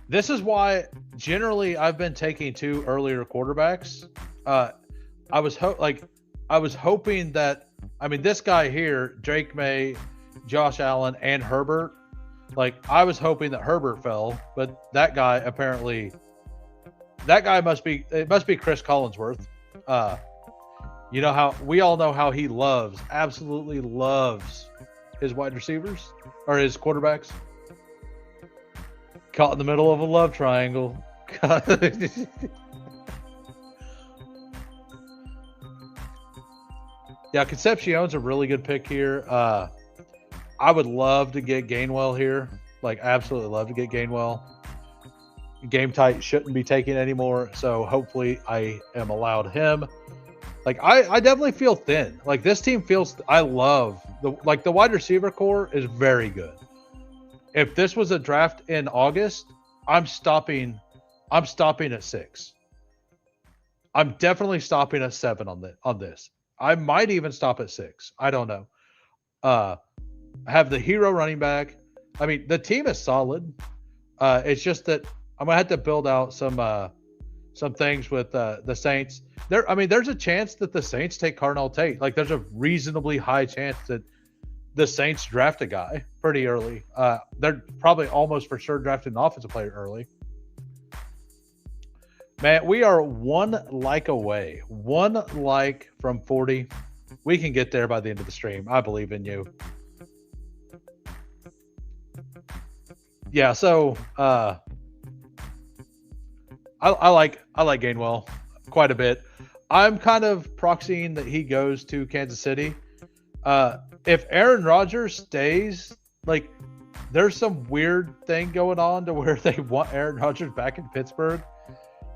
this is why generally I've been taking 2 earlier quarterbacks. I was hoping that, I mean, this guy here, Drake May, Josh Allen, and Herbert, like I was hoping that Herbert fell, but that guy apparently, must be Chris Collinsworth. You know how we all know how he absolutely loves his wide receivers or his quarterbacks. Caught in the middle of a love triangle. Yeah, Concepcion's a really good pick here. I would love to get Gainwell here. Like, absolutely love to get Gainwell. Game tight shouldn't be taken anymore, so hopefully I am allowed him. Like, I definitely feel thin. Like, this team feels, I love the wide receiver core is very good. If this was a draft in August, I'm stopping at 6. I'm definitely stopping at 7 on this. I might even stop at 6. I don't know. Have the hero running back. I mean, the team is solid. It's just that I'm gonna have to build out some things with the Saints. There's a chance that the Saints take Carnell Tate. Like, there's a reasonably high chance that the Saints draft a guy pretty early. They're probably almost for sure drafting an offensive player early. Man, we are 1 like away. 1 like from 40. We can get there by the end of the stream. I believe in you. Yeah, so I like Gainwell quite a bit. I'm kind of proxying that he goes to Kansas City. If Aaron Rodgers stays, like, there's some weird thing going on to where they want Aaron Rodgers back in Pittsburgh.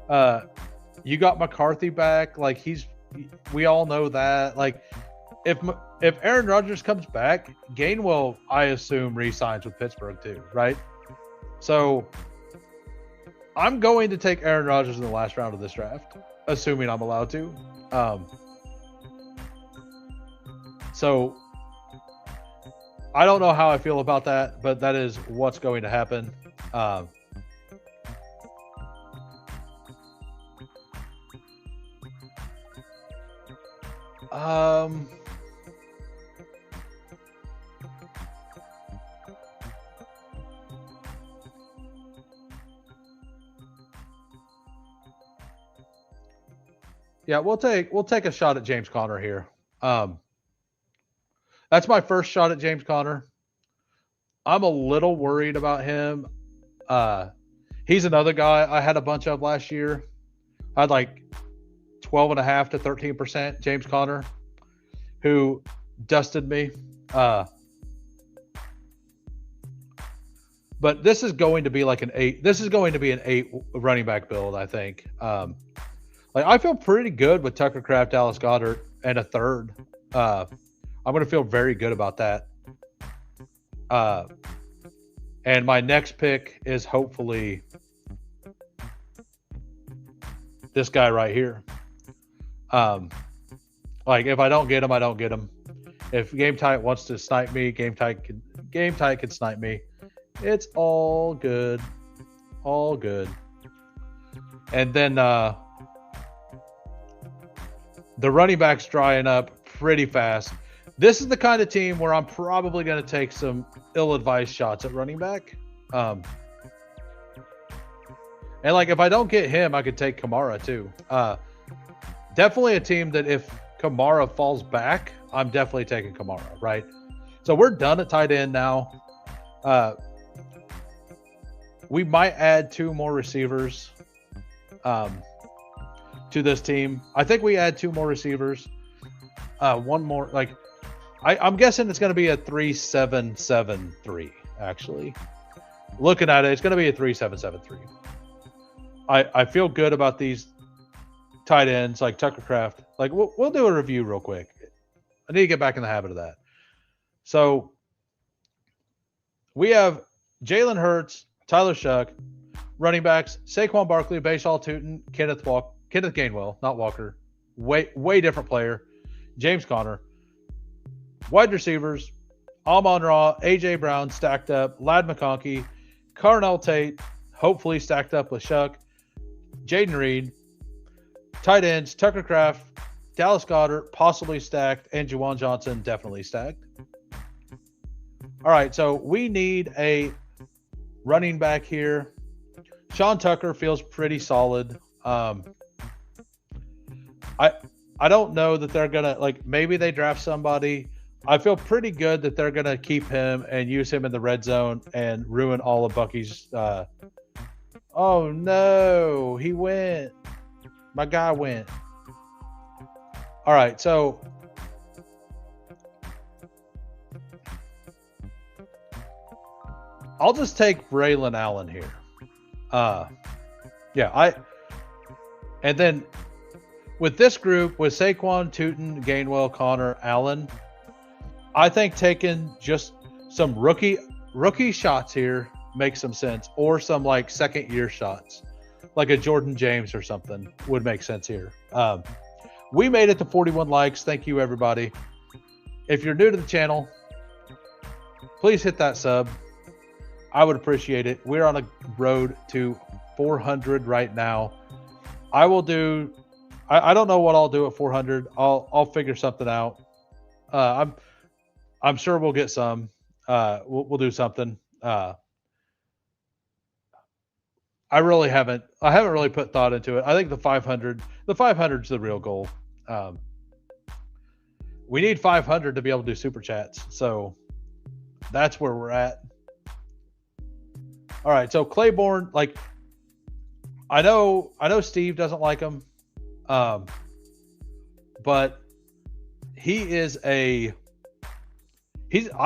You got McCarthy back. Like, we all know that. Like, if Aaron Rodgers comes back, Gainwell, I assume, re-signs with Pittsburgh too, right? So I'm going to take Aaron Rodgers in the last round of this draft, assuming I'm allowed to. So I don't know how I feel about that, but that is what's going to happen. Yeah, we'll take a shot at James Conner here. That's my first shot at James Conner. I'm a little worried about him. He's another guy I had a bunch of last year. I had like 12.5 to 13% James Conner, who dusted me. But this is going to be like an 8. This is going to be an 8 running back build, I think. Like, I feel pretty good with Tucker Kraft, Dallas Goedert, and a third. I'm going to feel very good about that. And my next pick is hopefully this guy right here. Like, if I don't get him, I don't get him. If Game Tight wants to snipe me, Game Tight can snipe me. It's all good. All good. And then the running back's drying up pretty fast. This is the kind of team where I'm probably going to take some ill-advised shots at running back. And, like, if I don't get him, I could take Kamara too. Definitely a team that if Kamara falls back, I'm definitely taking Kamara, right? So we're done at tight end now. We might add 2 more receivers to this team. I think we add 2 more receivers. One more, like, I'm guessing it's going to be a 3-7-7-3, actually. Looking at it, it's going to be a 3-7-7-3. I feel good about these tight ends, like Tucker Kraft. Like, we'll do a review real quick. I need to get back in the habit of that. So we have Jalen Hurts, Tyler Shuck, running backs, Saquon Barkley, Bashaw Tootin, Kenneth Gainwell, not Walker. Way different player. James Conner. Wide receivers, Amon Ra, AJ Brown stacked up, Lad McConkey, Carnell Tate, hopefully stacked up with Shuck, Jaden Reed, tight ends, Tucker Kraft, Dallas Goedert, possibly stacked, and Juwan Johnson, definitely stacked. All right, so we need a running back here. Sean Tucker feels pretty solid. I don't know that they're gonna maybe they draft somebody. I feel pretty good that they're gonna keep him and use him in the red zone and ruin all of Bucky's. Oh no, he went. My guy went. All right, so I'll just take Braylon Allen here. And then with this group, with Saquon, Tootin, Gainwell, Connor, Allen, I think taking just some rookie shots here makes some sense, or some second year shots, like a Jordan James or something would make sense here. We made it to 41 likes. Thank you, everybody. If you're new to the channel, please hit that sub. I would appreciate it. We're on a road to 400 right now. I will do. I don't know what I'll do at 400. I'll figure something out. I'm sure we'll get some. We'll do something. I haven't really put thought into it. I think the 500 is the real goal. We need 500 to be able to do super chats. So that's where we're at. All right. So Claiborne, I know Steve doesn't like him. But I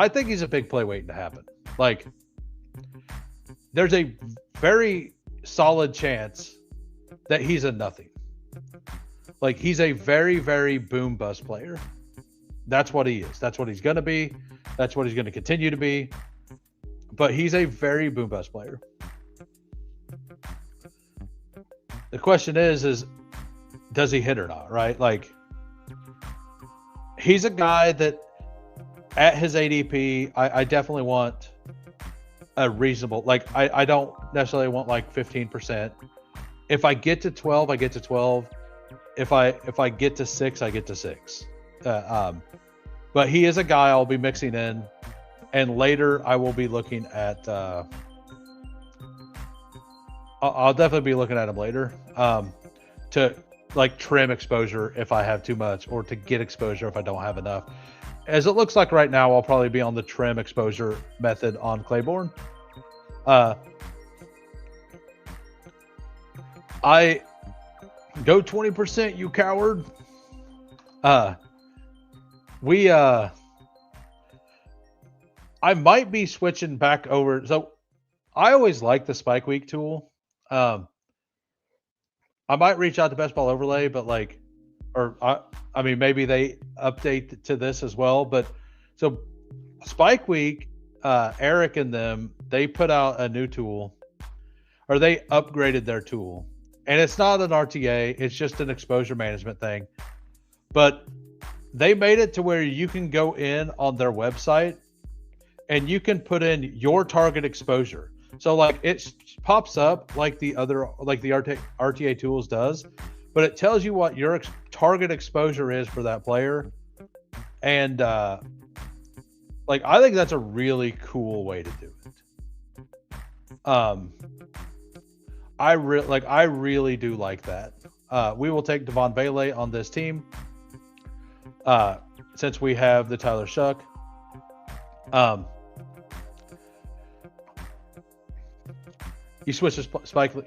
think he's a big play waiting to happen. There's a very solid chance that he's a nothing. He's a very, very boom bust player. That's what he is. That's what he's going to be. That's what he's going to continue to be. But he's a very boom bust player. The question is does he hit or not, right? He's a guy that at his ADP, I definitely want a reasonable, I don't necessarily want 15%. If I get to 12, I get to 12. If I get to 6, I get to 6. But he is a guy I'll be mixing in, and later I will be looking at. I'll definitely be looking at him later to trim exposure if I have too much, or to get exposure if I don't have enough. As it looks like right now, I'll probably be on the trim exposure method on Claiborne. I go 20%, you coward. I might be switching back over. So I always like the Spike Week tool. I might reach out to Best Ball Overlay, but maybe they update to this as well. But so Spike Week, Eric and them, they put out a new tool, or they upgraded their tool, and it's not an RTA. It's just an exposure management thing, but they made it to where you can go in on their website and you can put in your target exposure. So it pops up like the other, the RTA tools does, but it tells you what your target exposure is for that player. And I think that's a really cool way to do it. I really do like that. We will take Devon Bailey on this team. Since we have the Tyler Shuck. You switch to Spike Lee.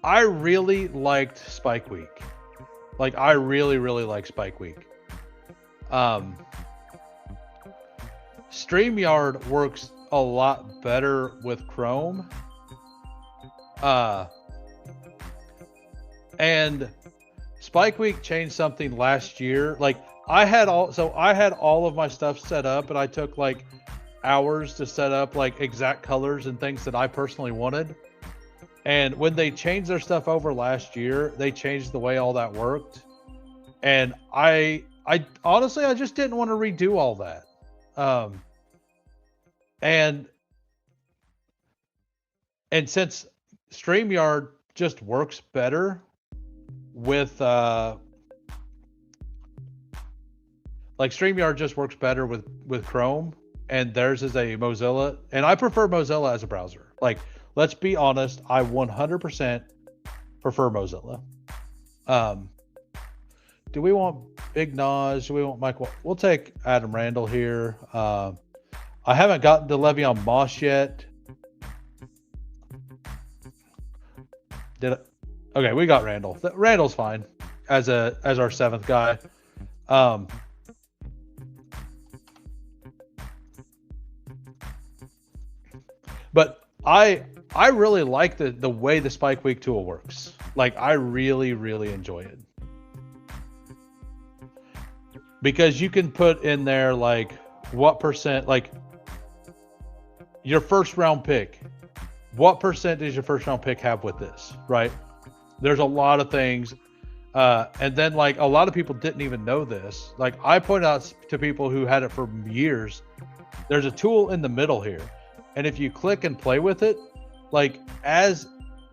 I really liked Spike Week. I really, really like Spike Week. StreamYard works a lot better with Chrome. And Spike Week changed something last year. I had all of my stuff set up, and I took like hours to set up like exact colors and things that I personally wanted. And when they changed their stuff over last year, they changed the way all that worked. And I honestly, I just didn't want to redo all that. And since StreamYard just works better with like StreamYard just works better with Chrome, and theirs is a Mozilla, and I prefer Mozilla as a browser. Like, let's be honest, I 100% prefer Mozilla. Do we want Big Naj? Do we want Mike? We'll take Adam Randall here. I haven't gotten to Le'Veon Moss yet. Okay, we got Randall. Randall's fine as our seventh guy. But I really like the way the Spike Week tool works. Like, I really, really enjoy it. Because you can put in there like what percent, like your first round pick. What percent does your first round pick have with this, right? There's a lot of things. And then like a lot of people didn't even know this. Like, I pointed out to people who had it for years, there's a tool in the middle here. And if you click and play with it, like as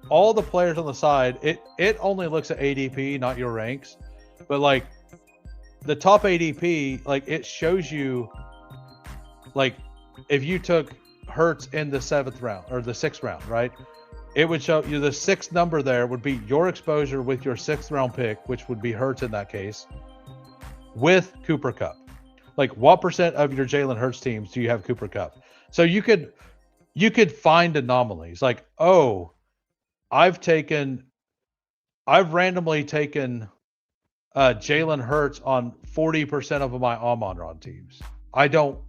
all the players on the side, it only looks at ADP, not your ranks. But like the top ADP, like it shows you, like if you took Hurts in the 7th round or the 6th round, right? It would show you the 6th number there would be your exposure with your 6th round pick, which would be Hurts in that case, with Cooper Kupp. Like, what percent of your Jalen Hurts teams do you have Cooper Kupp? So you could find anomalies. Like, oh, I've randomly taken Jalen Hurts on 40% of my Amon-Ra teams.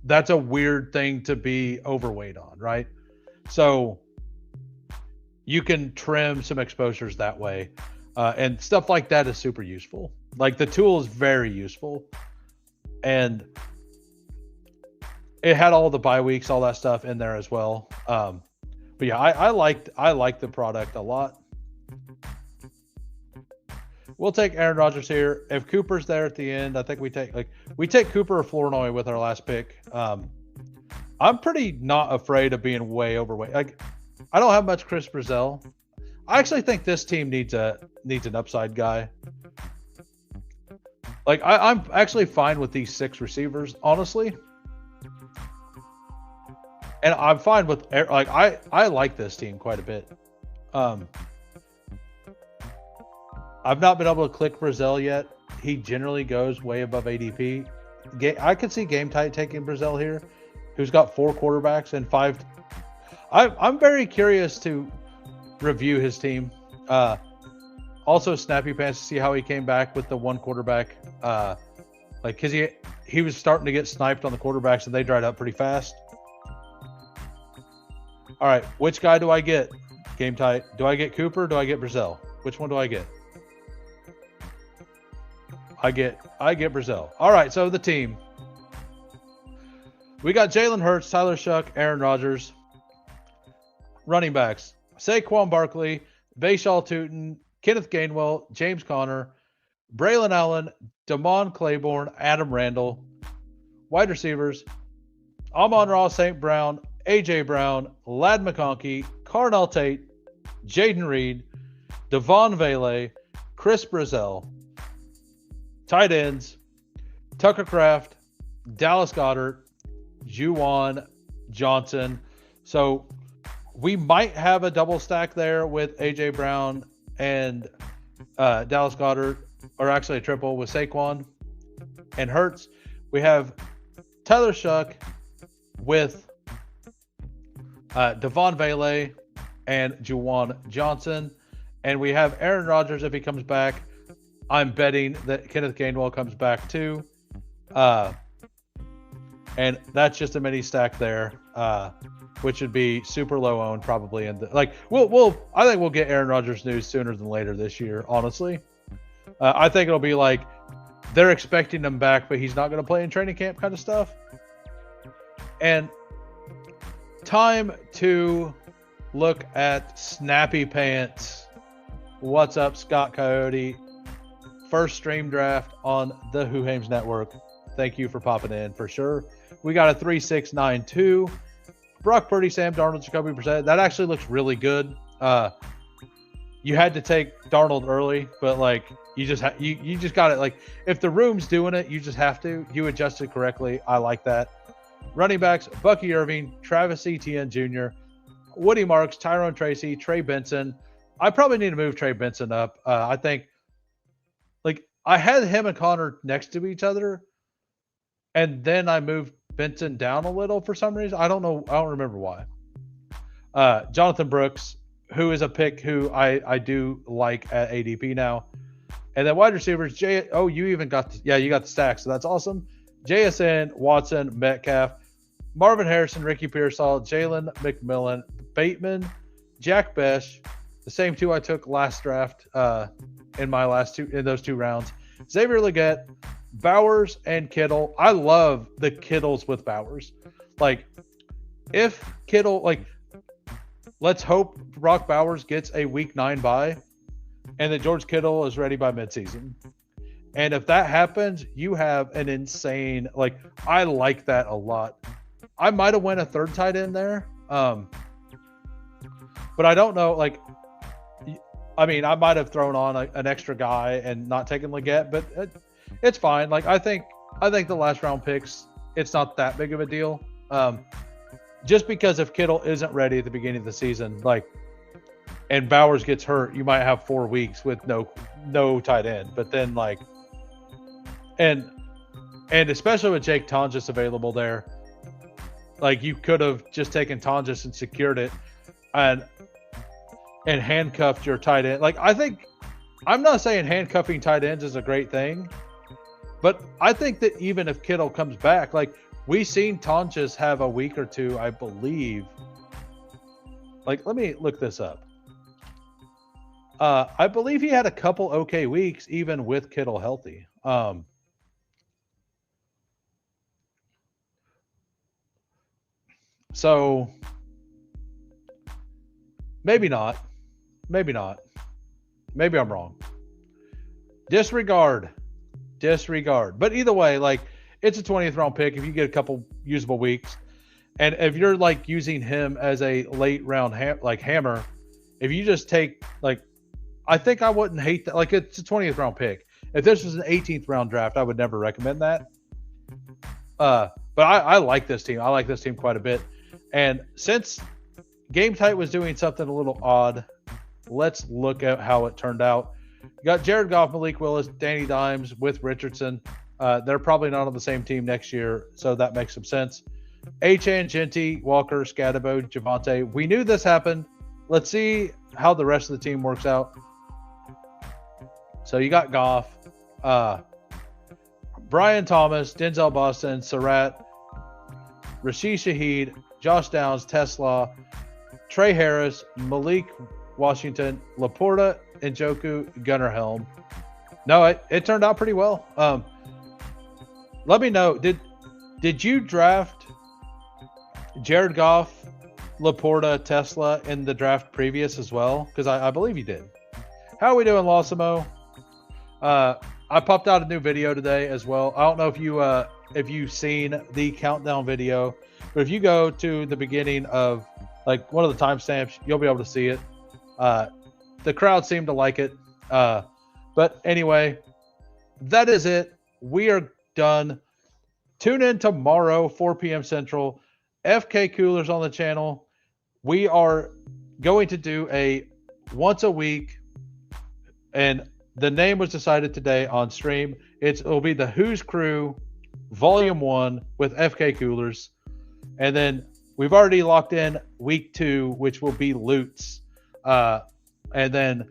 That's a weird thing to be overweight on, right? So you can trim some exposures that way. And stuff like that is super useful. Like, the tool is very useful. And it had all the bye weeks, all that stuff in there as well. But yeah, I like the product a lot. We'll take Aaron Rodgers here. If Cooper's there at the end, I think we take Cooper or Flournoy with our last pick. I'm pretty not afraid of being way overweight. Like, I don't have much Chris Brazell. I actually think this team needs an upside guy. Like, I'm actually fine with these 6 receivers, honestly. And I'm fine with, like, I like this team quite a bit. I've not been able to click Brazell yet. He generally goes way above ADP. I could see Game Tight taking Brazell here, who's got 4 quarterbacks and 5. I'm very curious to review his team. Also, Snappy Pants to see how he came back with the 1 quarterback. Like, because he was starting to get sniped on the quarterbacks and they dried up pretty fast. All right, which guy do I get? Game Tight. Do I get Cooper? Or do I get Brazell? Which one do I get? I get Brazell. All right, so the team. We got Jalen Hurts, Tyler Shuck, Aaron Rodgers. Running backs: Saquon Barkley, Bashaw Tootin, Kenneth Gainwell, James Conner, Braylon Allen, Damon Claiborne, Adam Randall. Wide receivers: Amon-Ra St. Brown, A.J. Brown, Ladd McConkey, Carnell Tate, Jaden Reed, Devon Vele, Chris Brazell. Tight ends: Tucker Kraft, Dallas Goedert, Juwan Johnson. So we might have a double stack there with A.J. Brown and Dallas Goedert, or actually a triple with Saquon and Hurts. We have Tyler Shuck with Devon Vele and Juwan Johnson. And we have Aaron Rodgers if he comes back. I'm betting that Kenneth Gainwell comes back too. And that's just a mini stack there, which would be super low owned probably. And I think we'll get Aaron Rodgers news sooner than later this year, honestly. I think it'll be like they're expecting him back, but he's not going to play in training camp kind of stuff. And time to look at Snappy Pants. What's up, Scott Coyote? First stream draft on the Who Hames Network. Thank you for popping in for sure. We got a 3.692. Brock Purdy, Sam Darnold, Jacoby Brissett. That actually looks really good. You had to take Darnold early, but like you just got it. Like if the room's doing it, you just have to. You adjusted correctly. I like that. Running backs: Bucky Irving, Travis Etienne Jr., Woody Marks, Tyrone Tracy, Trey Benson. I probably need to move Trey Benson up. I think like I had him and Connor next to each other, and then I moved Benson down a little for some reason. I don't know. I don't remember why. Jonathan Brooks, who is a pick who I do like at ADP now. And then wide receivers, you even got you got the stack, so that's awesome. JSN, Watson, Metcalf, Marvin Harrison, Ricky Pearsall, Jalen McMillan, Bateman, Jack Besh, the same two I took last draft in those two rounds. Xavier Legette, Bowers, and Kittle. I love the Kittles with Bowers. Like, if Kittle, like, let's hope Brock Bowers gets a week 9 bye and that George Kittle is ready by midseason. And if that happens, you have an insane, like, I like that a lot. I might have went a third tight end there. But I don't know, like, I mean, I might have thrown on an extra guy and not taken Legette, but it's fine. Like, I think the last round picks, it's not that big of a deal. Just because if Kittle isn't ready at the beginning of the season, like, and Bowers gets hurt, you might have 4 weeks with no tight end. But then, like, and especially with Jake Tonjes available there, like, you could have just taken Tonjes and secured it and handcuffed your tight end. Like, I think, I'm not saying handcuffing tight ends is a great thing, but I think that even if Kittle comes back, like, we've seen Tonjes have a week or two, I believe. Like, let me look this up. I believe he had a couple okay weeks, even with Kittle healthy. So maybe not. Maybe not. Maybe I'm wrong. Disregard. But either way, like, it's a 20th round pick. If you get a couple usable weeks, and if you're like using him as a late round hammer, if you just take, like, I think I wouldn't hate that. Like, it's a 20th round pick. If this was an 18th round draft, I would never recommend that. But I like this team. I like this team quite a bit. And since Game Tight was doing something a little odd, let's look at how it turned out. You got Jared Goff, Malik Willis, Danny Dimes with Richardson. They're probably not on the same team next year, so that makes some sense. Achane, Genty, Walker, Scatabo, Javante. We knew this happened. Let's see how the rest of the team works out. So you got Goff, Brian Thomas, Denzel Boston, Surratt, Rashid Shaheed, Josh Downs, Tesla, Trey Harris, Malik Washington, Laporta, Njoku, Gunnar Helm. No, it turned out pretty well. Let me know, did you draft Jared Goff, Laporta, Tesla in the draft previous as well? Because I believe you did. How are we doing, Losimo? I popped out a new video today as well. I don't know if you've seen the countdown video, but if you go to the beginning of, like, one of the timestamps, you'll be able to see it. The crowd seemed to like it. But anyway, that is it. We are done. Tune in tomorrow, 4 p.m. Central. FK Coolers on the channel. We are going to do a once a week, and the name was decided today on stream. It'll be the Who's Crew Volume 1 with FK Coolers. And then we've already locked in week 2, which will be Loots. And then,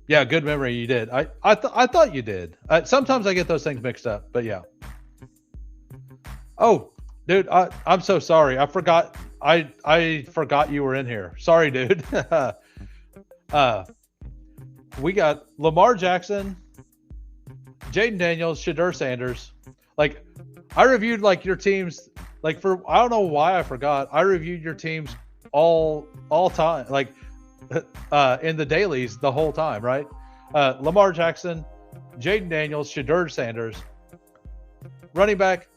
yeah, good memory. You did. I thought you did. Sometimes I get those things mixed up, but yeah. Oh, dude, I'm so sorry. I forgot. I forgot you were in here. Sorry, dude. We got Lamar Jackson, Jaden Daniels, Shadur Sanders. Like, I reviewed like your teams. Like I don't know why I forgot. I reviewed your teams all time. Like in the dailies the whole time, right? Lamar Jackson, Jaden Daniels, Shadur Sanders. Running back,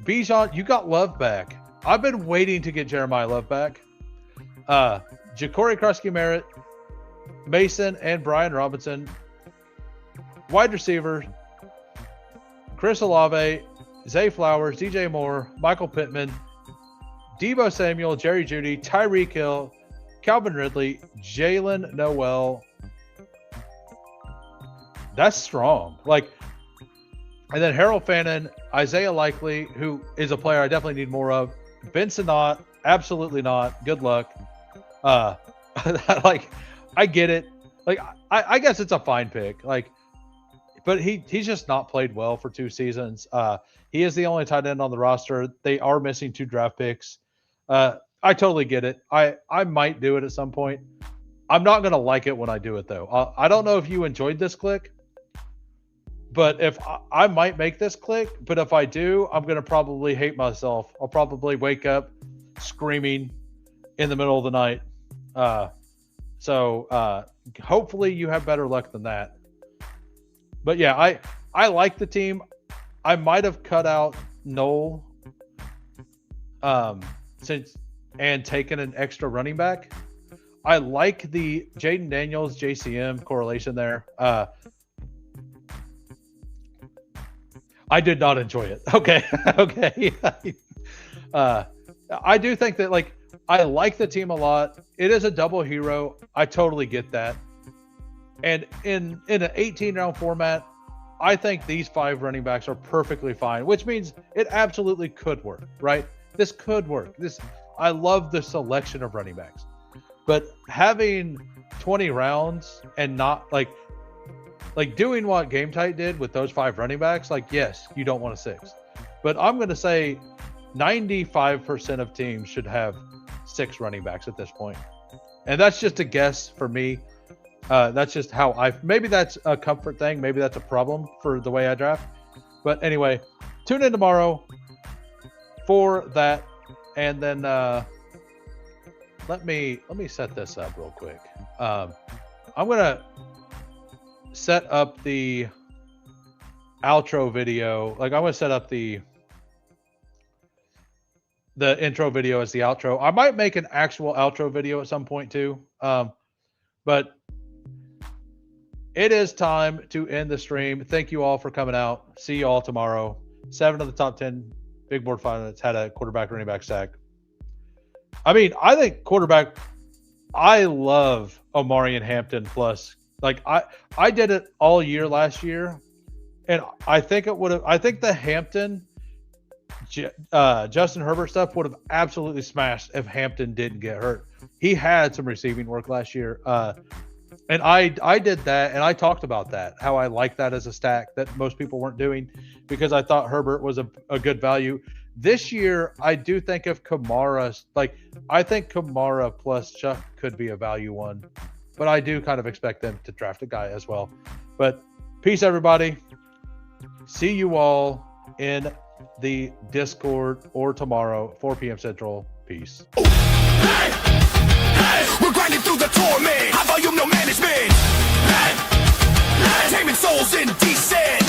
Bijan, you got Love back. I've been waiting to get Jeremiah Love back. Ja'Cory Krusky-Merritt, Mason, and Brian Robinson. Wide receiver, Chris Olave, Zay Flowers, DJ Moore, Michael Pittman, Deebo Samuel, Jerry Jeudy, Tyreek Hill, Calvin Ridley, Jalen Noel. That's strong. Like, and then Harold Fannin, Isaiah Likely, who is a player I definitely need more of. Benson Knott, absolutely not. Good luck. Like, I get it. Like, I guess it's a fine pick. Like, but he's just not played well for 2 seasons. He is the only tight end on the roster. They are missing 2 draft picks. I totally get it. I might do it at some point. I'm not going to like it when I do it, though. I don't know if you enjoyed this click, but if I might make this click, but if I do, I'm going to probably hate myself. I'll probably wake up screaming in the middle of the night. So hopefully you have better luck than that. But yeah, I like the team. I might have cut out Noel and taken an extra running back. I like the Jaden Daniels JCM correlation there. I did not enjoy it. Okay. Okay. I do think that, like, I like the team a lot. It is a double hero. I totally get that. And in an 18-round format, I think these 5 running backs are perfectly fine, which means it absolutely could work, right? This could work. I love the selection of running backs. But having 20 rounds and not like doing what Game Tight did with those 5 running backs, like, yes, you don't want a 6. But I'm going to say 95% of teams should have 6 running backs at this point. And that's just a guess for me. That's just how maybe that's a comfort thing. Maybe that's a problem for the way I draft. But anyway, tune in tomorrow for that. And then let me set this up real quick. I'm going to set up the outro video. Like, I'm going to set up the intro video as the outro. I might make an actual outro video at some point too. But it is time to end the stream. Thank you all for coming out. See you all tomorrow. 7 of the top 10 big board finalists had a quarterback running back sack. I mean, I think quarterback, I love Omarion Hampton plus. Like, I did it all year last year, and I think the Hampton Justin Herbert stuff would have absolutely smashed if Hampton didn't get hurt. He had some receiving work last year. And I did that, and I talked about that, how I like that as a stack that most people weren't doing because I thought Herbert was a good value. This year, I do think if I think Kamara plus Chuck could be a value one, but I do kind of expect them to draft a guy as well. But peace, everybody. See you all in the Discord or tomorrow, 4 p.m. Central. Peace. Hey, we're grinding through the torment. High volume, no management. Taming souls indecent.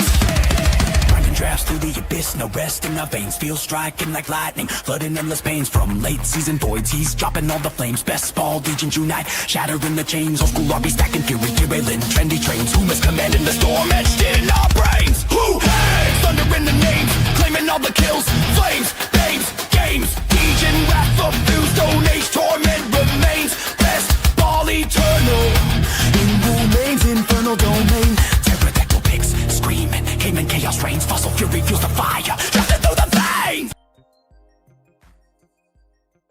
Grinding drafts through the abyss, no rest in our veins. Feel striking like lightning, flooding endless pains from late season voids. He's dropping all the flames. Bestball Degens unite, shattering the chains. Old school RB stacking fury, derailing trendy trains. Who is commanding the storm etched in our brains? Who? Hey, thunder in the names, claiming all the kills, flames.